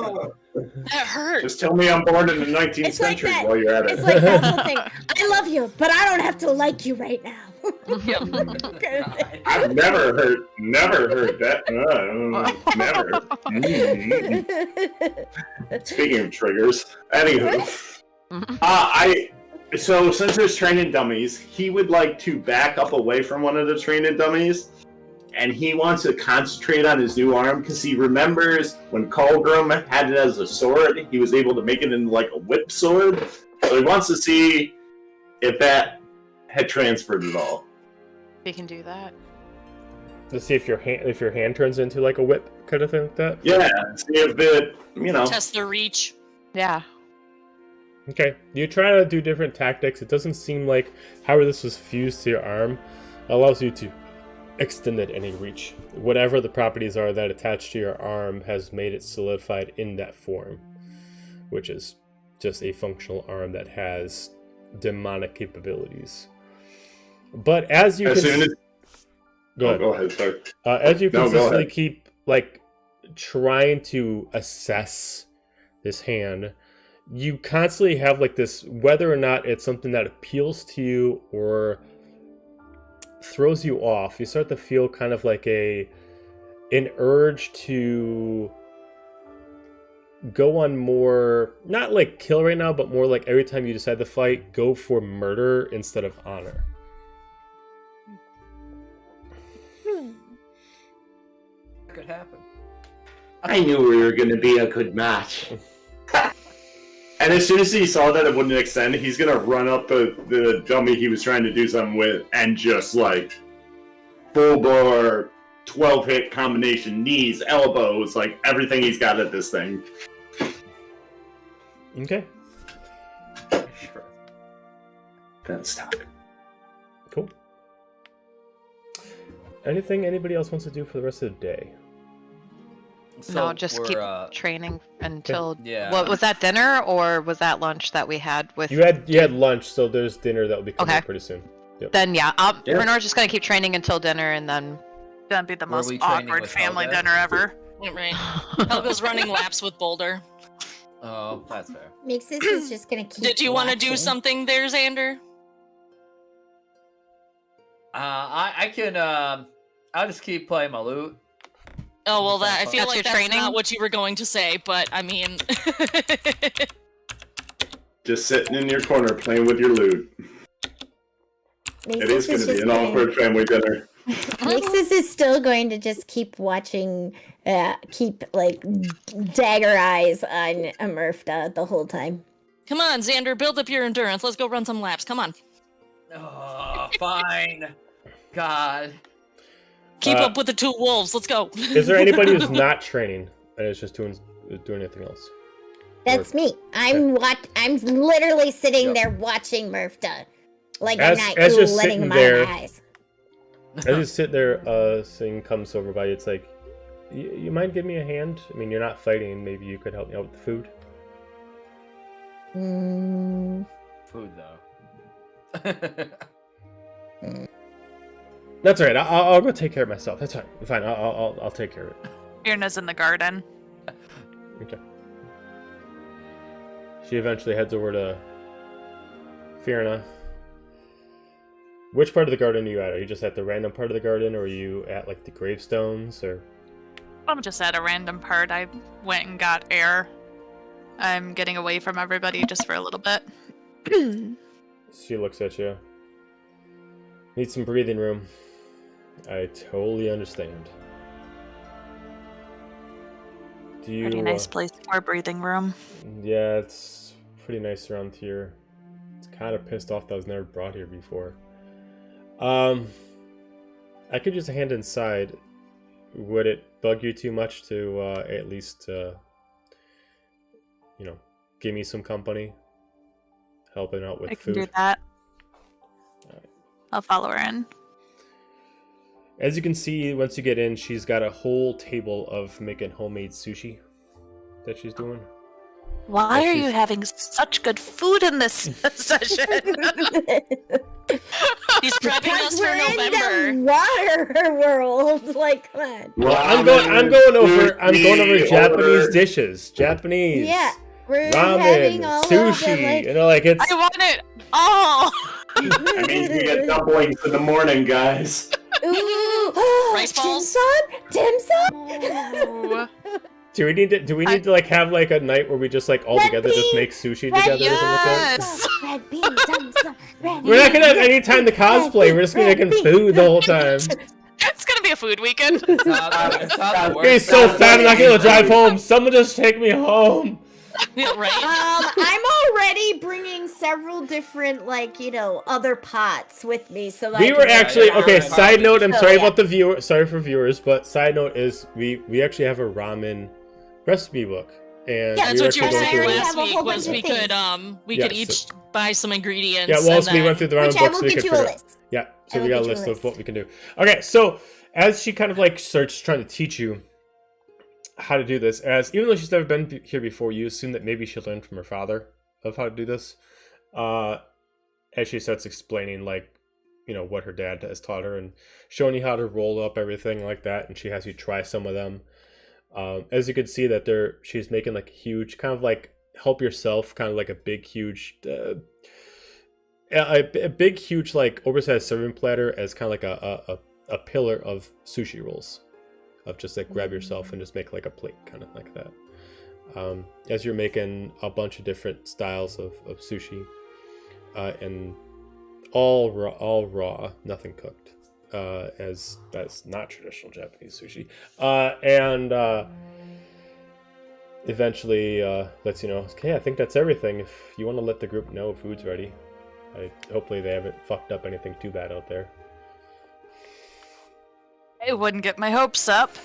That hurt. Just tell me I'm born in the 19th It's like century that. while you're at it. It's like that whole thing. I love you, but I don't have to like you right now. Yep. I've never heard that. Never. Speaking of triggers, anywho, so since there's training dummies, he would like to back up away from one of the training dummies, and he wants to concentrate on his new arm because he remembers when Colgrim had it as a sword, he was able to make it into like a whip sword. So he wants to see if that had transferred at all. We can do that. To see if your hand turns into like a whip kind of thing like that. Yeah, see if it, Test the reach. Yeah. Okay, you try to do different tactics. It doesn't seem like however this was fused to your arm allows you to extend it any reach. Whatever the properties are that attach to your arm has made it solidified in that form, which is just a go ahead, sorry. As you consistently keep like trying to assess this hand, you constantly have like this, whether or not it's something that appeals to you or throws you off, you start to feel kind of like an urge to go on more, not like kill right now, but more like every time you decide to fight, go for murder instead of honor. Could happen. I knew we were going to be a good match. And as soon as he saw that it wouldn't extend, he's gonna run up the dummy he was trying to do something with and just like full bore 12 hit combination, knees, elbows, like everything he's got at this thing. Okay. Sure. Then stop it. Cool. Anything anybody else wants to do for the rest of the day? No, just we're, keep training until. Yeah. What was that, dinner or was that lunch that we had with? You had lunch, so there's dinner that will be coming Okay. up pretty soon. Yep. Then yeah, Renor's just gonna keep training until dinner, and then. Gonna be the Were most we training awkward with family Helga? dinner ever. Right. Helga's running laps with Boulder. Oh, that's fair. Mixus is just gonna keep. Did you want to do watching. something there, Xander? I can. I'll just keep playing my lute. Oh well, I feel That's like your that's training? not what you were going to say, but I mean. Just sitting in your corner playing with your lute. It is going to be an awkward family dinner. Mixus is still going to just keep watching, keep like dagger eyes on Murph the whole time. Come on, Xander, build up your endurance. Let's go run some laps. Come on. Oh, fine. God. Keep up with the two wolves. Let's go. Is there anybody who's not training and is just doing anything else? That's me. I'm literally sitting there watching Murph like As I'm not you're letting sitting my there- eyes. As you sit there, Sing comes over by you. It's like, you mind giving me a hand? I mean, you're not fighting. Maybe you could help me out with the food. Food though. That's all right. I'll go take care of myself. That's fine. Fine. I'll take care of it. Irna's in the garden. Okay. She eventually heads over to Fiona. Which part of the garden are you at? Are you just at the random part of the garden, or are you at like the gravestones, or? I'm just at a random part. I went and got air. I'm getting away from everybody just for a little bit. She looks at you. Need some breathing room. I totally understand. Do you? Pretty nice place for a breathing room. Yeah, it's pretty nice around here. It's kind of pissed off that I was never brought here before. I could use a hand inside. Would it bug you too much to at least, give me some company? Helping out with I can food? do that. Alright. I'll follow her in. As you can see, once you get in, she's got a whole table of making homemade sushi that she's doing. Why are you having such good food in this session? He's prepping us for we're November. in the water world. Like, come on. Well, I'm going over Japanese dishes. Japanese. Yeah, we're having Ramen, all sushi. of the, like, You know, like it's. I want it all. That means we get dumplings in the morning, guys. Ooh, Rice balls? Dim sum. Do we need to like have like a night where we just like all Red together just bean, make sushi red together or something like that? Yes. Red bean, dim sum, red We're not bean, gonna have dim any time to cosplay. We're just gonna be making food the whole time. It's gonna be a food weekend. It's not the Okay, worst. so fat. I'm not gonna drive home. Someone just take me home. Yeah, right? I'm already bringing several different, like, other pots with me, so that We I were can actually make it okay. out. Side note, I'm So, sorry yeah. about the viewer. Sorry for viewers, but side note is we actually have a ramen recipe book, and Yeah, That's we what you were actually I saying already last have a week whole was bunch we of could things. we Yeah, could each buy some ingredients. Yeah, and once we then- went through the ramen Which I books, will we get could you a figure out. list. Yeah, so I we will got a get you a list of list. what we can do. Okay, so as she kind of like starts trying to teach you how to do this, as even though she's never been here before, you assume that maybe she learned from her father of how to do this. As she starts explaining like, what her dad has taught her and showing you how to roll up everything like that, and she has you try some of them. As you can see that she's making like a huge kind of like help yourself, kind of like a big huge a big huge like oversized serving platter as kind of like a pillar of sushi rolls, of just like grab yourself and just make like a plate kind of like that. As you're making a bunch of different styles of sushi, and all raw, nothing cooked, as that's not traditional Japanese sushi, and eventually lets you know, okay, I think that's everything. If you want to let the group know food's ready, hopefully they haven't fucked up anything too bad out there. I wouldn't get my hopes up.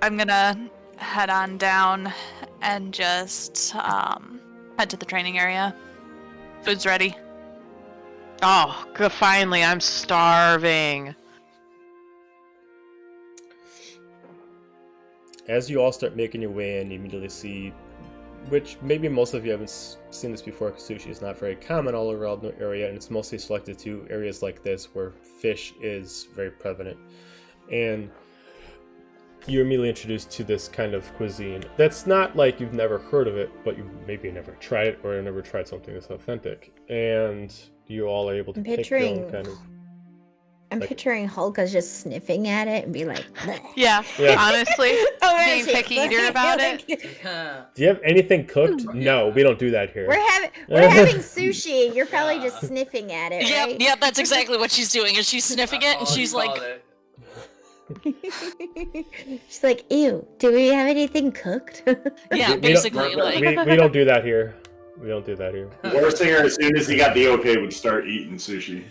I'm gonna head on down and just head to the training area. Food's ready. Oh, good. Finally, I'm starving. As you all start making your way in, you immediately see, which maybe most of you haven't seen this before, because sushi is not very common all around the area, and it's mostly selected to areas like this where fish is very prevalent. And you're immediately introduced to this kind of cuisine that's not like you've never heard of it, but you maybe never tried it or never tried something that's authentic. And you all are able to pick your own kind of... I'm like- picturing Hulka's just sniffing at it and be like, "Bleh." Yeah, Yeah. honestly, Oh, being shit. picky eater about it. Do you have anything cooked? No, we don't do that here. We're having sushi. You're probably just sniffing at it, right? Yep, that's exactly what she's doing. Is she's sniffing it and she's like, She's like, ew, do we have anything cooked? yeah, We basically don't, like. we don't do that here. We don't do that here. Warsinger, as soon as he got the okay, would start eating sushi.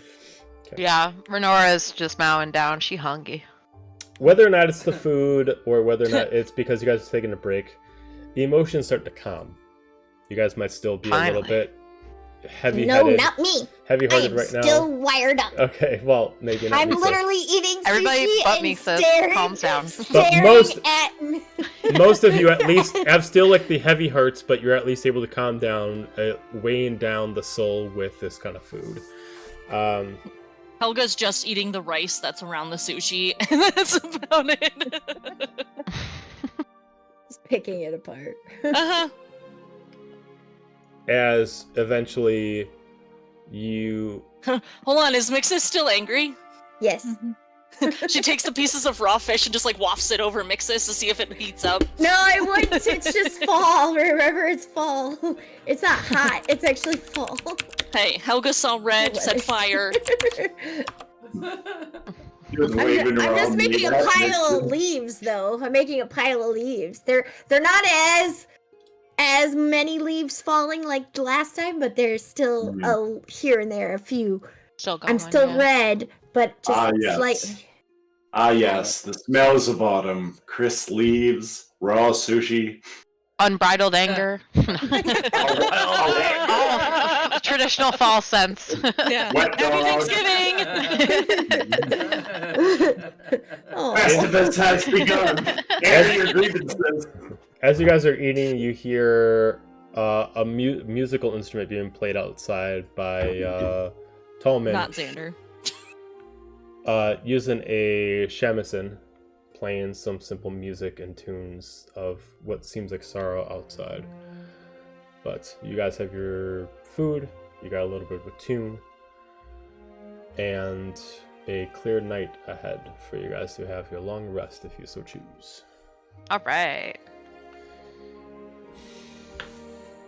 Yeah, Renora's just mowing down. She hungry. Whether or not it's the food or whether or not it's because you guys are taking a break, the emotions start to calm. You guys might still be a little Finally. bit heavy-headed. No, not me. I Heavy-hearted am right now. still wired up. Okay, well, maybe not. I'm me, so- literally eating Everybody sushi but and me, sis. staring, Calms down. staring most- at me. Most of you at least have still like the heavy hearts, but you're at least able to calm down, weighing down the soul with this kind of food. Helga's just eating the rice that's around the sushi, and that's about it. Just picking it apart. Uh-huh. As eventually you... Hold on, is Mixus still angry? Yes. She takes the pieces of raw fish and just like wafts it over Mixus to see if it heats up. No, I wouldn't. It's just fall. Remember, it's fall. It's not hot. It's actually fall. Hey, Helga saw red, set fire. He was waving I'm just around making a me. pile of leaves, though. I'm making a pile of leaves. They're not as many leaves falling like last time, but there's still here and there a few. Still going. I'm still yeah. red, but just Ah, yes. slightly. Ah, yes, the smells of autumn, crisp leaves, raw sushi. Unbridled anger. Oh, Traditional fall scents. Yeah. Wet Happy dog. Thanksgiving! Oh. This has begun. Air your grievances. As you guys are eating, you hear a musical instrument being played outside by Tolman. Not Xander. Using a shamisen, playing some simple music and tunes of what seems like sorrow outside. But you guys have your food, you got a little bit of a tune, and a clear night ahead for you guys to have your long rest if you so choose. All right.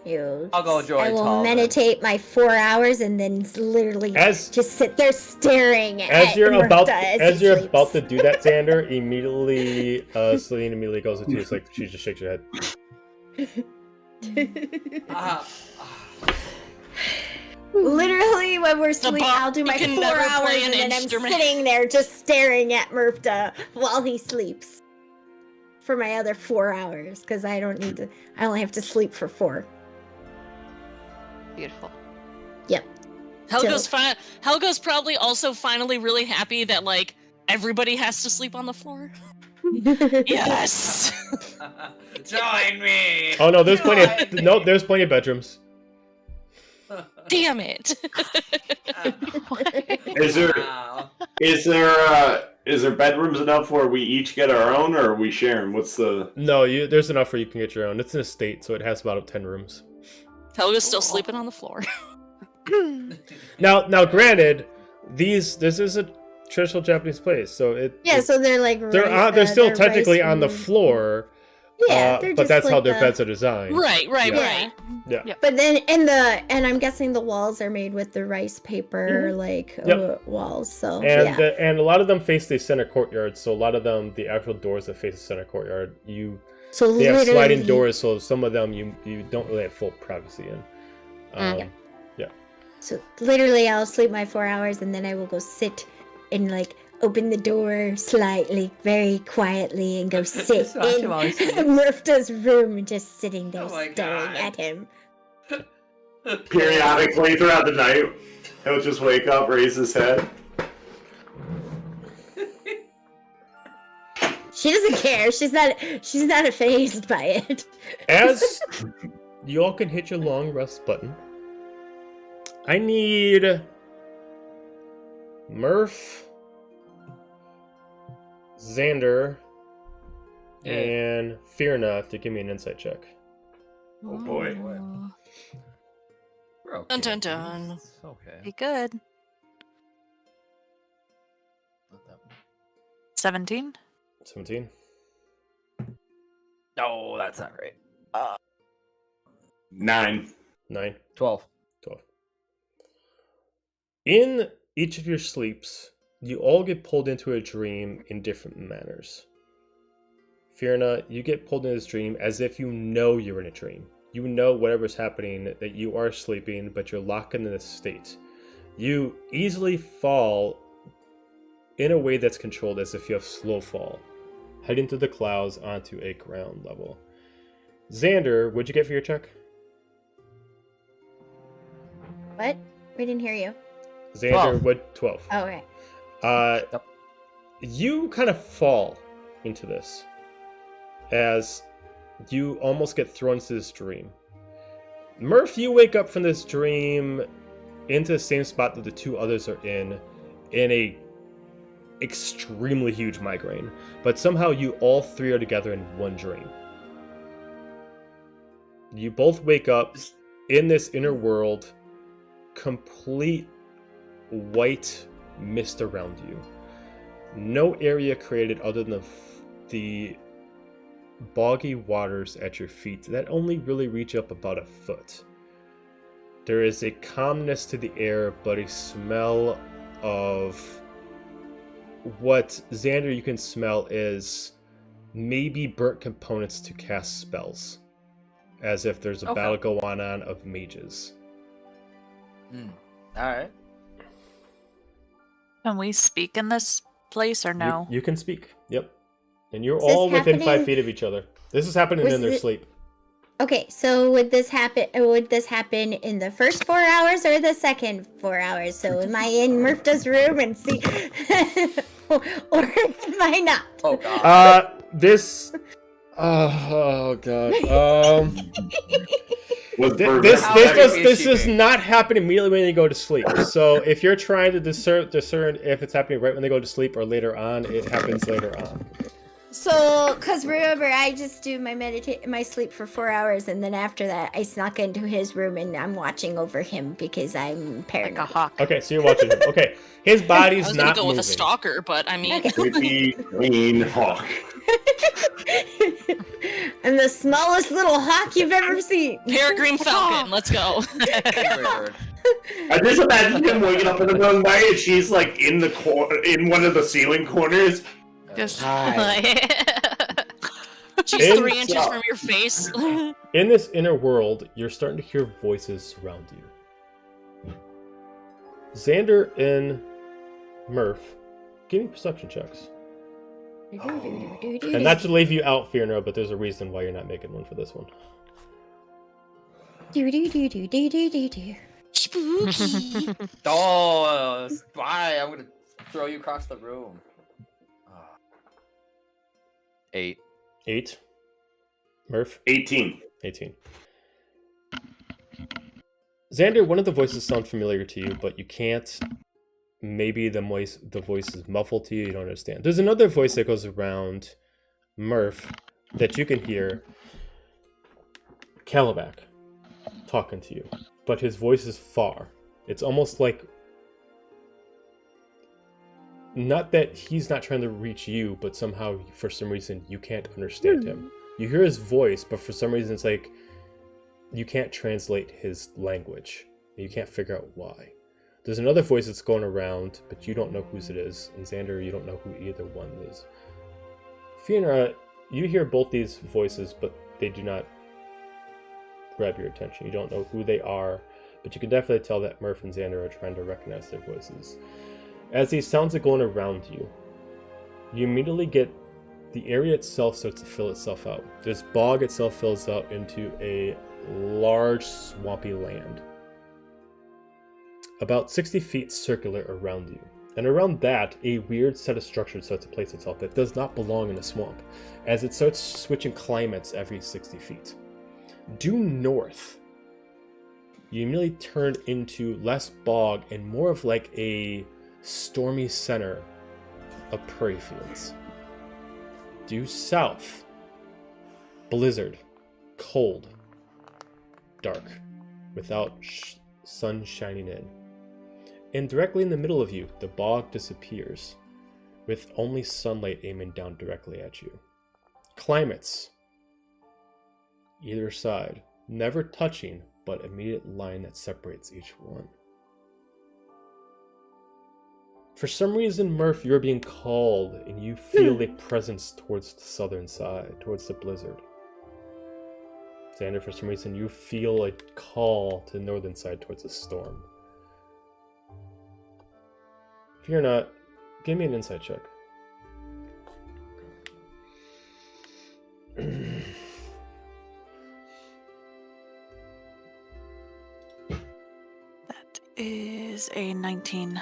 I'll go join I will Tall, then. meditate my 4 hours and then literally just sit there staring As at you're about Murph as he you're sleeps. about to do that, Xander, immediately Celine immediately goes into you. It's like she just shakes her head. Literally, when we're sleeping, I'll do my can 4 never hours play an and then instrument. I'm sitting there just staring at Murph while he sleeps for my other 4 hours because I only have to sleep for 4. Beautiful. Yep. Helga's probably also finally really happy that like everybody has to sleep on the floor. Yes. Join me. Oh no, there's plenty of bedrooms. Damn it. Is there bedrooms enough where we each get our own, or are we sharing? What's the? No, there's enough where you can get your own. It's an estate, so it has about 10 rooms. Helga's still sleeping on the floor. Now, granted, this is a traditional Japanese place, so so they're like they're still technically on the floor. Yeah, but that's how their beds are designed. Right. Yeah. But then and I'm guessing the walls are made with the rice paper walls. So and a lot of them face the center courtyard. So a lot of them, the actual doors that face the center courtyard, they have sliding doors. So some of them you don't really have full privacy in. Yeah. So literally, I'll sleep my 4 hours and then I will go sit and open the door slightly, very quietly, and go sit in Murph's room, just sitting there staring at him. Periodically throughout the night, he'll just wake up, raise his head. She doesn't care. She's not fazed by it. As you all can hit your long rest button, I need Murph, Xander, and Fierna to give me an insight check. Oh boy. We're okay. Dun dun dun. It's okay. Be good. Not that one. 17. 17. No, that's not right. 9. 9. 12. 12. In each of your sleeps, you all get pulled into a dream in different manners. Fierna, you get pulled into this dream as if you know you're in a dream. You know whatever's happening, that you are sleeping, but you're locked in this state. You easily fall in a way that's controlled as if you have slow fall, heading through the clouds onto a ground level. Xander, what'd you get for your check? What? We didn't hear you. Xander, 12. what? 12. Oh, okay. Yep. You kind of fall into this as you almost get thrown into this dream. Murph, you wake up from this dream into the same spot that the two others are in a extremely huge migraine, but somehow you all three are together in one dream. You both wake up in this inner world, complete white mist around you. No area created other than the boggy waters at your feet that only really reach up about a foot. There is a calmness to the air, but a smell of what, Xander, you can smell is maybe burnt components to cast spells. As if there's a battle going on of mages. Alright. Can we speak in this place or no? You can speak. Yep. And you're Is this all within 5 happening- feet of each other. This is happening Was in their it- sleep. Okay, so would this happen in the first 4 hours or the second 4 hours? So am I in Murpha's room and see or am I not? Oh god. This. Oh god. Was This does not happen immediately when they go to sleep. So if you're trying to discern if it's happening right when they go to sleep or later on, it happens later on. So, cause remember, I just do my sleep for 4 hours, and then after that, I snuck into his room and I'm watching over him because I'm paranoid. Like a hawk. Okay, so you're watching him. Okay, his body's I was not gonna go moving. with a stalker, but I mean, Creepy green hawk. I'm the smallest little hawk you've ever seen. peregrine falcon. Let's go. Weird. I just imagine him waking up in the middle of the night and she's like in in one of the ceiling corners. Just She's 3 inches from your face. In this inner world, you're starting to hear voices surround you. Xander and Murph, give me perception checks. And not to leave you out, Fiona, but there's a reason why you're not making one for this one. Spooky. Oh, bye! I'm gonna throw you across the room. 8. 8. Murph? 18. 18. Xander, one of the voices sound familiar to you, but you can't. Maybe the voice is muffled to you. You don't understand. There's another voice that goes around Murph that you can hear. Calabac talking to you, but his voice is far. It's almost like, not that he's not trying to reach you, but somehow for some reason you can't understand him. You hear his voice, but for some reason it's like you can't translate his language. You can't figure out why. There's another voice that's going around, but you don't know whose it is. And Xander, you don't know who either one is. Fiona, you hear both these voices, but they do not grab your attention. You don't know who they are, but you can definitely tell that Murph and Xander are trying to recognize their voices. As these sounds are going around you, you immediately get the area itself starts to fill itself out. This bog itself fills out into a large swampy land. About 60 feet circular around you. And around that, a weird set of structures starts to place itself that does not belong in a swamp, as it starts switching climates every 60 feet. Due north, you immediately turn into less bog and more of like a stormy center of prairie fields. Due south, blizzard, cold, dark, without sun shining in. And directly in the middle of you, the bog disappears, with only sunlight aiming down directly at you. Climates, either side, never touching, but immediate line that separates each one. For some reason, Murph, you're being called, and you feel a presence towards the southern side, towards the blizzard. Xander, for some reason, you feel a call to the northern side, towards the storm. If you're not, give me an insight check. that is a 19.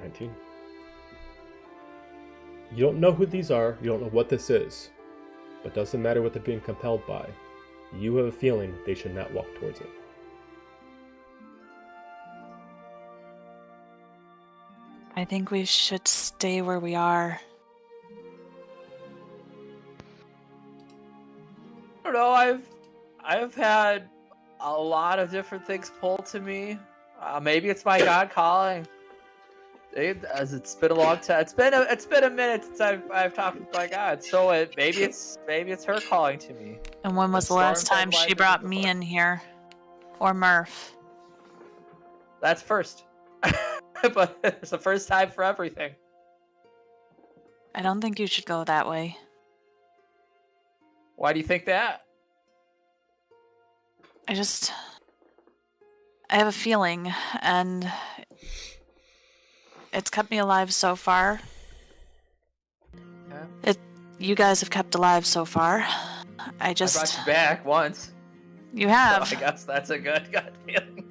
19. You don't know who these are, you don't know what this is, but it doesn't matter what they're being compelled by. You have a feeling they should not walk towards it. I think we should stay where we are. I don't know. I've had a lot of different things pulled to me. Maybe it's my God calling. As it's been a long time. It's been a minute since I've talked with my God. So maybe it's her calling to me. And when was the last time she brought me in here? Or Murph? That's first. But it's the first time for everything. I don't think you should go that way. Why do you think that? I have a feeling, and it's kept me alive so far. Okay. You guys have kept alive so far. I brought you back once. You have. So I guess that's a good gut feeling.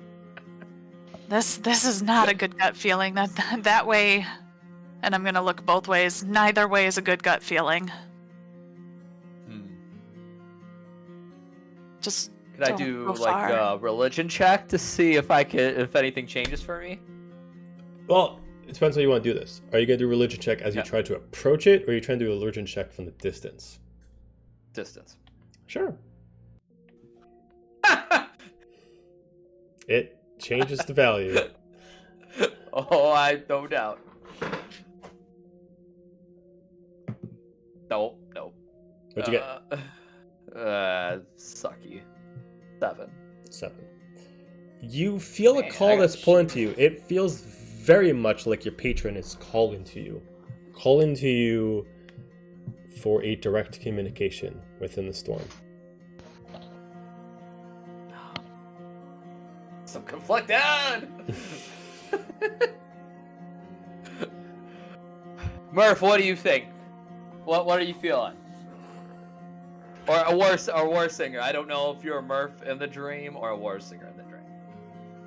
This is not a good gut feeling. That way, and I'm gonna look both ways. Neither way is a good gut feeling. Just Could I don't do go like far. a religion check to see if if anything changes for me? Well, it depends how you want to do this. Are you going to do a religion check as you try to approach it, or are you trying to do a religion check from the distance? Distance. Sure. It changes the value. Oh, I no doubt. Nope. What'd you get? Sucky. 7. 7. You feel a Man, call I got that's pulling to you. It feels very much like your patron is calling to you. Calling to you for a direct communication within the storm. So conflicted! Murph, what do you think? What are you feeling? Or a war singer. I don't know if you're a Murph in the dream or a war singer in the dream.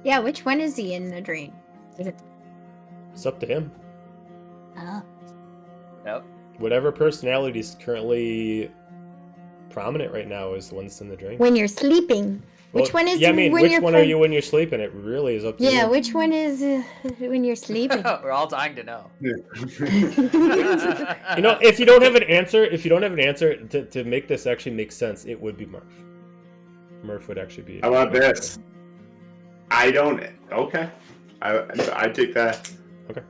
Yeah, which one is he in the dream? It's up to him. Oh. Yep. Whatever personality is currently prominent right now is the one that's in the dream. When you're sleeping. Which one is Yeah, I mean, when which you're one are you when you're sleeping? It really is up to you. Yeah, which one is when you're sleeping? We're all dying to know. You know, if you don't have an answer, to make this actually make sense, it would be Murph. Murph would actually be. How about this? I don't. Okay. I take that. Okay.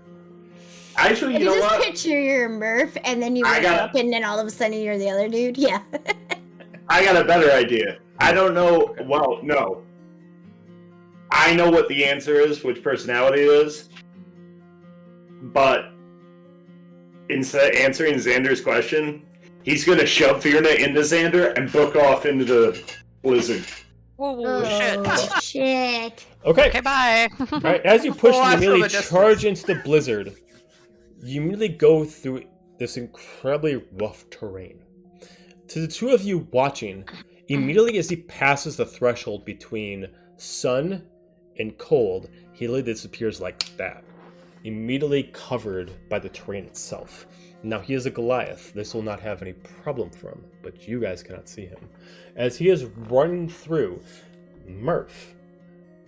Actually, If you know just what? picture you're Murph, and then you I wake got- up, and then all of a sudden you're the other dude. Yeah. I got a better idea. I don't know. Well, no. I know what the answer is, which personality it is. But instead of answering Xander's question, he's going to shove Fiona into Xander and book off into the blizzard. Whoa, shit. Oh, shit. Okay. Okay, bye. All right. As you push, Oh, you I feel immediately the distance. charge into the blizzard. You immediately go through this incredibly rough terrain. To the two of you watching, immediately as he passes the threshold between sun and cold, he literally disappears like that, immediately covered by the terrain itself. Now he is a Goliath. This will not have any problem for him, but you guys cannot see him. As he is running through, Murph,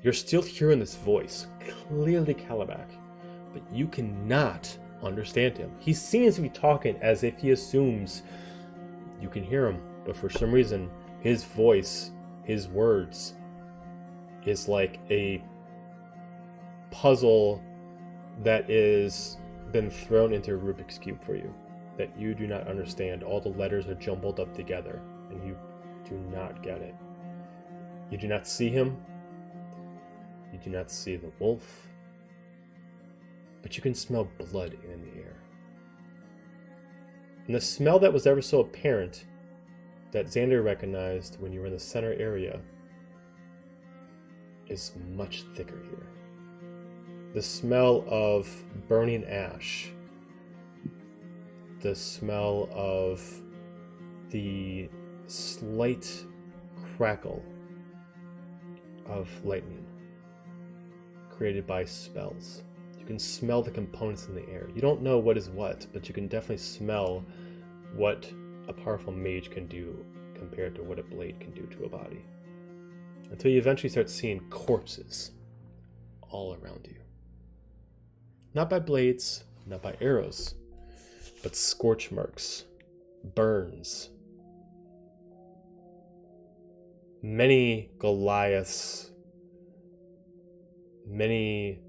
you're still hearing this voice, clearly Calabac, but you cannot understand him. He seems to be talking as if he assumes you can hear him, but for some reason, his voice, his words, is like a puzzle that is been thrown into a Rubik's Cube for you, that you do not understand. All the letters are jumbled up together, and you do not get it. You do not see him. You do not see the wolf. But you can smell blood in the air. And the smell that was ever so apparent that Xander recognized when you were in the center area is much thicker here. The smell of burning ash. The smell of the slight crackle of lightning created by spells. You can smell the components in the air. You don't know what is what, but you can definitely smell what a powerful mage can do compared to what a blade can do to a body. Until you eventually start seeing corpses all around you. Not by blades, not by arrows, but scorch marks, burns. Many Goliaths, many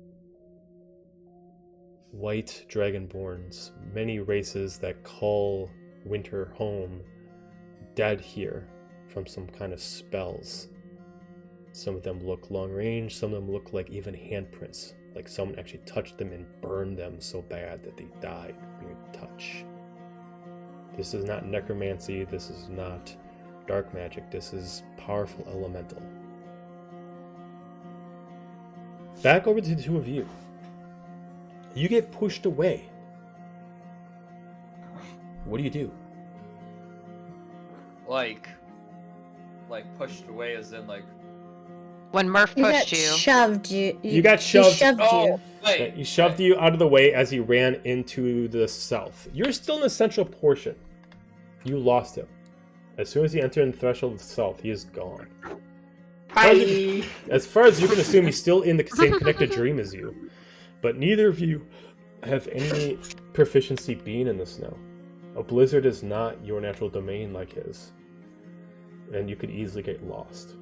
white dragonborns, many races that call winter home, dead here from some kind of spells. Some of them look long range, some of them look like even handprints, like someone actually touched them and burned them so bad that they died being touched. This is not necromancy, this is not dark magic, this is powerful elemental. Back over to the two of you. You get pushed away. What do you do? Like, like pushed away as in like? When Murph You got pushed you. shoved. You got he shoved. shoved you. Wait. He shoved you out of the way as he ran into the south. You're still in the central portion. You lost him. As soon as he entered the threshold of the south, he is gone. Bye. As far as you can assume, he's still in the same connected dream as you. But neither of you have any proficiency being in the snow. A blizzard is not your natural domain like his. And you could easily get lost.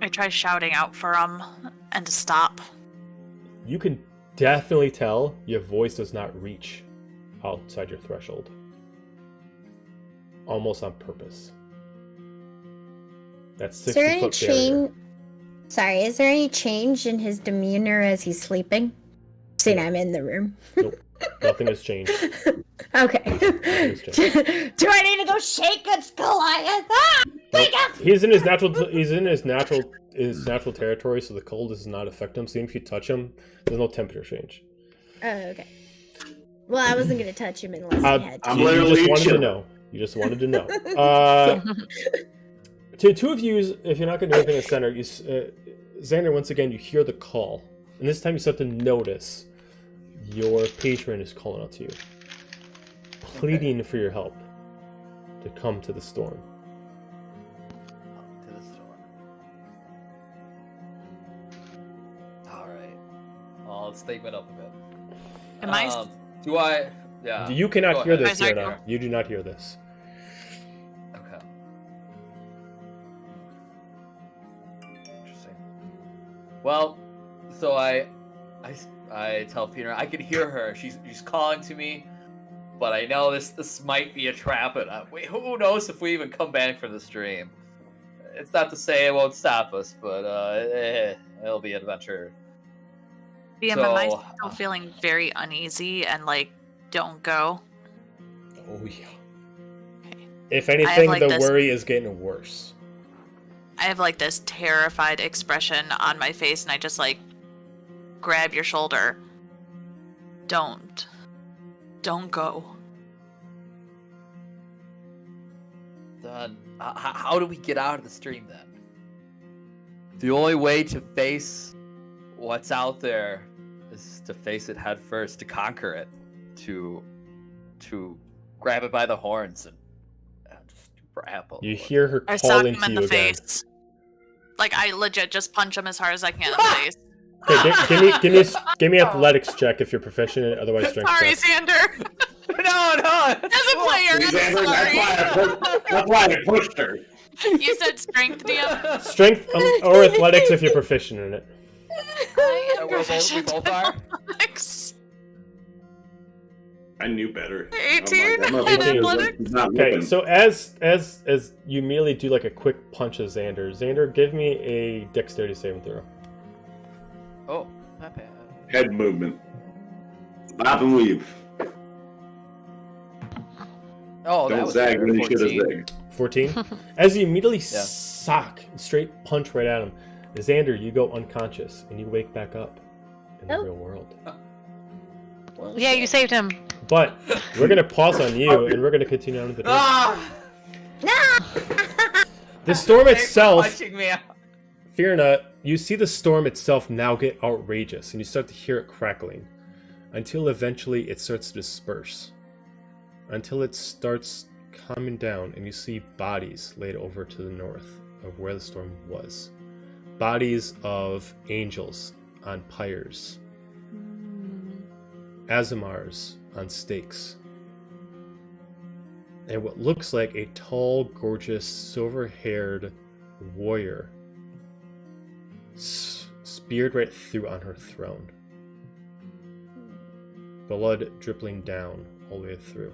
I try shouting out for him and to stop. You can definitely tell your voice does not reach outside your threshold. Almost on purpose. That's Is there any 60-foot barrier. Sorry, is there any change in his demeanor as he's sleeping? Seeing I'm in the room. Nope. Nothing has changed. Okay. has changed. Do I need to go shake a Goliath? Ah! Wake up! He's in his natural territory, so the cold does not affect him. So even if you touch him, there's no temperature change. Oh, okay. Well, I wasn't gonna touch him unless I had to. I'm You literally just wanted to chilling. know. You just wanted to know. To two of you, if you're not going to do anything in the center, Xander, once again, you hear the call. And this time you start to notice your patron is calling out to you. Pleading for your help to come to the storm. To the storm. Alright. Well, let's think it up a bit. Am I? Do I... Yeah. You cannot Go hear ahead. this, Sorry, Fiona. You do not hear this. Okay. Interesting. Well, so I tell Fiona I can hear her. She's calling to me, but I know this might be a trap, and who knows if we even come back from the stream. It's not to say it won't stop us, but it'll be an adventure. BM, So, am I still feeling very uneasy and like, don't go? Oh, yeah. Okay. If anything, like the this- worry is getting worse. I have like this terrified expression on my face, and I just like grab your shoulder. Don't go. Then how do we get out of the stream then? The only way to face what's out there is to face it head first, to conquer it, to grab it by the horns and just grapple. You hear her I sock calling him to in you the again. face. Like I legit just punch him as hard as I can in the face. Okay, give me athletics check if you're proficient in it, otherwise strength Sorry, check. Xander. No. As a player, I'm Xander, sorry. that's why I pushed her. You said strength, DM? Strength or athletics if you're proficient in it. I am We proficient both in are? athletics. I knew better. 18 I'm like, in I'm athletics. not Okay, looking. so as you merely do like a quick punch of Xander, give me a dexterity saving throw. Oh, not bad. Head movement. Bob and weave. Oh, that Don't was zag better, when you should 14. have zagged. 14. As you immediately sock, straight punch right at him, Xander, you go unconscious and you wake back up in the Oh. real world. Yeah, you saved him. But we're gonna pause on you and we're gonna continue on with the day. Ah! The storm Thanks for itself, punching me. fear not, you see the storm itself now get outrageous and you start to hear it crackling until eventually it starts to disperse. Until it starts calming down and you see bodies laid over to the north of where the storm was. Bodies of angels on pyres. Azimars on stakes. And what looks like a tall, gorgeous, silver-haired warrior speared right through on her throne. Blood dripping down all the way through.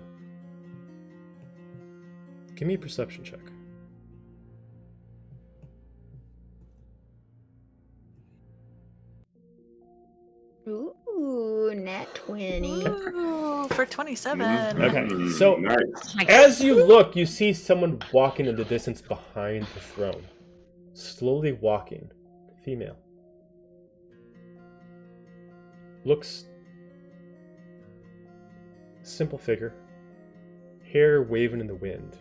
Give me a perception check. Ooh, nat 20. Ooh, for 27. Okay, so Nice. as you look, you see someone walking in the distance behind the throne. Slowly walking. Female. Looks... simple figure. Hair waving in the wind.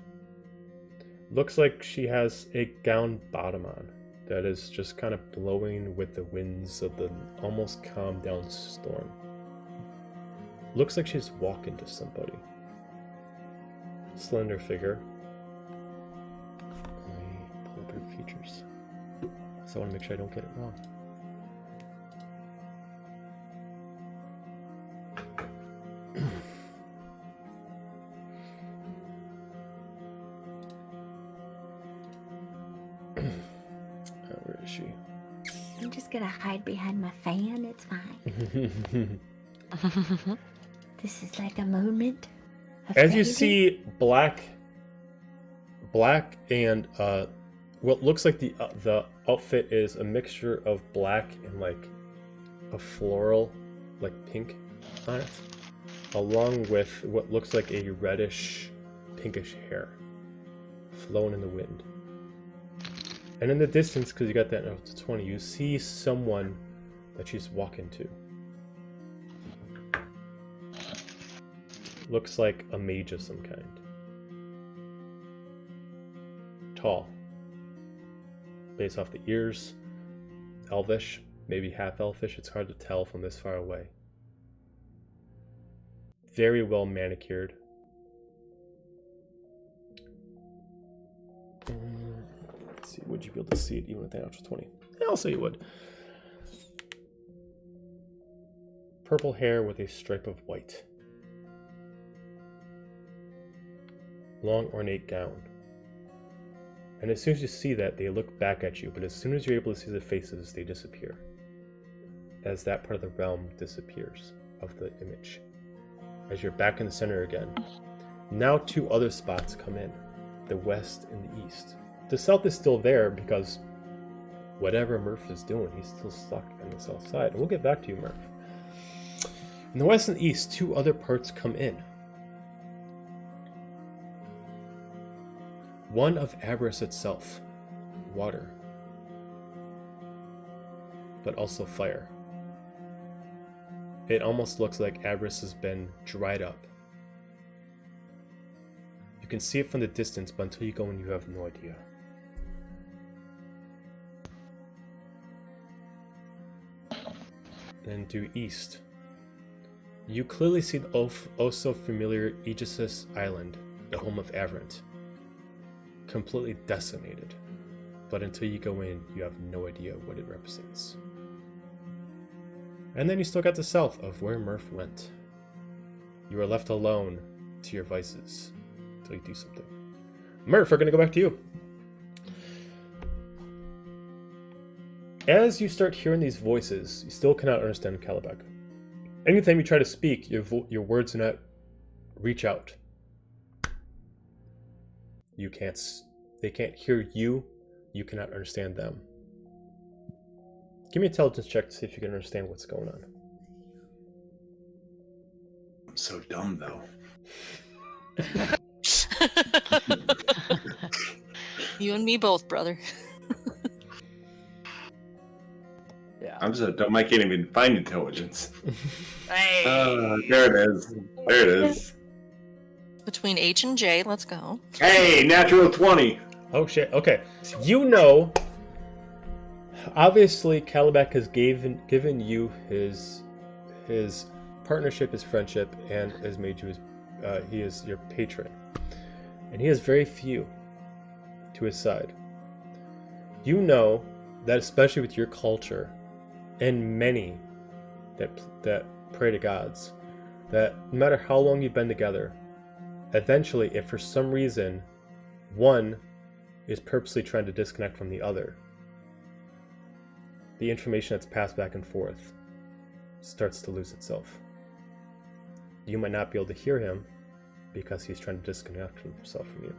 Looks like she has a gown bottom on that is just kind of blowing with the winds of the almost calmed down storm. Looks like she's walking to somebody. Slender figure. Let me pull up her features. So I want to make sure I don't get it wrong. Where is she? I'm just gonna hide behind my fan. It's fine. This is like a moment of As you crazy. see black and what looks like the outfit is a mixture of black and like a floral, like pink on it, along with what looks like a reddish pinkish hair flowing in the wind. And in the distance, because you got that up to 20, you see someone that she's walking to. Looks like a mage of some kind. Tall. Based off the ears. Elvish. Maybe half elfish. It's hard to tell from this far away. Very well manicured. Let's see, would you be able to see it even with the natural 20? Yeah, I'll say you would. Purple hair with a stripe of white. Long ornate gown. And as soon as you see that, they look back at you, but as soon as you're able to see the faces, they disappear. As that part of the realm disappears of the image. As you're back in the center again. Now 2 other spots come in. The west and the east. The south is still there because whatever Murph is doing, he's still stuck on the south side. And we'll get back to you, Murph. In the west and east, 2 other parts come in. One of Aberys itself, water, but also fire. It almost looks like Aberys has been dried up. You can see it from the distance, but until you go in, you have no idea. Then due east, you clearly see the oh-so familiar Aegis's Island, the home of Averant. Completely decimated, but until you go in, you have no idea what it represents. And then you still got the south of where Murph went. You are left alone to your vices until you do something. Murph, we're going to go back to you. As you start hearing these voices, you still cannot understand Calabec. Anytime you try to speak, your words do not reach out. They can't hear you. You cannot understand them. Give me an intelligence check to see if you can understand what's going on. I'm so dumb, though. You and me both, brother. Yeah. I'm so dumb I can't even find intelligence. Hey. There it is. There it is. Between H and J, let's go. Hey, natural 20. Oh shit, okay. You know, obviously Calabec has given you his partnership, his friendship, and has made you he is your patron. And he has very few to his side. You know that especially with your culture, and many that pray to gods, that no matter how long you've been together, eventually, if for some reason one is purposely trying to disconnect from the other, the information that's passed back and forth starts to lose itself. You might not be able to hear him because he's trying to disconnect himself from you.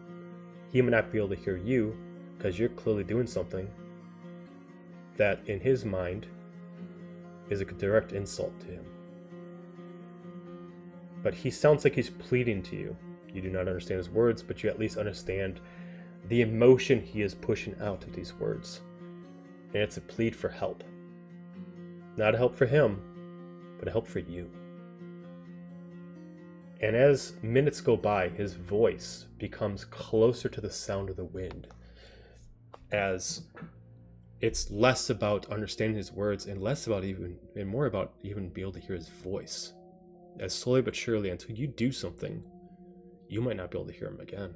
He might not be able to hear you because you're clearly doing something that in his mind is a direct insult to him. But he sounds like he's pleading to you. You do not understand his words, but you at least understand the emotion he is pushing out of these words. And it's a plead for help. Not a help for him, but a help for you. And as minutes go by, his voice becomes closer to the sound of the wind, as it's less about understanding his words and more about even be able to hear his voice. As slowly but surely, until you do something, you might not be able to hear him again.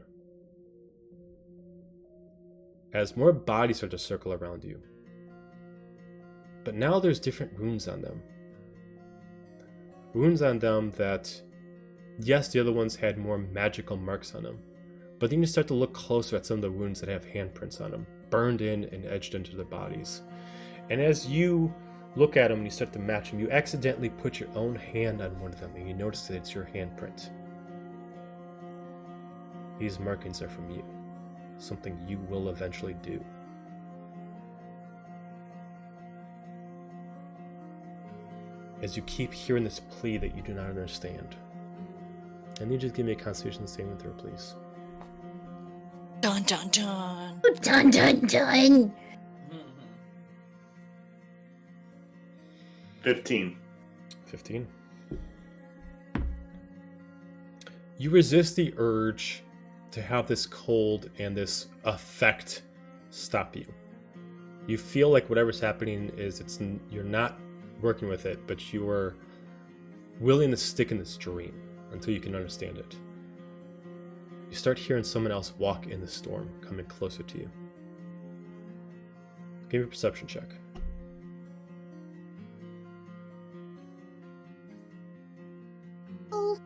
As more bodies start to circle around you, but now there's different runes on them. Runes on them that, yes, the other ones had more magical marks on them, but then you start to look closer at some of the runes that have handprints on them, burned in and edged into their bodies. And as you look at them and you start to match them, you accidentally put your own hand on one of them and you notice that it's your handprint. These markings are from you, something you will eventually do. As you keep hearing this plea that you do not understand. And you just give me a Constitution saving throw, please. Dun dun dun. Dun dun dun. 15. 15. You resist the urge to have this cold and this effect stop you. You feel like whatever's happening is you're not working with it, but you are willing to stick in this dream until you can understand it. You start hearing someone else walk in the storm, coming closer to you. Give me a perception check. Oh,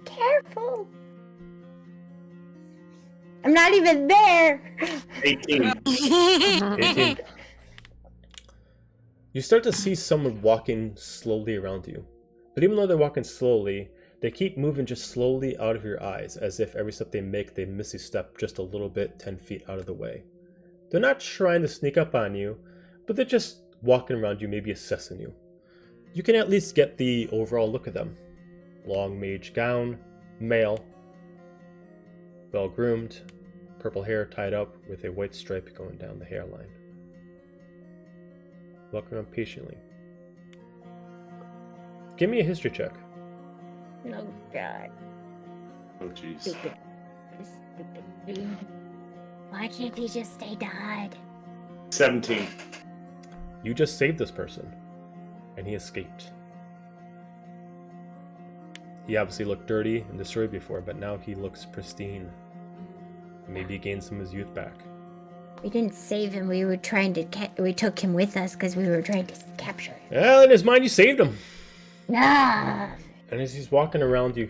careful. I'm not even there. 18. 18. You start to see someone walking slowly around you. But even though they're walking slowly, they keep moving just slowly out of your eyes, as if every step they make, they miss a step just a little bit, 10 feet out of the way. They're not trying to sneak up on you, but they're just walking around you, maybe assessing you. You can at least get the overall look of them. Long mage gown, male, well-groomed, purple hair tied up with a white stripe going down the hairline. Walking around patiently. Give me a history check. Oh, God. Oh, jeez. Stupid thing. Why can't he just stay dead? 17. You just saved this person, and he escaped. He obviously looked dirty and destroyed before, but now he looks pristine. Maybe he gained some of his youth back. We didn't save him. We were trying to. We took him with us because we were trying to capture him. Well, in his mind, you saved him. Ah. And as he's walking around you,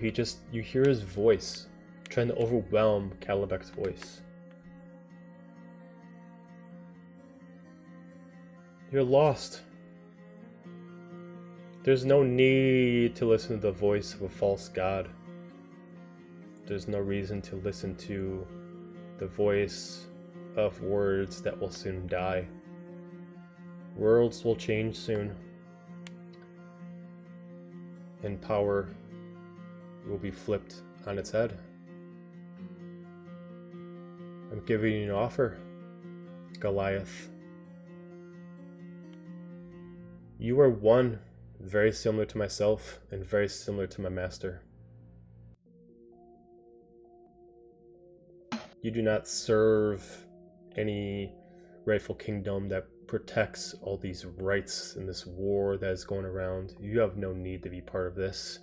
you hear his voice, trying to overwhelm Calibek's voice. You're lost. There's no need to listen to the voice of a false god. There's no reason to listen to the voice of words that will soon die. Worlds will change soon. And power will be flipped on its head. I'm giving you an offer, Goliath. You are one very similar to myself and very similar to my master. You do not serve any rightful kingdom that protects all these rights in this war that is going around. You have no need to be part of this.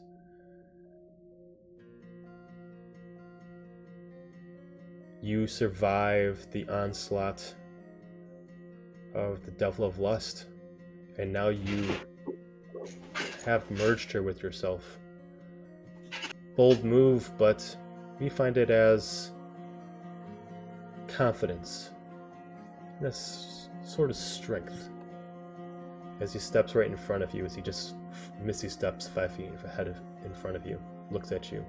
You survived the onslaught of the devil of lust, and now you have merged her with yourself. Bold move, but we find it as confidence, this sort of strength. As he steps right in front of you, as he just misty steps 5 feet ahead in front of you, looks at you,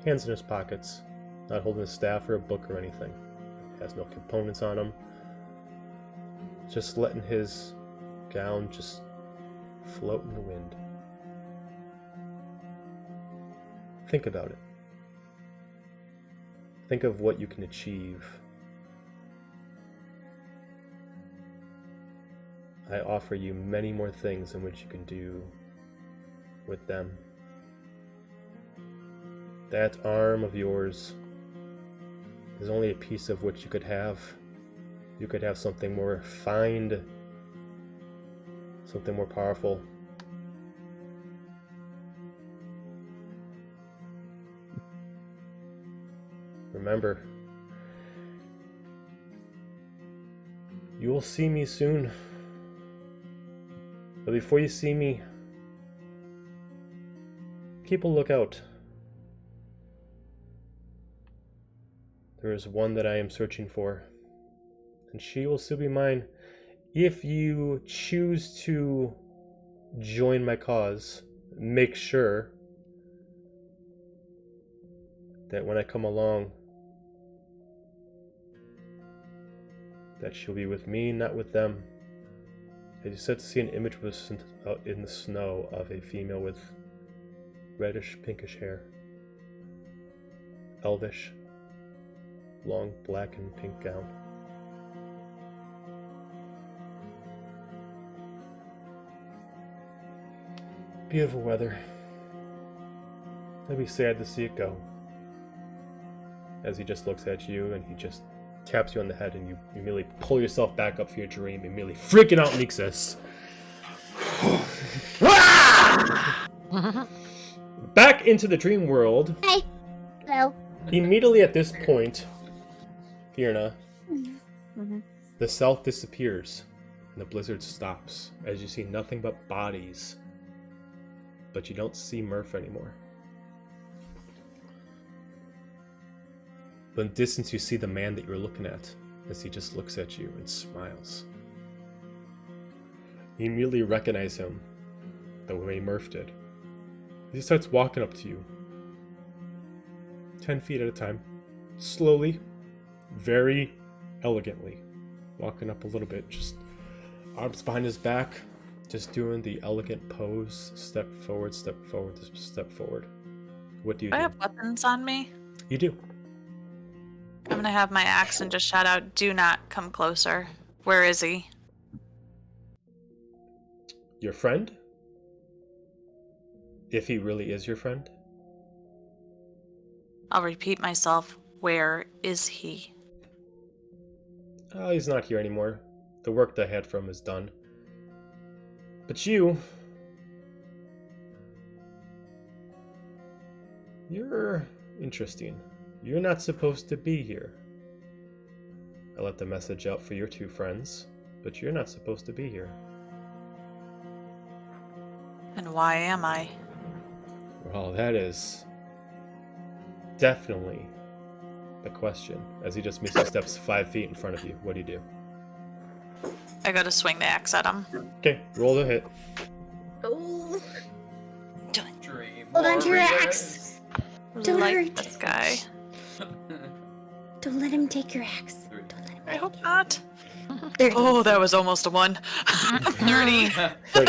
hands in his pockets, not holding a staff or a book or anything. Has no components on him. Just letting his gown just float in the wind. Think about it. Think of what you can achieve. I offer you many more things in which you can do with them. That arm of yours is only a piece of what you could have. You could have something more refined, something more powerful. Remember, you will see me soon. But before you see me, keep a lookout. There is one that I am searching for, and she will still be mine if you choose to join my cause. Make sure that when I come along, that she'll be with me, not with them. As you start to see an image in the snow of a female with reddish pinkish hair, elvish, long black and pink gown. Beautiful weather. I'd be sad to see it go. As he just looks at you and he just taps you on the head, and you immediately pull yourself back up for your dream, immediately freaking out Mixus. Back into the dream world. Hi. Hello. Immediately at this point, Fiona, Mm-hmm. the south disappears and the blizzard stops as you see nothing but bodies, but you don't see Murph anymore. But in the distance you see the man that you're looking at as he just looks at you and smiles. You immediately recognize him the way Murph did. He starts walking up to you, 10 feet at a time, slowly, very elegantly, walking up a little bit, just arms behind his back, just doing the elegant pose, step forward, step forward, step forward. What do you do? I have weapons on me. You do. I'm gonna have my axe and just shout out, "Do not come closer." Where is he? Your friend? If he really is your friend? I'll repeat myself. Where is he? Oh, he's not here anymore. The work that I had for him is done. But you're interesting. You're not supposed to be here. I let the message out for your two friends, but you're not supposed to be here. And why am I? Well, that is definitely the question. As he just meets the steps 5 feet in front of you, what do you do? I gotta swing the axe at him. Okay, roll the hit. Oh, Dream hold on to your warriors. axe. Don't like hurt. this guy. Don't let him take your axe. Don't let him. I hope not. There he Oh, that was almost a 1. Nerdy. Right.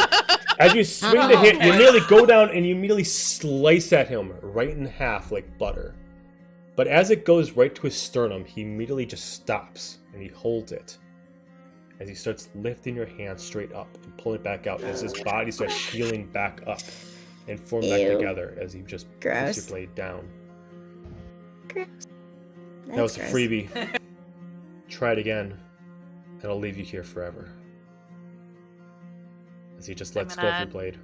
As you swing the hit, you immediately go down and you immediately slice at him right in half like butter. But as it goes right to his sternum, he immediately just stops and he holds it. As he starts lifting your hand straight up and pulling it back out as his body starts healing back up and form back Ew. together as he just puts Gross. your blade down. Gross. That was a That's freebie. Try it again, and I'll leave you here forever. As he just lets go of your gonna- blade.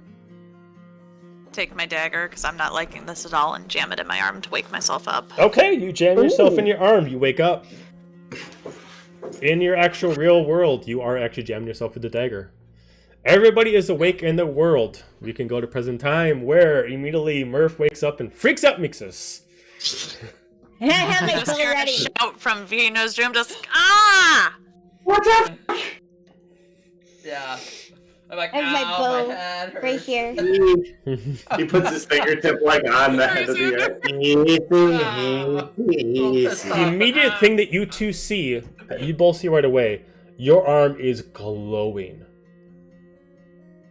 Take my dagger, because I'm not liking this at all, and jam it in my arm to wake myself up. Okay, you jam yourself in your arm. You wake up. In your actual real world, you are actually jamming yourself with the dagger. Everybody is awake in the world. We can go to present time, where immediately Murph wakes up and freaks out Mixus. I have my Just bow hear a ready. shout from Vino's room, just, ah! What the Yeah. I'm like, I have my ow, bow my head right hurts. here. He puts his fingertip like on the head of The immediate thing that you two see, that you both see right away, your arm is glowing.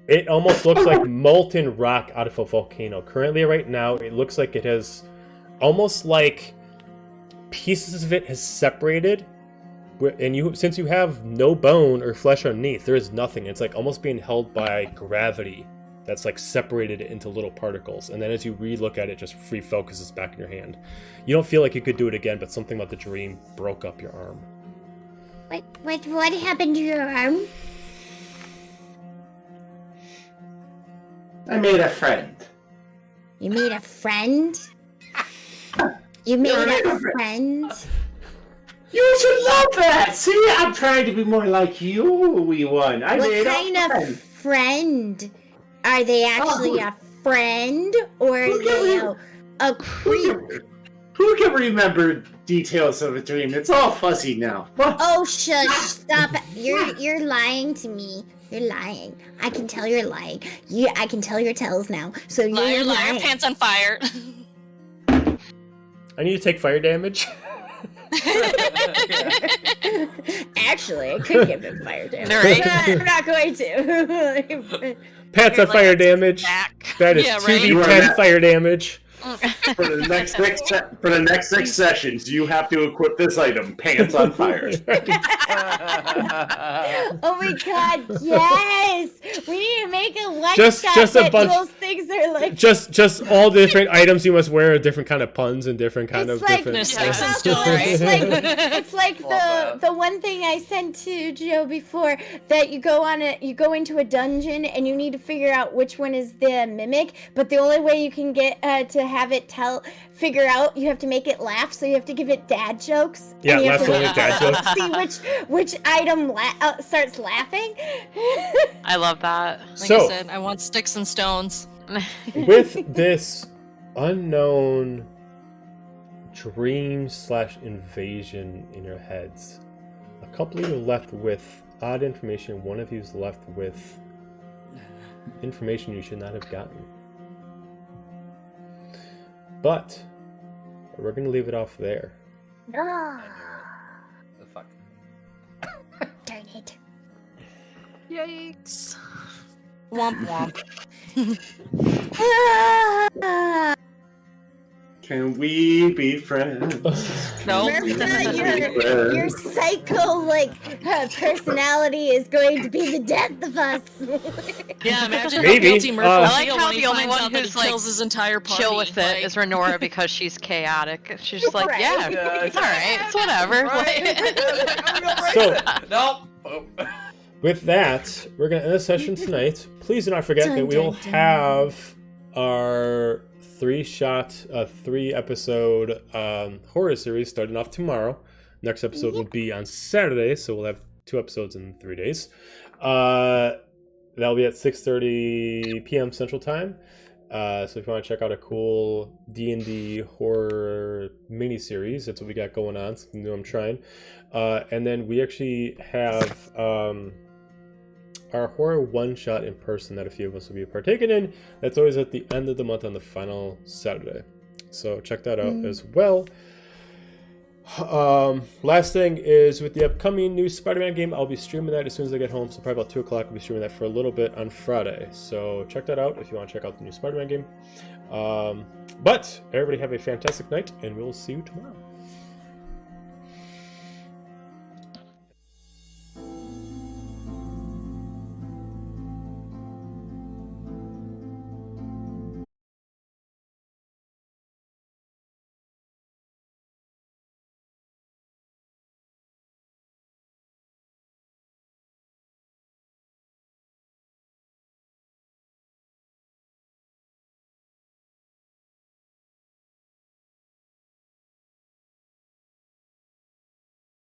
It almost looks like molten rock out of a volcano. Currently, right now, it looks like it has almost like pieces of it has separated. And you, since you have no bone or flesh underneath, there is nothing. It's like almost being held by gravity that's like separated it into little particles. And then as you re-look at it, just free focuses back in your hand. You don't feel like you could do it again, but something about the dream broke up your arm. What happened to your arm? I made a friend. You made a friend? You made a friend? You should love that! See, I'm trying to be more like you, wee one. I What made kind a of friend. friend? Are they actually a friend? Or are they a creep? Who can remember details of a dream? It's all fuzzy now. What? Oh, shush. Stop it. You're lying to me. You're lying. I can tell you're lying. I can tell your tells now. So you're Liar, lying. liar, pants on fire. I need to take fire damage. Actually, I could give him fire damage. Right. I'm not going to. Pants on fire damage. Back. That is Yeah, right. 2d10 fire damage. For the next 6 sessions, you have to equip this item: pants on fire. Oh my god, yes! We need to make a one Just shot a that bunch- those things are like. Just all the different items you must wear are different kind of puns and different kind It's of like, different. Sticks and it's stones, like, right? it's like the one thing I sent to Joe before, that you go into a dungeon and you need to figure out which one is the mimic, but the only way you can get to have it figure out, you have to make it laugh, so you have to give it dad jokes. Yeah, and you have last to one is dad jokes. see which item starts laughing. I love that. Like So- I said, I want sticks and stones. With this unknown dream/invasion in your heads, a couple of you are left with odd information. One of you is left with information you should not have gotten. But we're going to leave it off there. Ah, The fuck. darn it. Yikes. Womp womp. Ah, Can we be friends? No. Murphy, your psycho personality is going to be the death of us. Yeah, imagine Maybe. how guilty Murphy I will like feel how when he the only finds one out that he who's, like, kills his entire party. Chill with it like- is Renora because she's chaotic. She's just like, Right. yeah, Yeah, it's all right, it's whatever. So, Nope. with that, we're going to end the session tonight. Please do not forget Dun, that we will dun, dun. have our 3-episode horror series starting off tomorrow. Next episode will be on Saturday, so we'll have 2 episodes in 3 days. That'll be at 6:30 p.m. Central Time. So if you want to check out a cool D&D horror mini-series, that's what we got going on, something new I'm trying. And then we actually have our horror one-shot in person that a few of us will be partaking in. That's always at the end of the month on the final Saturday. So check that out as well. Last thing is, with the upcoming new Spider-Man game, I'll be streaming that as soon as I get home. So probably about 2 o'clock, I'll be streaming that for a little bit on Friday. So check that out if you want to check out the new Spider-Man game. But everybody have a fantastic night, and we'll see you tomorrow.